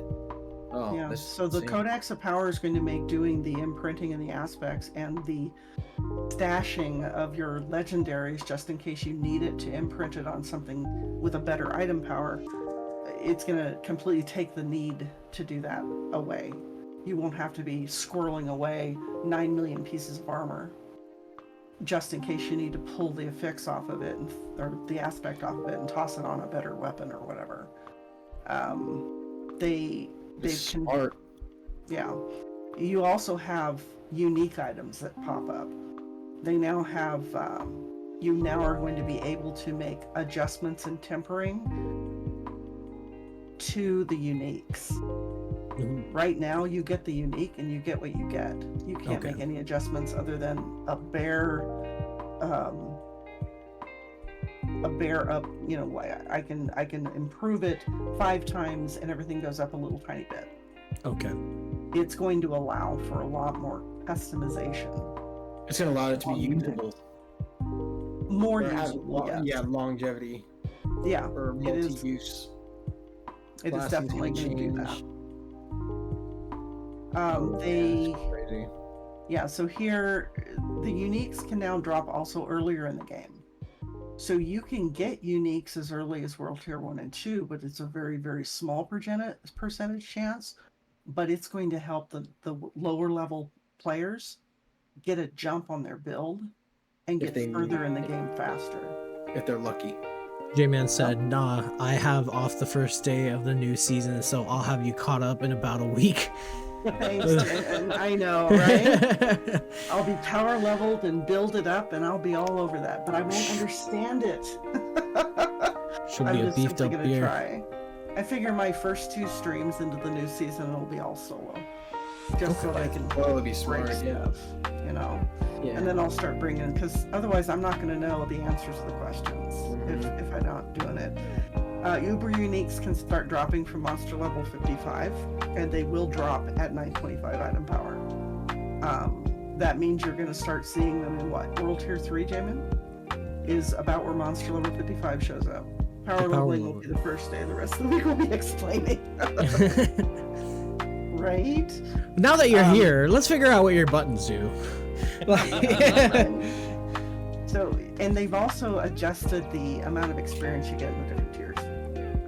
Speaker 3: Oh,
Speaker 2: Yeah.
Speaker 3: this is
Speaker 2: So the
Speaker 3: insane.
Speaker 2: codex of power is going to make doing the imprinting and the aspects and the stashing of your legendaries just in case you need it to imprint it on something with a better item power. It's going to completely take the need to do that away. You won't have to be squirreling away 9 million pieces of armor just in case you need to pull the affix off of it or the aspect off of it and toss it on a better weapon or whatever. They've
Speaker 3: smart.
Speaker 2: Yeah. You also have unique items that pop up. They now have, you now are going to be able to make adjustments in tempering to the uniques.
Speaker 1: Ooh.
Speaker 2: Right now, you get the unique and you get what you get. You can't
Speaker 1: Okay.
Speaker 2: make any adjustments other than a bear up, I can improve it 5 times and everything goes up a little tiny bit.
Speaker 1: Okay.
Speaker 2: It's going to allow for a lot more customization.
Speaker 3: It's gonna allow it to be usable.
Speaker 2: More
Speaker 3: Or have
Speaker 2: usable, yes.
Speaker 3: yeah, longevity
Speaker 2: Yeah,
Speaker 3: or
Speaker 2: it is.
Speaker 3: multi-use.
Speaker 2: It is
Speaker 3: Classes
Speaker 2: definitely
Speaker 3: can
Speaker 2: going to do that.
Speaker 3: change.
Speaker 2: They,
Speaker 3: Crazy.
Speaker 2: yeah, so here, the uniques can now drop also earlier in the game. So you can get uniques as early as World Tier 1 and 2, but it's a very, very small percentage chance. But it's going to help the lower level players get a jump on their build and
Speaker 3: If
Speaker 2: get
Speaker 3: they-
Speaker 2: further in the game faster.
Speaker 3: If they're lucky.
Speaker 1: J-Man said, nah, I have off the first day of the new season, so I'll have you caught up in about a week.
Speaker 2: Thanks, and I know, right? I'll be power leveled and build it up, and I'll be all over that, but I won't understand it.
Speaker 1: Should
Speaker 2: I'm
Speaker 1: be a
Speaker 2: just
Speaker 1: beefed
Speaker 2: simply
Speaker 1: up
Speaker 2: gonna
Speaker 1: beer.
Speaker 2: try. I figure my first 2 streams into the new season will be all solo, just so that I can
Speaker 3: Well, it'd be smart,
Speaker 2: break
Speaker 3: yeah.
Speaker 2: stuff,
Speaker 3: Yeah.
Speaker 2: and then I'll start bringing, because otherwise I'm not going to know the answers to the questions if I'm not doing it. Uber uniques can start dropping from monster level 55, and they will drop at 925 item power. That means you're going to start seeing them in what? World Tier 3, Jamin? Is about where monster level 55 shows up. Power
Speaker 1: The power
Speaker 2: leveling will
Speaker 1: level.
Speaker 2: be the first day, the rest of the week will be explaining. Right?
Speaker 1: Now that you're here, let's figure out what your buttons do.
Speaker 2: So, and they've also adjusted the amount of experience you get in the different tiers.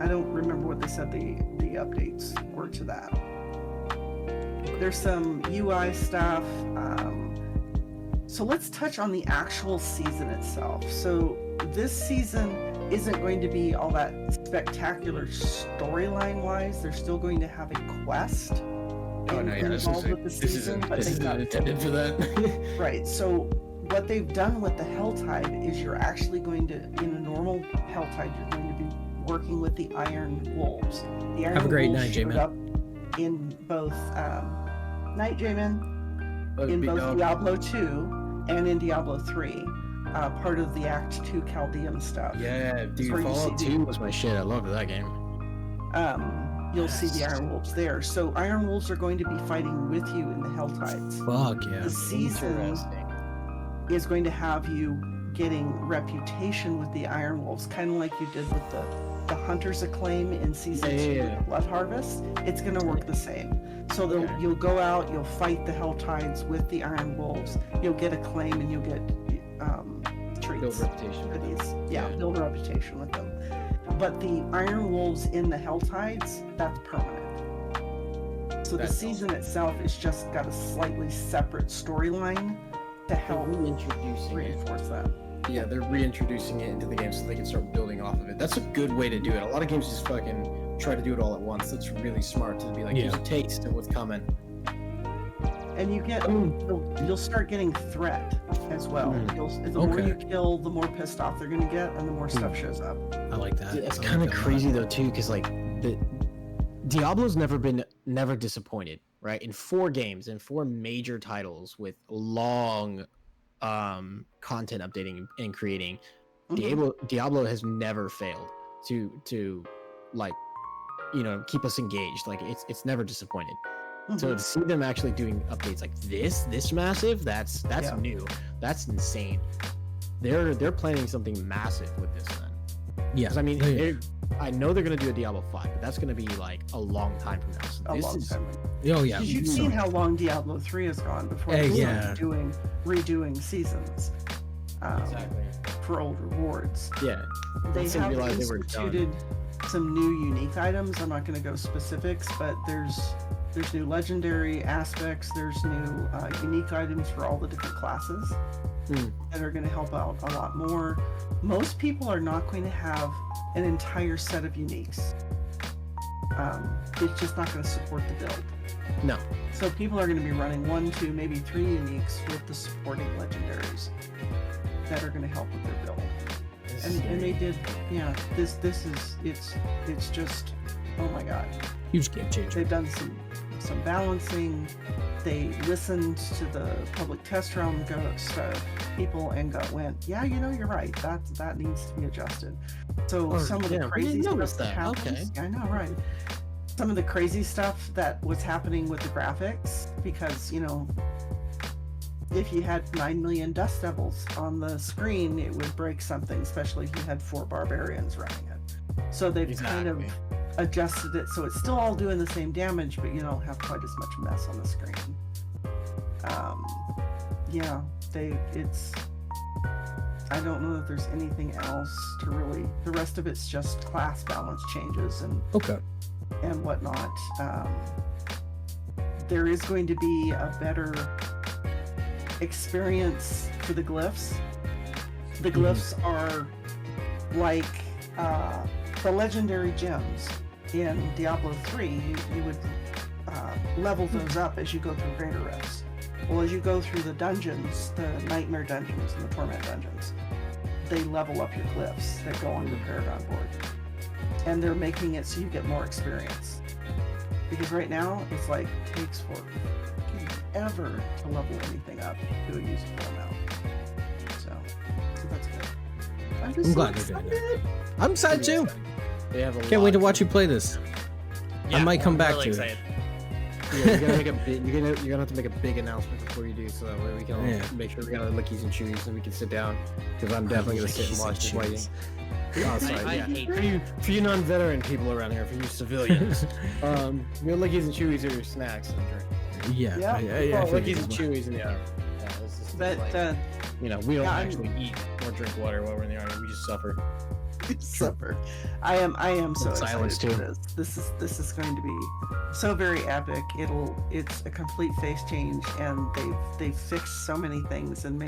Speaker 2: I don't remember what they said the updates were to that. There's some UI stuff. So let's touch on the actual season itself. So this season isn't going to be all that spectacular storyline wise. They're still going to have a quest involved with the season, but
Speaker 3: this
Speaker 2: they've
Speaker 3: isn't
Speaker 2: got
Speaker 3: intended for that.
Speaker 2: right. So what they've done with the Helltide is you're actually going to, in a normal Helltide, you're going to be working with the Iron Wolves. The Iron
Speaker 1: Have a great
Speaker 2: Wolves
Speaker 1: night,
Speaker 2: showed
Speaker 1: J-Man.
Speaker 2: up in both Night J-Man, in
Speaker 3: Big
Speaker 2: both
Speaker 3: dog.
Speaker 2: Diablo 2 and in Diablo 3, part of the Act 2 Chaldean stuff.
Speaker 3: Yeah, dude,
Speaker 2: where you
Speaker 3: Fallout
Speaker 2: see
Speaker 3: 2 was my shit. I loved that game.
Speaker 2: You'll see the Iron Wolves there. So Iron Wolves are going to be fighting with you in the Helltides.
Speaker 1: Fuck yeah.
Speaker 2: The season
Speaker 3: Interesting.
Speaker 2: is going to have you getting reputation with the Iron Wolves, kind of like you did with the Hunter's Acclaim in season 2
Speaker 3: Yeah.
Speaker 2: of Blood Harvest. It's going to work the same. So
Speaker 3: Okay.
Speaker 2: you'll go out, you'll fight the Helltides with the Iron Wolves, you'll get acclaim, and you'll get
Speaker 3: Build
Speaker 2: treats.
Speaker 3: reputation.
Speaker 2: Goodies. Yeah,
Speaker 3: Yeah.
Speaker 2: build a reputation with them. But the Iron Wolves in the Helltides, that's permanent. So the
Speaker 3: That's
Speaker 2: season itself is just got a slightly separate storyline to help
Speaker 3: Reintroducing it.
Speaker 2: reinforce that.
Speaker 3: Yeah, they're reintroducing it into the game so they can start building off of it. That's a good way to do it. A lot of games just fucking try to do it all at once. That's really smart to be like, here's a taste of what's coming.
Speaker 2: And you get, you'll start getting threat as well. The more
Speaker 1: Okay.
Speaker 2: you kill, the more pissed off they're going to get, and the more stuff shows up.
Speaker 1: I like that.
Speaker 3: It's
Speaker 1: I like
Speaker 3: kind of
Speaker 1: that a lot.
Speaker 3: crazy though too, because like the Diablo's never disappointed, right? In 4 games, in 4 major titles with long content updating and creating, Diablo has never failed to like, you know, keep us engaged. Like it's never disappointed. So to see them actually doing updates like this massive, that's
Speaker 2: Yeah.
Speaker 3: new. That's insane. They're planning something massive with this then.
Speaker 1: Yeah.
Speaker 3: 'Cause I mean,
Speaker 1: Yeah.
Speaker 3: I know they're gonna do a Diablo 5, but that's gonna be like a long time from now. So
Speaker 2: A
Speaker 3: this
Speaker 2: long
Speaker 3: is
Speaker 2: time.
Speaker 1: Oh yeah.
Speaker 2: Because you've seen how long Diablo 3 has gone before
Speaker 1: Hey,
Speaker 2: they
Speaker 1: yeah.
Speaker 2: started redoing seasons
Speaker 3: exactly.
Speaker 2: for old rewards.
Speaker 3: Yeah.
Speaker 2: They
Speaker 3: Once they
Speaker 2: have
Speaker 3: realized they were
Speaker 2: instituted some new unique items. I'm not going to go specifics, but there's new legendary aspects. There's new unique items for all the different classes that are going to help out a lot more. Most people are not going to have an entire set of uniques. It's just not going to support the build.
Speaker 3: No.
Speaker 2: So people are going to be running 1, 2, maybe 3 uniques with the supporting legendaries that are going to help with their build. And they did, yeah. This is it's just, oh my god.
Speaker 1: Huge game changer.
Speaker 2: They've done some balancing. They listened to the public test round people and went, yeah, you know, you're right. That needs to be adjusted. So some of the crazy stuff that happens.
Speaker 3: Okay.
Speaker 2: Yeah, I know, right? Some of the crazy stuff that was happening with the graphics, because you know, if you had 9 million Dust Devils on the screen, it would break something, especially if you had 4 barbarians running it. So they've kind of adjusted it so it's still all doing the same damage, but you don't have quite as much mess on the screen. Yeah, I don't know that there's anything else to really. The rest of it's just class balance changes and whatnot. There is going to be a better experience for the glyphs. The glyphs are like the legendary gems in Diablo 3. You would level those up as you go through greater rifts. Well, as you go through the dungeons, the nightmare dungeons and the torment dungeons, they level up your glyphs that go on your Paragon board. And they're making it so you get more experience. Because right now, it's like, takes forever to level anything up to a usable amount. So that's good. I'm
Speaker 1: glad they're doing that. I'm excited too.
Speaker 3: They have a
Speaker 1: Can't wait to watch you play this.
Speaker 4: Yeah,
Speaker 1: I might come back
Speaker 4: really
Speaker 1: to
Speaker 4: excited.
Speaker 1: it.
Speaker 3: Yeah, you're gonna make a big, you're gonna have to make a big announcement before you do, so that way we can all make sure we got our lickies and chewies and we can sit down, because I'm definitely gonna sit and watch this waiting. Oh, sorry.
Speaker 4: I
Speaker 3: Yeah.
Speaker 4: hate
Speaker 3: For you non-veteran people around here, for you civilians, your lickies and chewies are your snacks and drink.
Speaker 1: Yeah.
Speaker 2: Yeah.
Speaker 1: I
Speaker 3: Lickies
Speaker 1: figured
Speaker 3: and
Speaker 1: as well.
Speaker 3: chewies in the army. Yeah, this is
Speaker 2: But
Speaker 3: like, we don't
Speaker 2: yeah,
Speaker 3: actually eat or drink water while we're in the army. We just suffer.
Speaker 2: supper. I am so
Speaker 3: Silence,
Speaker 2: excited
Speaker 3: too.
Speaker 2: for this. This is going to be so very epic. It's a complete face change, and they've fixed so many things and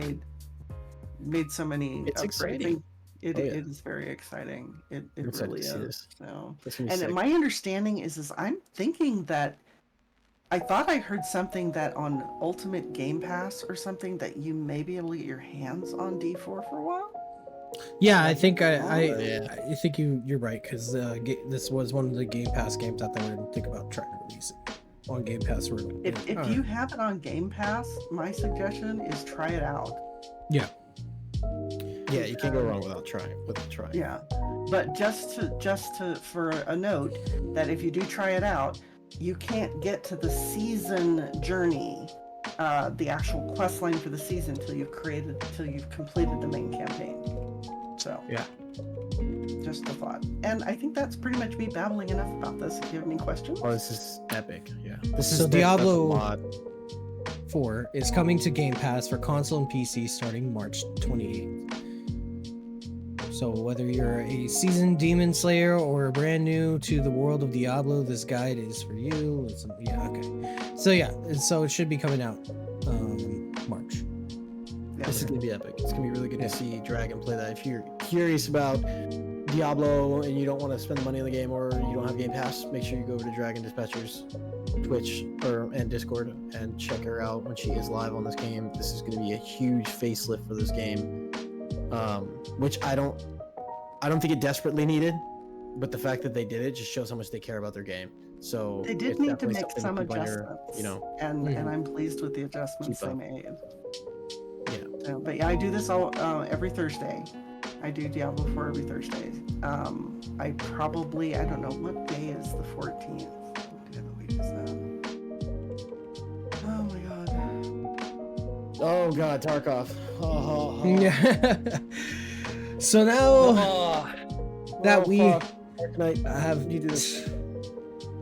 Speaker 2: made so many.
Speaker 3: It's
Speaker 2: upgrades.
Speaker 3: exciting.
Speaker 2: It
Speaker 3: Oh, yeah.
Speaker 2: is very exciting. It
Speaker 3: I'm excited
Speaker 2: really
Speaker 3: to see
Speaker 2: is.
Speaker 3: this.
Speaker 2: So,
Speaker 3: That's gonna be
Speaker 2: and
Speaker 3: sick.
Speaker 2: my understanding is I'm thinking that I thought I heard something that on Ultimate Game Pass or something that you may be able to get your hands on D4 for a while.
Speaker 1: Yeah, I think
Speaker 3: Yeah.
Speaker 1: I think you're right, because this was one of the Game Pass games that they were going to think about trying to release it on Game Pass.
Speaker 2: If you have it on Game Pass, my suggestion is try it out.
Speaker 1: Yeah.
Speaker 3: Yeah, you can't go wrong without trying.
Speaker 2: Yeah, but just to for a note that if you do try it out, you can't get to the season journey, the actual quest line for the season till you've completed the main campaign. So
Speaker 3: Yeah.
Speaker 2: just a thought. And I think that's pretty much me babbling enough about this. If you have any questions,
Speaker 3: Oh, this is epic. Yeah. This is
Speaker 1: So
Speaker 3: that's a
Speaker 1: Diablo
Speaker 3: lot.
Speaker 1: 4 is coming to Game Pass for console and PC starting March 28th. So whether you're a seasoned Demon Slayer or brand new to the world of Diablo, this guide is for you. So it should be coming out March.
Speaker 2: yeah.
Speaker 3: This is gonna be epic. It's gonna be really good to see Dragon play that. If you're curious about Diablo and you don't want to spend the money on the game, or you don't have Game Pass, make sure you go over to Dragon Dispatcher's Twitch and Discord and check her out when she is live on this game. This is going to be a huge facelift for this game, which I don't think it desperately needed, but the fact that they did it just shows how much they care about their game. So
Speaker 2: They did
Speaker 3: it's
Speaker 2: need to
Speaker 3: definitely
Speaker 2: make
Speaker 3: something
Speaker 2: some
Speaker 3: keep on your,
Speaker 2: adjustments, and I'm pleased with the adjustments
Speaker 3: Keep
Speaker 2: they
Speaker 3: up.
Speaker 2: made.
Speaker 3: Yeah.
Speaker 2: So, but yeah, I do this all every Thursday. I do Diablo 4 every Thursday. I don't know what day is the 14th. What day of the week is that? Oh my god.
Speaker 3: Oh god, Tarkov. Oh.
Speaker 1: Yeah. So now
Speaker 4: Oh,
Speaker 1: that we
Speaker 3: Dark Knight.
Speaker 1: have
Speaker 3: You do this.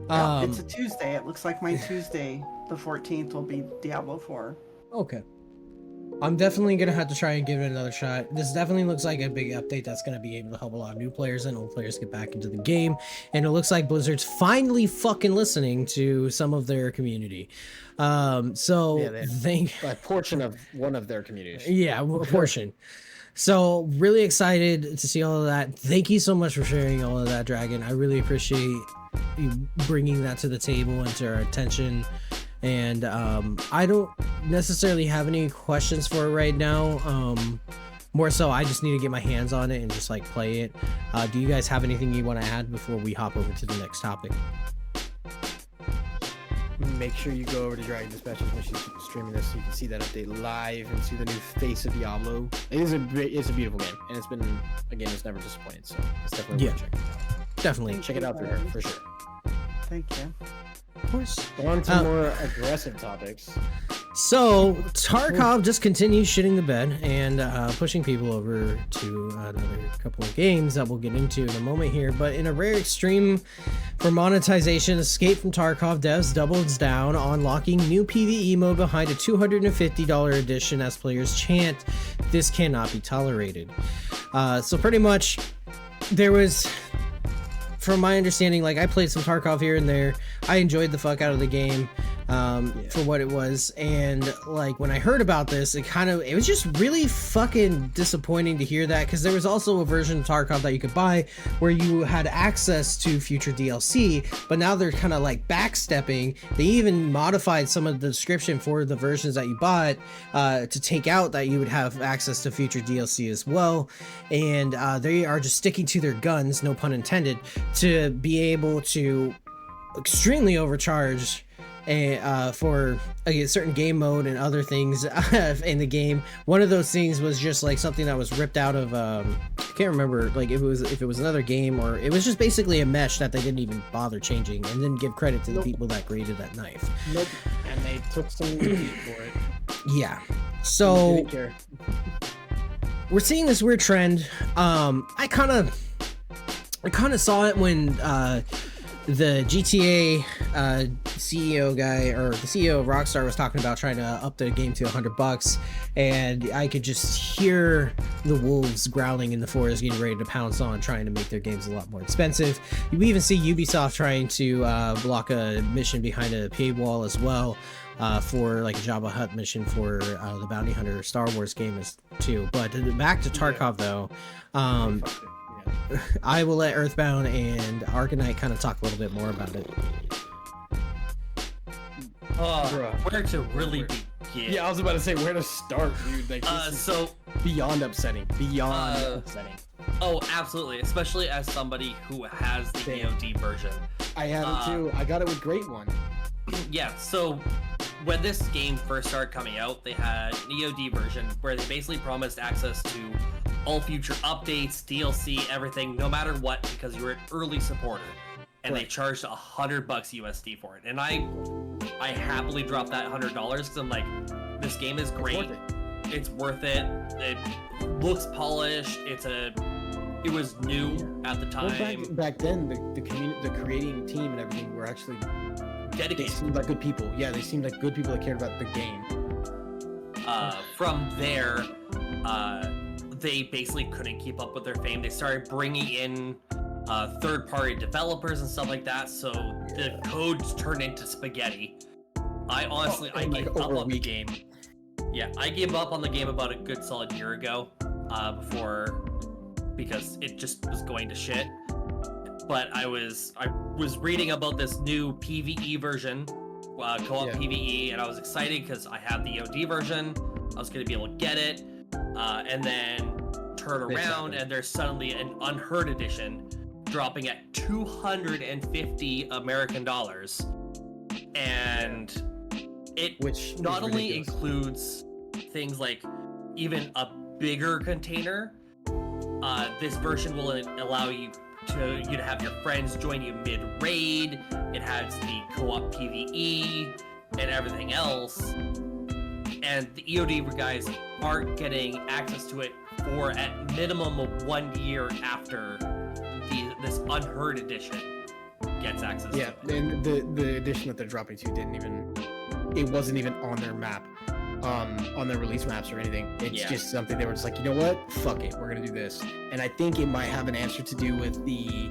Speaker 2: Yeah, it's a Tuesday. It looks like my Tuesday, the 14th, will be Diablo 4.
Speaker 1: okay. I'm definitely gonna have to try and give it another shot. This definitely looks like a big update that's gonna be able to help a lot of new players and old players get back into the game. And it looks like Blizzard's finally fucking listening to some of their community. So
Speaker 3: Yeah, they-
Speaker 1: thank
Speaker 3: A portion of one of their communities.
Speaker 1: yeah, a portion. So really excited to see all of that. Thank you so much for sharing all of that, Dragon. I really appreciate you bringing that to the table and to our attention. And I don't necessarily have any questions for it right now. More so, I just need to get my hands on it and just like play it. Do you guys have anything you want to add before we hop over to the next topic?
Speaker 3: Make sure you go over to Dragon Dispatches when she's streaming this so you can see that update live and see the new face of Diablo. It's a beautiful game, and it's been a game that's never disappointed, so it's definitely worth checking out.
Speaker 1: Definitely.
Speaker 3: Check it out through her, for sure.
Speaker 2: Thank you.
Speaker 1: Of course.
Speaker 3: On to more aggressive topics.
Speaker 1: So Tarkov just continues shitting the bed and pushing people over to another couple of games that we'll get into in a moment here. But in a rare extreme for monetization, Escape from Tarkov devs doubles down on locking new PvE mode behind a $250 edition as players chant, "This cannot be tolerated." So pretty much there was, from my understanding, like I played some Tarkov here and there. I enjoyed the fuck out of the game for what it was, and like when I heard about this, it was just really fucking disappointing to hear that, because there was also a version of Tarkov that you could buy where you had access to future DLC, but now they're kind of like backstepping. They even modified some of the description for the versions that you bought to take out that you would have access to future DLC as well, and they are just sticking to their guns, no pun intended, to be able to extremely overcharge for a certain game mode and other things in the game. One of those things was just like something that was ripped out of I can't remember like if it was another game, or it was just basically a mesh that they didn't even bother changing and didn't give credit to the people that created that knife.
Speaker 3: Nope. And they took some heat for it.
Speaker 1: Yeah. So
Speaker 3: Didn't care.
Speaker 1: we're seeing this weird trend. I kind of saw it when the GTA CEO guy, or the CEO of Rockstar, was talking about trying to up the game to $100, and I could just hear the wolves growling in the forest, getting ready to pounce on, trying to make their games a lot more expensive. You even see Ubisoft trying to block a mission behind a paywall as well. For like a Jabba Hutt mission for the Bounty Hunter Star Wars game is too. But back to Tarkov though, I will let Earthbound and Arcanite kind of talk a little bit more about it.
Speaker 4: Where to really begin?
Speaker 3: Yeah, I was about to say where to start, dude. Like,
Speaker 4: so
Speaker 3: beyond upsetting. Upsetting.
Speaker 4: Oh, absolutely. Especially as somebody who has the EOD version.
Speaker 3: I have it too. I got it with Great One.
Speaker 4: Yeah, so when this game first started coming out, they had an EOD version where they basically promised access to all future updates, DLC, everything, no matter what, because you were an early supporter. And they charged $100 USD for it. And I happily dropped that $100 because I'm like, this game is great. It's worth it. It looks polished. It was new at the time.
Speaker 3: Well, back then, the creating team and everything were actually
Speaker 4: dedicated.
Speaker 3: They seemed like good people. Yeah, they seemed like good people that cared about the game.
Speaker 4: From there, they basically couldn't keep up with their fame. They started bringing in third-party developers and stuff like that, so the codes turned into spaghetti. I honestly, I gave up on the game. Yeah, I gave up on the game about a good solid year ago, because it just was going to shit. But I was reading about this new PvE version, co-op PvE, and I was excited because I have the EOD version. I was going to be able to get it, and then turn around and there's suddenly an unheard edition dropping at 250 American dollars, and which not only includes things like even a bigger container. This version will allow you to have your friends join you mid-raid. It has the co-op PvE and everything else. And the EOD guys aren't getting access to it for at minimum of 1 year after this unheard edition gets access to it.
Speaker 3: Yeah, and the edition that they're dropping to it wasn't even on their map. On their release maps or anything. It's just something they were just like, you know what? Fuck it, we're gonna do this. And I think it might have an answer to do with the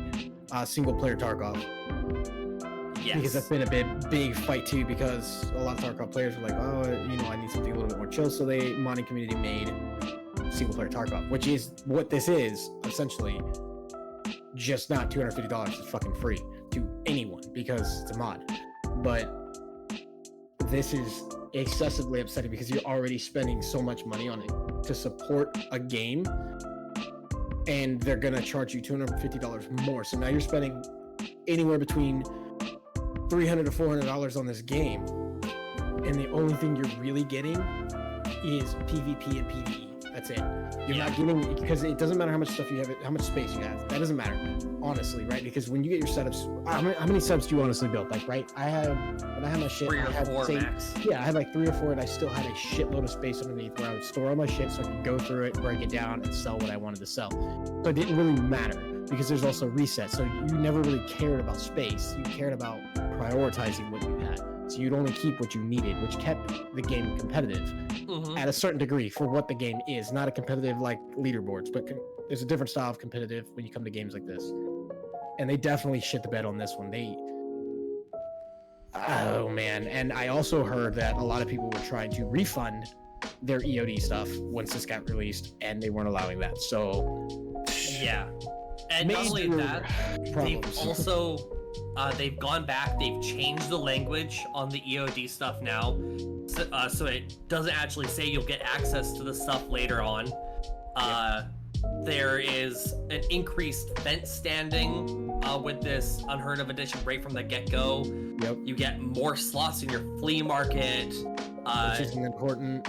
Speaker 3: single player Tarkov.
Speaker 4: Yes.
Speaker 3: Because that's been a big fight too, because a lot of Tarkov players were like, oh, I need something a little bit more chill, so the modding community made single player Tarkov, which is what this is, essentially. Just not $250. It's fucking free to anyone because it's a mod. But this is excessively upsetting because you're already spending so much money on it to support a game, and they're gonna charge you $250 more. So now you're spending anywhere between $300 to $400 on this game, and the only thing you're really getting is PvP and PvE. That's it. You're not getting, because it doesn't matter how much stuff you have, how much space you have. That doesn't matter, honestly, right? Because when you get your setups, how many subs do you honestly build? Like, right? When I had my shit,
Speaker 4: 3 or 4 max.
Speaker 3: Yeah, I had like 3 or 4, and I still had a shitload of space underneath where I would store all my shit so I could go through it, break it down, and sell what I wanted to sell. So it didn't really matter because there's also resets. So you never really cared about space. You cared about prioritizing what you had. So you'd only keep what you needed, which kept the game competitive at a certain degree for what the game is. Not a competitive like leaderboards, but there's a different style of competitive when you come to games like this. And they definitely shit the bed on this one. Oh man. And I also heard that a lot of people were trying to refund their EOD stuff once this got released, and they weren't allowing that. So
Speaker 4: yeah. And not only that, they've also they've gone back, they've changed the language on the EOD stuff now, so it doesn't actually say you'll get access to the stuff later on. There is an increased fence standing with this Unheard of edition right from the get-go.
Speaker 3: Yep.
Speaker 4: You get more slots in your flea market.
Speaker 3: Which isn't important.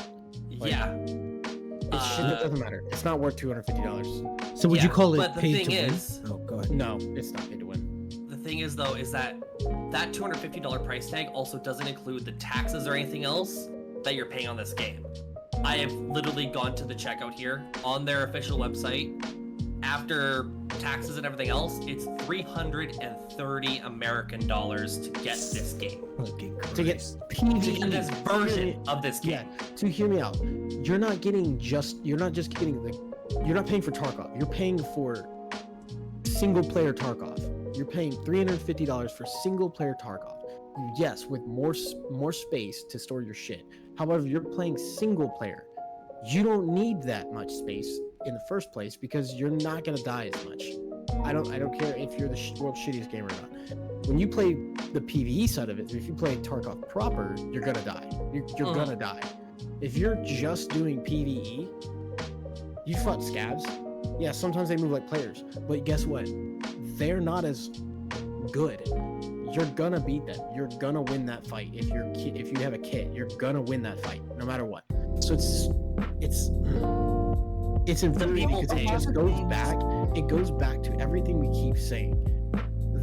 Speaker 4: Yeah.
Speaker 3: It's shit that doesn't matter. It's not worth $250.
Speaker 1: So would you call it
Speaker 4: but the
Speaker 1: paid
Speaker 4: thing
Speaker 1: to win?
Speaker 4: is,
Speaker 1: Oh, go ahead.
Speaker 3: No, it's not paid to win.
Speaker 4: the thing is though, is that that $250 price tag also doesn't include the taxes or anything else that you're paying on this game. I have literally gone to the checkout here on their official website. After taxes and everything else, it's $330 American to get this game.
Speaker 3: To get
Speaker 4: To
Speaker 3: PvE.
Speaker 4: get this version of this game.
Speaker 3: Yeah, to hear me out. You're not paying for Tarkov. You're paying for single player Tarkov. You're paying $350 for single player Tarkov. Yes, with more space to store your shit. However, you're playing single player. You don't need that much space in the first place because you're not gonna die as much. I don't care if you're the world's shittiest gamer or not. When you play the PvE side of it, if you play Tarkov proper, you're gonna die. You're gonna die. If you're just doing PvE, you fight scabs. Yeah, sometimes they move like players, but guess what? They're not as good. You're gonna beat them. You're gonna win that fight. If you have a kit, you're gonna win that fight, no matter what. So it's infuriating because it just goes back. It goes back to everything we keep saying.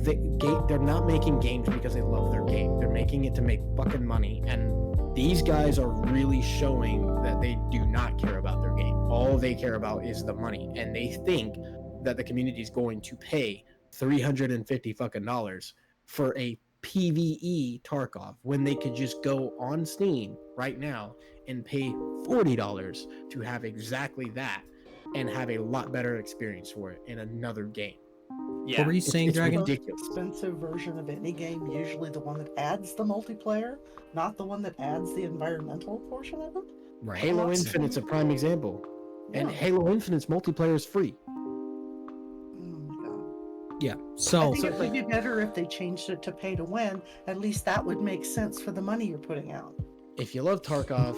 Speaker 3: They're not making games because they love their game. They're making it to make fucking money, and these guys are really showing that they do not care about their game. All they care about is the money, and they think that the community is going to pay $350 fucking dollars for a PvE Tarkov when they could just go on Steam right now and pay $40 to have exactly that and have a lot better experience for it in another game.
Speaker 4: Yeah.
Speaker 1: What were you saying,
Speaker 3: it's
Speaker 1: Dragon?
Speaker 3: ridiculous.
Speaker 2: Expensive version of any game, usually the one that adds the multiplayer, not the one that adds the environmental portion of it.
Speaker 1: Right.
Speaker 3: Halo Infinite's a prime example, and
Speaker 2: Yeah.
Speaker 3: Halo Infinite's multiplayer is free.
Speaker 2: Oh my god.
Speaker 1: Yeah.
Speaker 2: I
Speaker 1: So
Speaker 2: think it would be better if they changed it to pay to win. At least that would make sense for the money you're putting out.
Speaker 3: If you love Tarkov,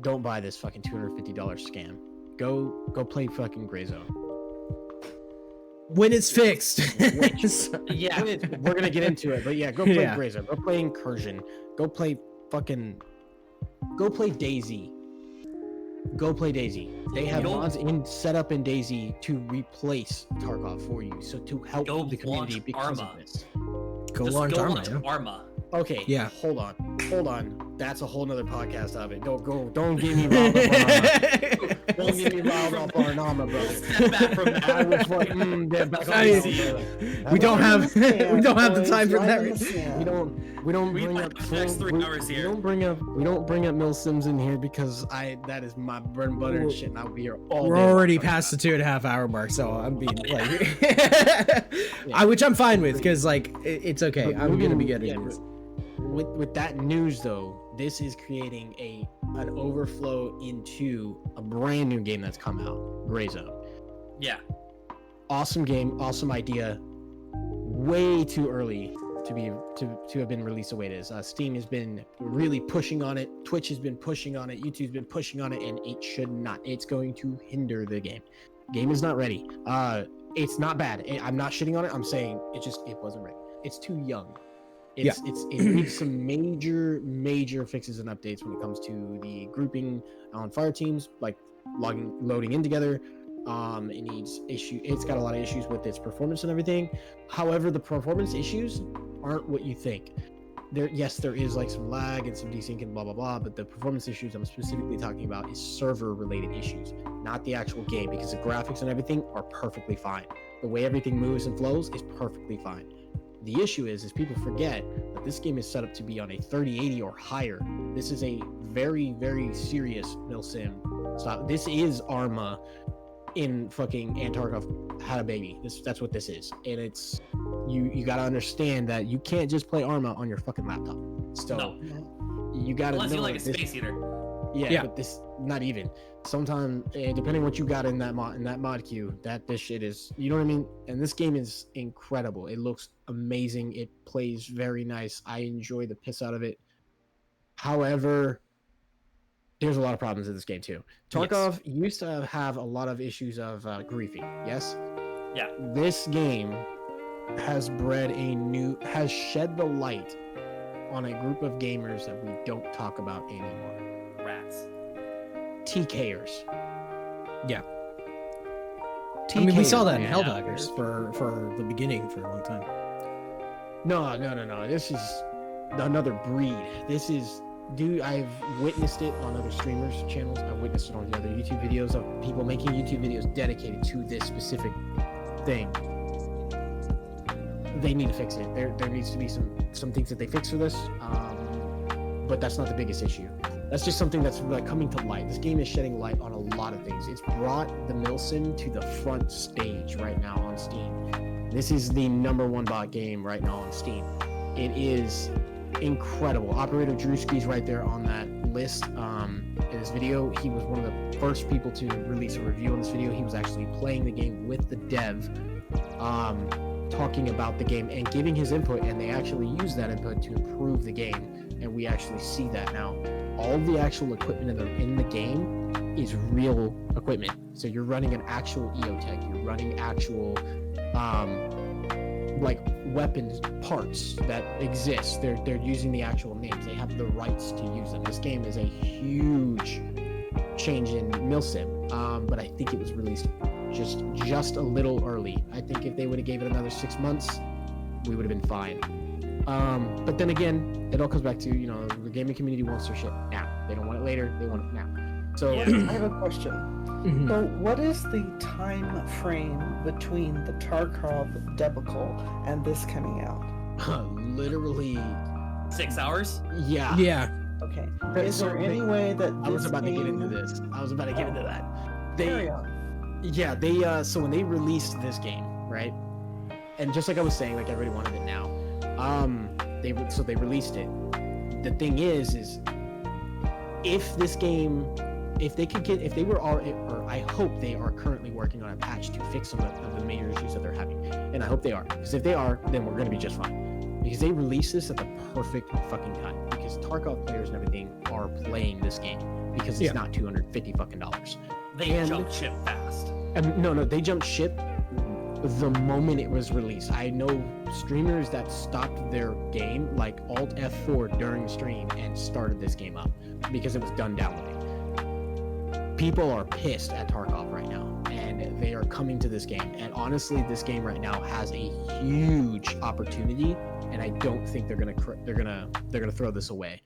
Speaker 3: don't buy this fucking $250 scam. Go play fucking Grey Zone.
Speaker 1: when it's fixed.
Speaker 4: Yeah.
Speaker 3: We're gonna get into it, but yeah, go play
Speaker 1: Yeah.
Speaker 3: Grey Zone. Go play Incursion. Go play Daisy. Go play Daisy. They have
Speaker 4: Go-
Speaker 3: mods set up in Daisy to replace Tarkov for you, so to help
Speaker 4: Go
Speaker 3: the community
Speaker 4: launch
Speaker 3: because
Speaker 4: Arma.
Speaker 3: of this.
Speaker 1: Go
Speaker 4: Just
Speaker 1: launch
Speaker 4: go
Speaker 1: Arma.
Speaker 4: launch
Speaker 1: Yeah.
Speaker 4: Arma.
Speaker 3: Okay.
Speaker 1: Yeah.
Speaker 3: Hold on. That's a whole nother podcast of it. Don't get me riled up on Arma. Don't get me riled up on Arma, brother.
Speaker 4: Step back from
Speaker 3: I
Speaker 4: that.
Speaker 3: was like, get back on
Speaker 1: I-
Speaker 3: Arma, brother.
Speaker 1: We don't have we don't have the time for that.
Speaker 3: We don't
Speaker 4: We
Speaker 3: bring
Speaker 4: might
Speaker 3: up
Speaker 4: have the next 3 hours here.
Speaker 3: We don't bring up Mill Sims in here because that is my bread and butter and shit, and I'll be here all
Speaker 1: We're
Speaker 3: day
Speaker 1: already
Speaker 3: long.
Speaker 1: past the 2.5 hour mark, so I'm being which I'm fine with because like it's okay.
Speaker 3: But
Speaker 1: I'm gonna be
Speaker 3: moving-
Speaker 1: getting
Speaker 3: yeah,
Speaker 1: this.
Speaker 3: With that news though, this is creating an overflow into a brand new game that's come out, Grey Zone.
Speaker 4: Yeah.
Speaker 3: Awesome game, awesome idea. Way too early to have been released the way it is. Steam has been really pushing on it. Twitch has been pushing on it. YouTube's been pushing on it, and it should not. It's going to hinder the game. Game is not ready. It's not bad. I'm not shitting on it. I'm saying it wasn't ready. It's too young. It needs some major fixes and updates when it comes to the grouping on fire teams, like loading in together. It's got a lot of issues with its performance and everything. However, the performance issues aren't what you think. There is like some lag and some desync and blah blah blah, but the performance issues I'm specifically talking about is server related issues, not the actual game, because the graphics and everything are perfectly fine. The way everything moves and flows is perfectly fine. The issue is people forget that this game is set up to be on a 3080 or higher. This is a very, very serious milsim. This is Arma in fucking Tarkov had a baby. That's what this is. And it's you gotta understand that you can't just play Arma on your fucking laptop. So
Speaker 4: No.
Speaker 3: you gotta
Speaker 4: Unless
Speaker 3: know
Speaker 4: you like a
Speaker 3: this,
Speaker 4: space eater.
Speaker 3: yeah, but this not even. Sometimes depending what you got in that mod queue, this shit is, you know what I mean? And this game is incredible. It looks amazing. It plays very nice. I enjoy the piss out of it. However, there's a lot of problems in this game too. Tarkov used to have a lot of issues of griefing. Yes.
Speaker 4: Yeah.
Speaker 3: This game has has shed the light on a group of gamers that we don't talk about anymore.
Speaker 4: Rats.
Speaker 3: TKers.
Speaker 1: Yeah.
Speaker 3: TKers,
Speaker 1: I mean, we saw that in
Speaker 3: man.
Speaker 1: Helldaggers for the beginning for a long time.
Speaker 3: No. This is another breed. This is, dude, I've witnessed it on other streamers' channels. I've witnessed it on the other YouTube videos of people making YouTube videos dedicated to this specific thing. They need to fix it. There needs to be some things that they fix for this. But that's not the biggest issue. That's just something that's like coming to light. This game is shedding light on a lot of things. It's brought the Milsim to the front stage right now on Steam. This is the #1 bot game right now on Steam. It is incredible. Operator Drewski's right there on that list. In this video, he was one of the first people to release a review on this video. He was actually playing the game with the dev, talking about the game and giving his input, and they actually use that input to improve the game, and we actually see that now. All the actual equipment in the game is real equipment. So you're running an actual EOTech, you're running actual like weapons parts that exist. They're using the actual names. They have the rights to use them. This game is a huge change in Milsim, but I think it was released just a little early. I think if they would have gave it another 6 months, we would have been fine. But then again, it all comes back to, you know, the gaming community wants their shit now. They don't want it later, they want it now. So
Speaker 2: I have a question. So what is the time frame between the Tarkov debacle and this coming out?
Speaker 3: literally
Speaker 4: 6 hours.
Speaker 3: yeah.
Speaker 1: Yeah.
Speaker 2: Okay.
Speaker 3: Okay,
Speaker 2: Is
Speaker 3: so
Speaker 2: there any way that
Speaker 3: I was
Speaker 2: this
Speaker 3: about to get
Speaker 2: game-
Speaker 3: into this. I was about to get into that.
Speaker 2: Carry on.
Speaker 3: Yeah, they so when they released this game, right? And just like I was saying, like everybody wanted it now. They released it. The thing is if this game, if they were all, or I hope they are currently working on a patch to fix some of the major issues that they're having, and I hope they are, because if they are, then we're gonna be just fine. Because they released this at the perfect fucking time, because Tarkov players and everything are playing this game because it's not $250 fucking dollars.
Speaker 4: They jumped ship fast.
Speaker 3: No, they jumped ship the moment it was released. I know streamers that stopped their game, like Alt F4 during stream, and started this game up because it was done downloading. People are pissed at Tarkov right now, and they are coming to this game. And honestly, this game right now has a huge opportunity, and I don't think they're gonna throw this away.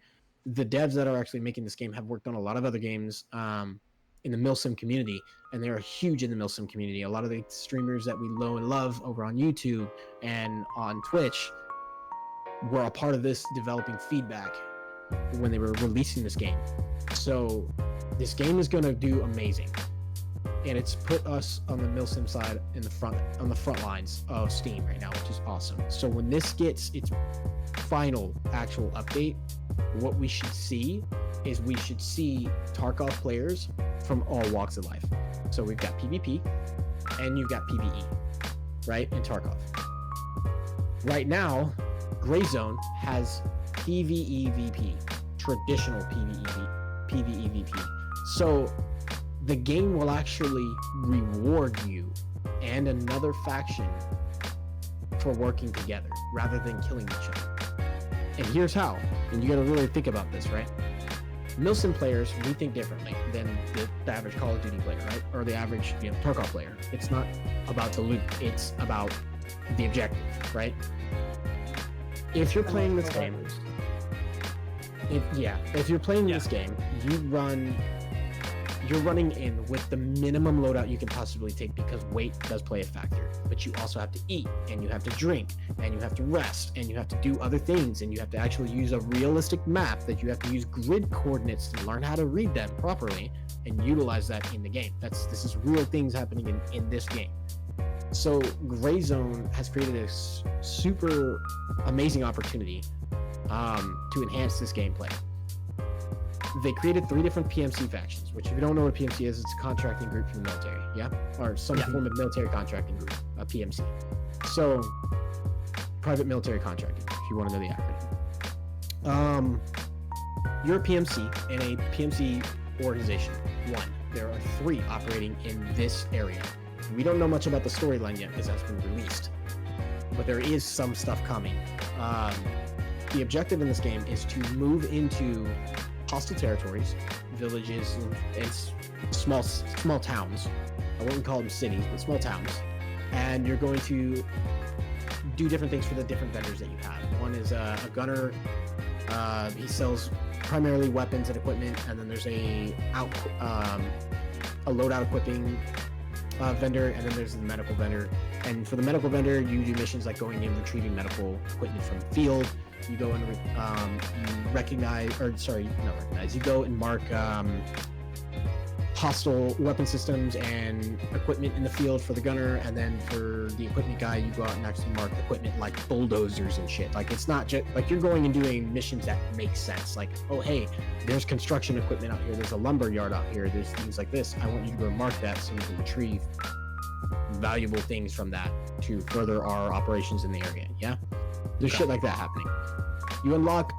Speaker 3: The devs that are actually making this game have worked on a lot of other games in the Milsim community, and they are huge in the Milsim community. A lot of the streamers that we know and love over on YouTube and on Twitch were a part of this developing feedback when they were releasing this game. So this game is going to do amazing, and it's put us on the Milsim side on the front lines of Steam right now, which is awesome. So when this gets its final actual update, what we should see is we should see Tarkov players from all walks of life. So we've got PvP and you've got PvE, right? In Tarkov. Right now, Gray Zone has PvEVP, traditional PvEVP. So the game will actually reward you and another faction for working together rather than killing each other. And here's how, and you gotta really think about this, right? Milsim players, we think differently than the average Call of Duty player, right? Or the average, Tarkov player. It's not about the loot, it's about the objective, right? If you're playing this game, if you're playing this game, you're running in with the minimum loadout you can possibly take, because weight does play a factor. But you also have to eat, and you have to drink, and you have to rest, and you have to do other things, and you have to actually use a realistic map that you have to use grid coordinates to learn how to read them properly and utilize that in the game. This is real things happening in this game. So Gray Zone has created a super amazing opportunity to enhance this gameplay. They created 3 different PMC factions, which if you don't know what PMC is, it's a contracting group for the military, or some form of military contracting group, a PMC. So, private military contracting, if you want to know the acronym. You're a PMC, and a PMC organization. One, there are 3 operating in this area. We don't know much about the storyline yet because that's been released, but there is some stuff coming. The objective in this game is to move into hostile territories, villages, and small towns. I wouldn't call them cities, but small towns. And you're going to do different things for the different vendors that you have. One is a gunner. He sells primarily weapons and equipment, and then there's a loadout equipping vendor, and then there's the medical vendor. And for the medical vendor, you do missions like going in, retrieving medical equipment from the field. You go and you go and mark hostile weapon systems and equipment in the field for the gunner, and then for the equipment guy, you go out and actually mark equipment like bulldozers and shit. Like, it's not just like you're going and doing missions that make sense. Like, oh hey, there's construction equipment out here, there's a lumber yard out here, there's things like this. I want you to go mark that so we can retrieve valuable things from that to further our operations in the area. Yeah, there's shit like that happening. You unlock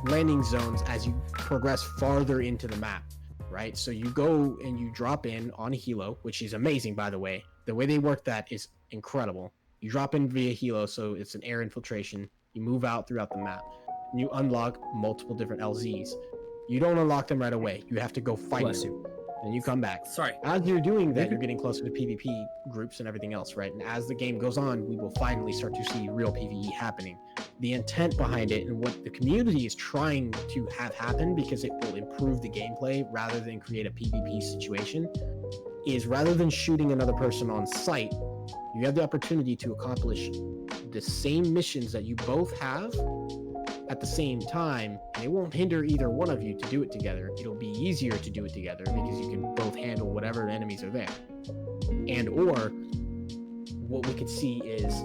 Speaker 3: landing zones as you progress farther into the map, right? So you go and you drop in on a helo, which is amazing, by the way. The way they work that is incredible. You drop in via helo, so it's an air infiltration. You move out throughout the map, and you unlock multiple different LZs. You don't unlock them right away. You have to go fight them, and you come back.
Speaker 4: Sorry.
Speaker 3: As you're doing that, you're getting closer to PvP groups and everything else, right? And as the game goes on, we will finally start to see real PvE happening. The intent behind it and what the community is trying to have happen, because it will improve the gameplay rather than create a PvP situation, is rather than shooting another person on sight, you have the opportunity to accomplish the same missions that you both have at the same time, and it won't hinder either one of you to do it together. It'll be easier to do it together because you can both handle whatever enemies are there. And or what we could see is,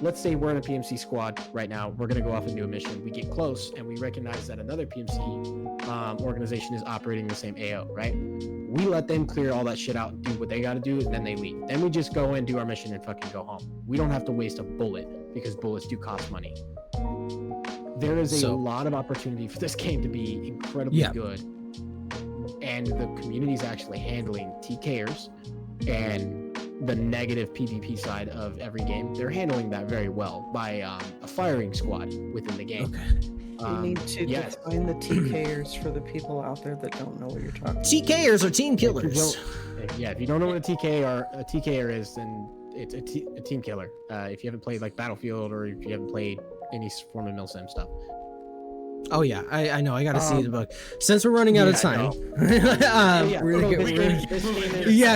Speaker 3: let's say we're in a PMC squad right now, we're going to go off and do a mission. We get close and we recognize that another PMC organization is operating the same AO, right? We let them clear all that shit out and do what they got to do, and then they leave. Then we just go and do our mission and fucking go home. We don't have to waste a bullet because bullets do cost money. There is a lot of opportunity for this game to be incredibly good, and the community is actually handling TKers and the negative PvP side of every game. They're handling that very well by a firing squad within the game.
Speaker 1: Okay.
Speaker 2: You need to define the TKers for the people out there that don't know what you're talking about.
Speaker 1: TKers are team killers.
Speaker 3: If you don't know what a TKer is, then it's a team killer. If you haven't played like Battlefield, or if you haven't played any form of milsim stuff.
Speaker 1: Oh yeah, I know. I gotta see the book. Since we're running out of time,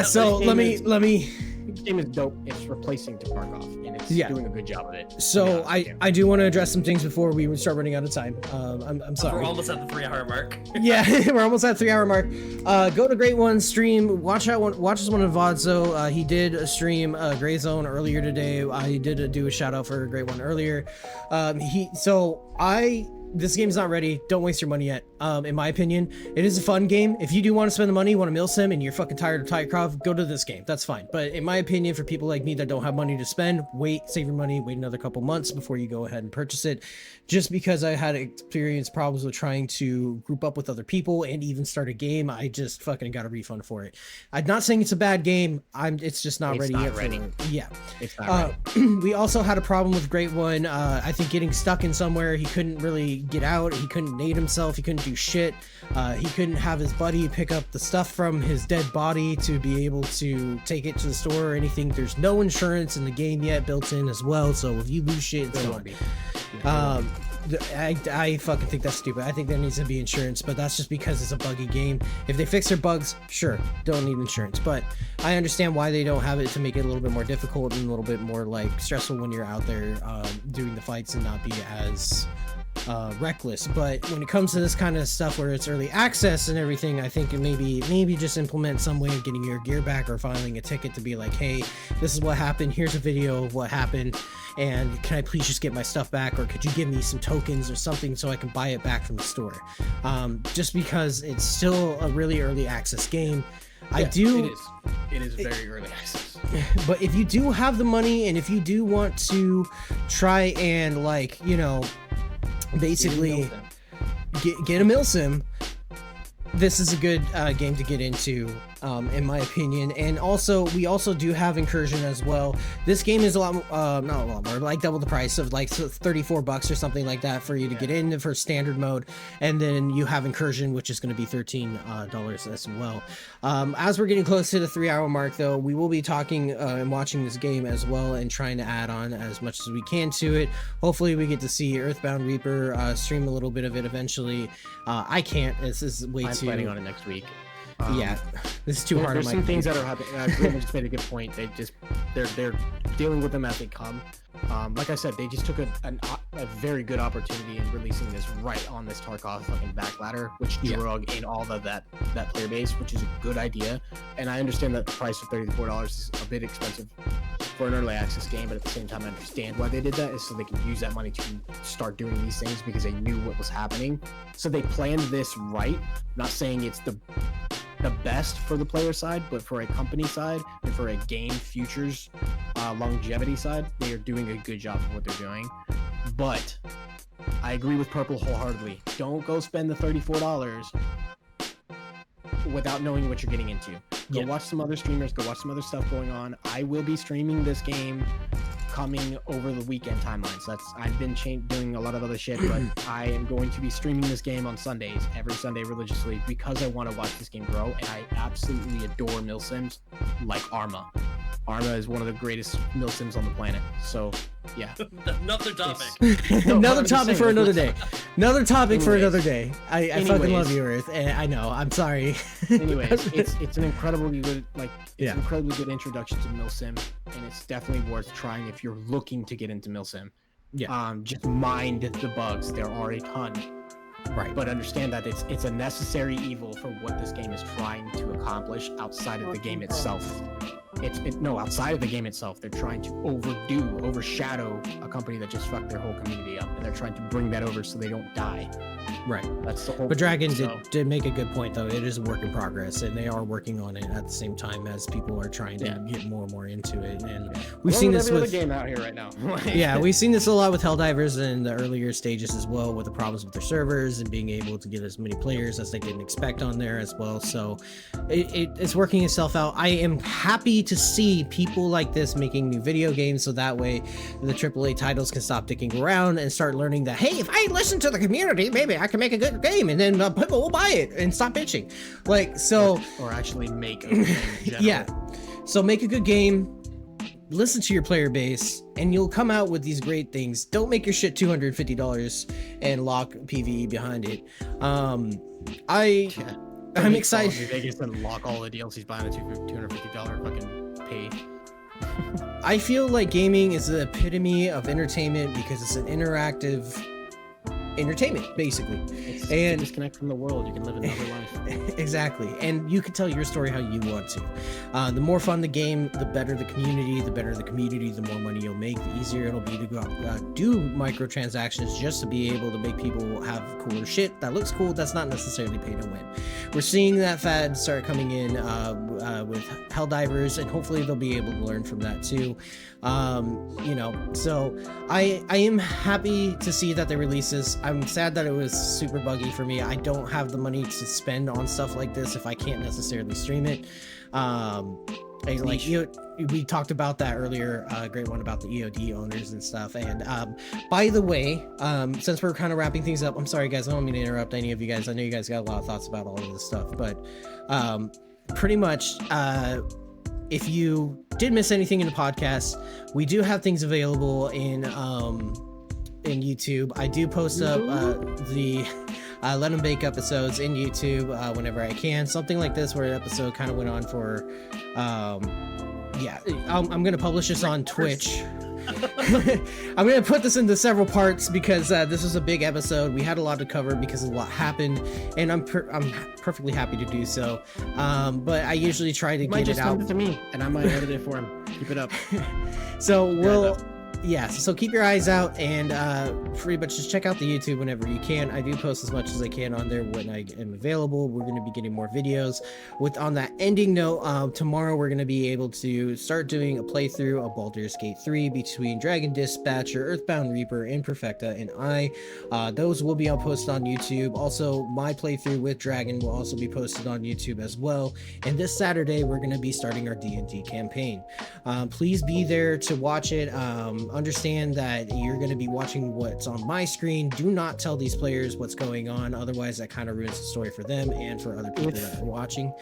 Speaker 1: so let me.
Speaker 3: This game is dope. It's replacing Tarkov, and it's doing a good job of it.
Speaker 1: So I do want to address some things before we start running out of time. I'm sorry.
Speaker 4: We're almost at the 3-hour mark.
Speaker 1: Yeah, we're almost at the 3-hour mark. Go to Great One's stream. Watch this one of Vodzo. He did stream Gray Zone earlier today. I did do a shout out for Great One earlier. This game's not ready. Don't waste your money yet. In my opinion, it is a fun game. If you do want to spend the money, want to milsim, and you're fucking tired of Tarkov, go to this game. That's fine. But in my opinion, for people like me that don't have money to spend, save your money, wait another couple months before you go ahead and purchase it. Just because I had experienced problems with trying to group up with other people and even start a game, I just fucking got a refund for it. I'm not saying it's a bad game. It's just not ready yet.
Speaker 3: It's not ready.
Speaker 1: We also had a problem with Great One. I think getting stuck in somewhere. He couldn't really get out. He couldn't nade himself. He couldn't do shit. He couldn't have his buddy pick up the stuff from his dead body to be able to take it to the store or anything. There's no insurance in the game yet built in as well, so if you lose shit, it's gone. I fucking think that's stupid. I think there needs to be insurance, but that's just because it's a buggy game. If they fix their bugs, sure, don't need insurance. But I understand why they don't have it, to make it a little bit more difficult and a little bit more like stressful when you're out there doing the fights and not be as reckless. But when it comes to this kind of stuff where it's early access and everything, I think maybe just implement some way of getting your gear back, or filing a ticket to be like, hey, this is what happened, here's a video of what happened, and can I please just get my stuff back, or could you give me some tokens or something so I can buy it back from the store. Just because it's still a really early access game. It is very early access. But if you do have the money, and if you do want to try and, like, you know, basically get a milsim, this is a good game to get into, in my opinion. And also, we also do have Incursion as well. This game is a lot, not a lot more, like double the price of like $34 or something like that for you to get in for standard mode. And then you have Incursion, which is going to be $13 as well. As we're getting close to the 3-hour mark, though, we will be talking and watching this game as well and trying to add on as much as we can to it. Hopefully, we get to see Earthbound Reaper stream a little bit of it eventually. I can't. This is way
Speaker 3: I'm
Speaker 1: too.
Speaker 3: planning on it next week.
Speaker 1: Yeah, this is too hard.
Speaker 3: There's some things that are happening. Graham just made a good point. They're dealing with them as they come. Like I said, they just took a very good opportunity in releasing this right on this Tarkov fucking back ladder, which drug in all of that player base, which is a good idea. And I understand that the price of $34 is a bit expensive for an early access game, but at the same time, I understand why they did that, is so they can use that money to start doing these things because they knew what was happening. So they planned this right. I'm not saying it's the best for the player side, but for a company side and for a game futures longevity side, they are doing a good job of what they're doing. But I agree with Purple wholeheartedly. Don't go spend the $34 without knowing what you're getting into. Go watch some other streamers, go watch some other stuff going on. I will be streaming this game coming over the weekend timeline. So I've been doing a lot of other shit, but I am going to be streaming this game on Sundays, every Sunday religiously, because I want to watch this game grow, and I absolutely adore milsims like Arma. Arma is one of the greatest milsims on the planet. So yeah.
Speaker 4: Another topic.
Speaker 1: Another topic for another day. Another topic for another day. I fucking love you, Earth. And I know. I'm sorry.
Speaker 3: Anyways, it's an incredibly good incredibly good introduction to milsim, and it's definitely worth trying if you're looking to get into milsim.
Speaker 1: Yeah.
Speaker 3: Just mind the bugs. There are a ton.
Speaker 1: Right.
Speaker 3: But understand that it's a necessary evil for what this game is trying to accomplish outside of the game itself. Outside of the game itself, they're trying to overshadow a company that just fucked their whole community up, and they're trying to bring that over so they don't die.
Speaker 1: Right.
Speaker 3: That's the whole.
Speaker 1: But Dragon did make a good point, though. It is a work in progress, and they are working on it at the same time as people are trying to get more and more into it. And we've seen this with
Speaker 3: every other game out here right now.
Speaker 1: Yeah, we've seen this a lot with Helldivers in the earlier stages as well, with the problems with their servers and being able to get as many players as they didn't expect on there as well. So it's working itself out. I am happy to see people like this making new video games, so that way the AAA titles can stop dicking around and start learning that, hey, if I listen to the community, maybe I can make a good game, and then people will buy it and stop bitching. Like, so,
Speaker 3: or actually make a game in general.
Speaker 1: Yeah. So make a good game, listen to your player base, and you'll come out with these great things. Don't make your shit $250 and lock PvE behind it. I'm excited.
Speaker 3: Vegas and lock all the DLCs behind the $250 fucking pay.
Speaker 1: I feel like gaming is the epitome of entertainment because it's an interactive entertainment, basically.
Speaker 3: It's
Speaker 1: and
Speaker 3: to disconnect from the world. You can live another life.
Speaker 1: Exactly. And you can tell your story how you want to. The more fun the game, the better the community. The better the community, the more money you'll make. The easier it'll be to go out, do microtransactions just to be able to make people have cooler shit that looks cool. That's not necessarily pay to win. We're seeing that fad start coming in with Helldivers, and hopefully they'll be able to learn from that too. So I am happy to see that they release this. I'm sad that it was super buggy for me. I don't have the money to spend on stuff like this if I can't necessarily stream it. We talked about that earlier, great one about the EOD owners and stuff. And by the way, since we're kind of wrapping things up, I'm sorry guys, I don't mean to interrupt any of you guys. I know you guys got a lot of thoughts about all of this stuff, but pretty much if you did miss anything in the podcast, we do have things available in YouTube. I do post up the Let 'em Bake episodes in YouTube whenever I can. Something like this where an episode kind of went on for I'm gonna publish this on Twitch. I'm gonna put this into several parts because this was a big episode. We had a lot to cover because a lot happened, and I'm perfectly happy to do so. But I usually try to get it out.
Speaker 3: Send it to me, and I might edit it for him. Keep it up.
Speaker 1: So yeah, so keep your eyes out and pretty much just check out the YouTube whenever you can. I do post as much as I can on there when I am available. We're going to be getting more videos. On that ending note, tomorrow we're going to be able to start doing a playthrough of Baldur's Gate 3 between Dragon Dispatcher, Earthbound Reaper, and Perfecta and I. Those will be posted on YouTube. Also, my playthrough with Dragon will also be posted on YouTube as well. And this Saturday, we're going to be starting our D&D campaign. Please be there to watch it. Understand that you're going to be watching what's on my screen. Do not tell these players what's going on, otherwise that kind of ruins the story for them and for other people that are watching.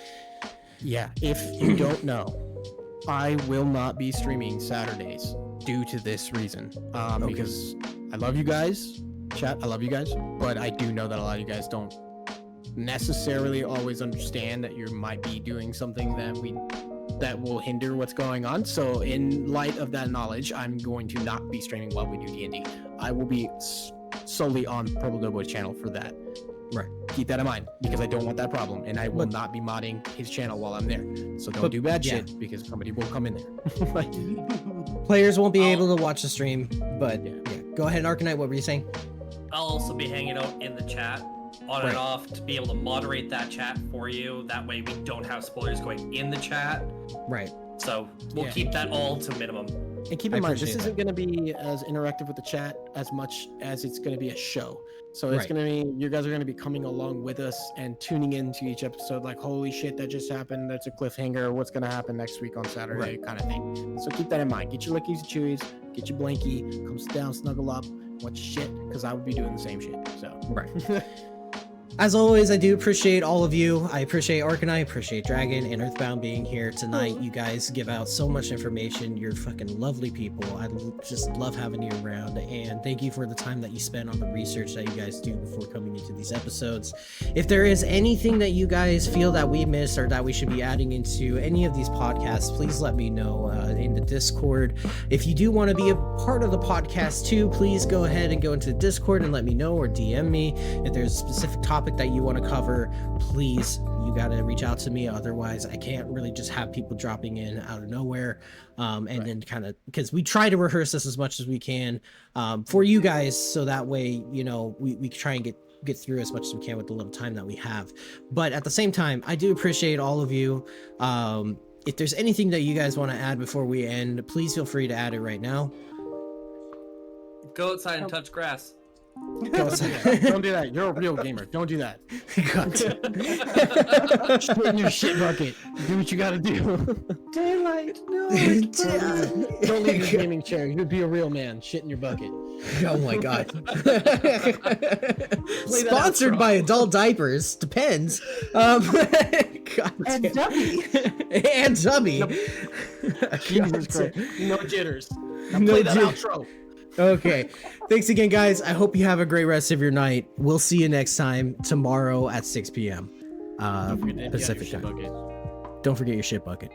Speaker 3: Yeah, if you don't know, I will not be streaming Saturdays due to this reason. Because I love you guys, chat, I love you guys, but I do know that a lot of you guys don't necessarily always understand that you might be doing something that will hinder what's going on. So in light of that knowledge, I'm going to not be streaming while we do D&D. I will be solely on Purple Doughboy's channel for that.
Speaker 1: Right.
Speaker 3: Keep that in mind, because I don't want that problem, and I will not be modding his channel while I'm there. So don't do bad shit, because somebody will come in there.
Speaker 1: Players won't be able to watch the stream, but yeah. Go ahead, Arcanite, what were you saying?
Speaker 4: I'll also be hanging out in the chat on and off to be able to moderate that chat for you. That way we don't have spoilers going in the chat.
Speaker 1: Right.
Speaker 4: So we'll keep that all to minimum.
Speaker 3: And keep in mind, this isn't going to be as interactive with the chat as much as it's going to be a show. So it's going to be, you guys are going to be coming along with us and tuning into each episode like, holy shit, that just happened. That's a cliffhanger. What's going to happen next week on Saturday kind of thing. So keep that in mind. Get your lickies and chewies, get your blankie, come sit down, snuggle up, watch shit, because I would be doing the same shit. So
Speaker 1: right. As always, I do appreciate all of you. I appreciate Arcanite, I appreciate Dragon, and Earthbound being here tonight. You guys give out so much information. You're fucking lovely people. I just love having you around, and thank you for the time that you spend on the research that you guys do before coming into these episodes. If there is anything that you guys feel that we missed or that we should be adding into any of these podcasts, please let me know in the Discord. If you do want to be a part of the podcast too, please go ahead and go into the Discord and let me know, or DM me. If there's a specific topic that you want to cover, please, you got to reach out to me. Otherwise, I can't really just have people dropping in out of nowhere. Then kind of, because we try to rehearse this as much as we can for you guys, so that way, you know, we try and get through as much as we can with the little time that we have. But at the same time, I do appreciate all of you. If there's anything that you guys want to add before we end, please feel free to add it right now.
Speaker 4: Go outside and touch grass.
Speaker 3: Don't do that. You're a real gamer. Don't do that. Shit in your shit bucket. Do what you gotta do.
Speaker 2: Daylight, no.
Speaker 3: Don't leave your gaming chair. You'd be a real man. Shit in your bucket.
Speaker 1: Oh my god. Sponsored by adult diapers. Depends. God
Speaker 2: And Dubby.
Speaker 1: And Dubby.
Speaker 3: Jesus Christ. No jitters. Now play that outro.
Speaker 1: Okay. Thanks again, guys. I hope you have a great rest of your night. We'll see you next time tomorrow at 6 p.m. Pacific time. Don't forget your shit bucket.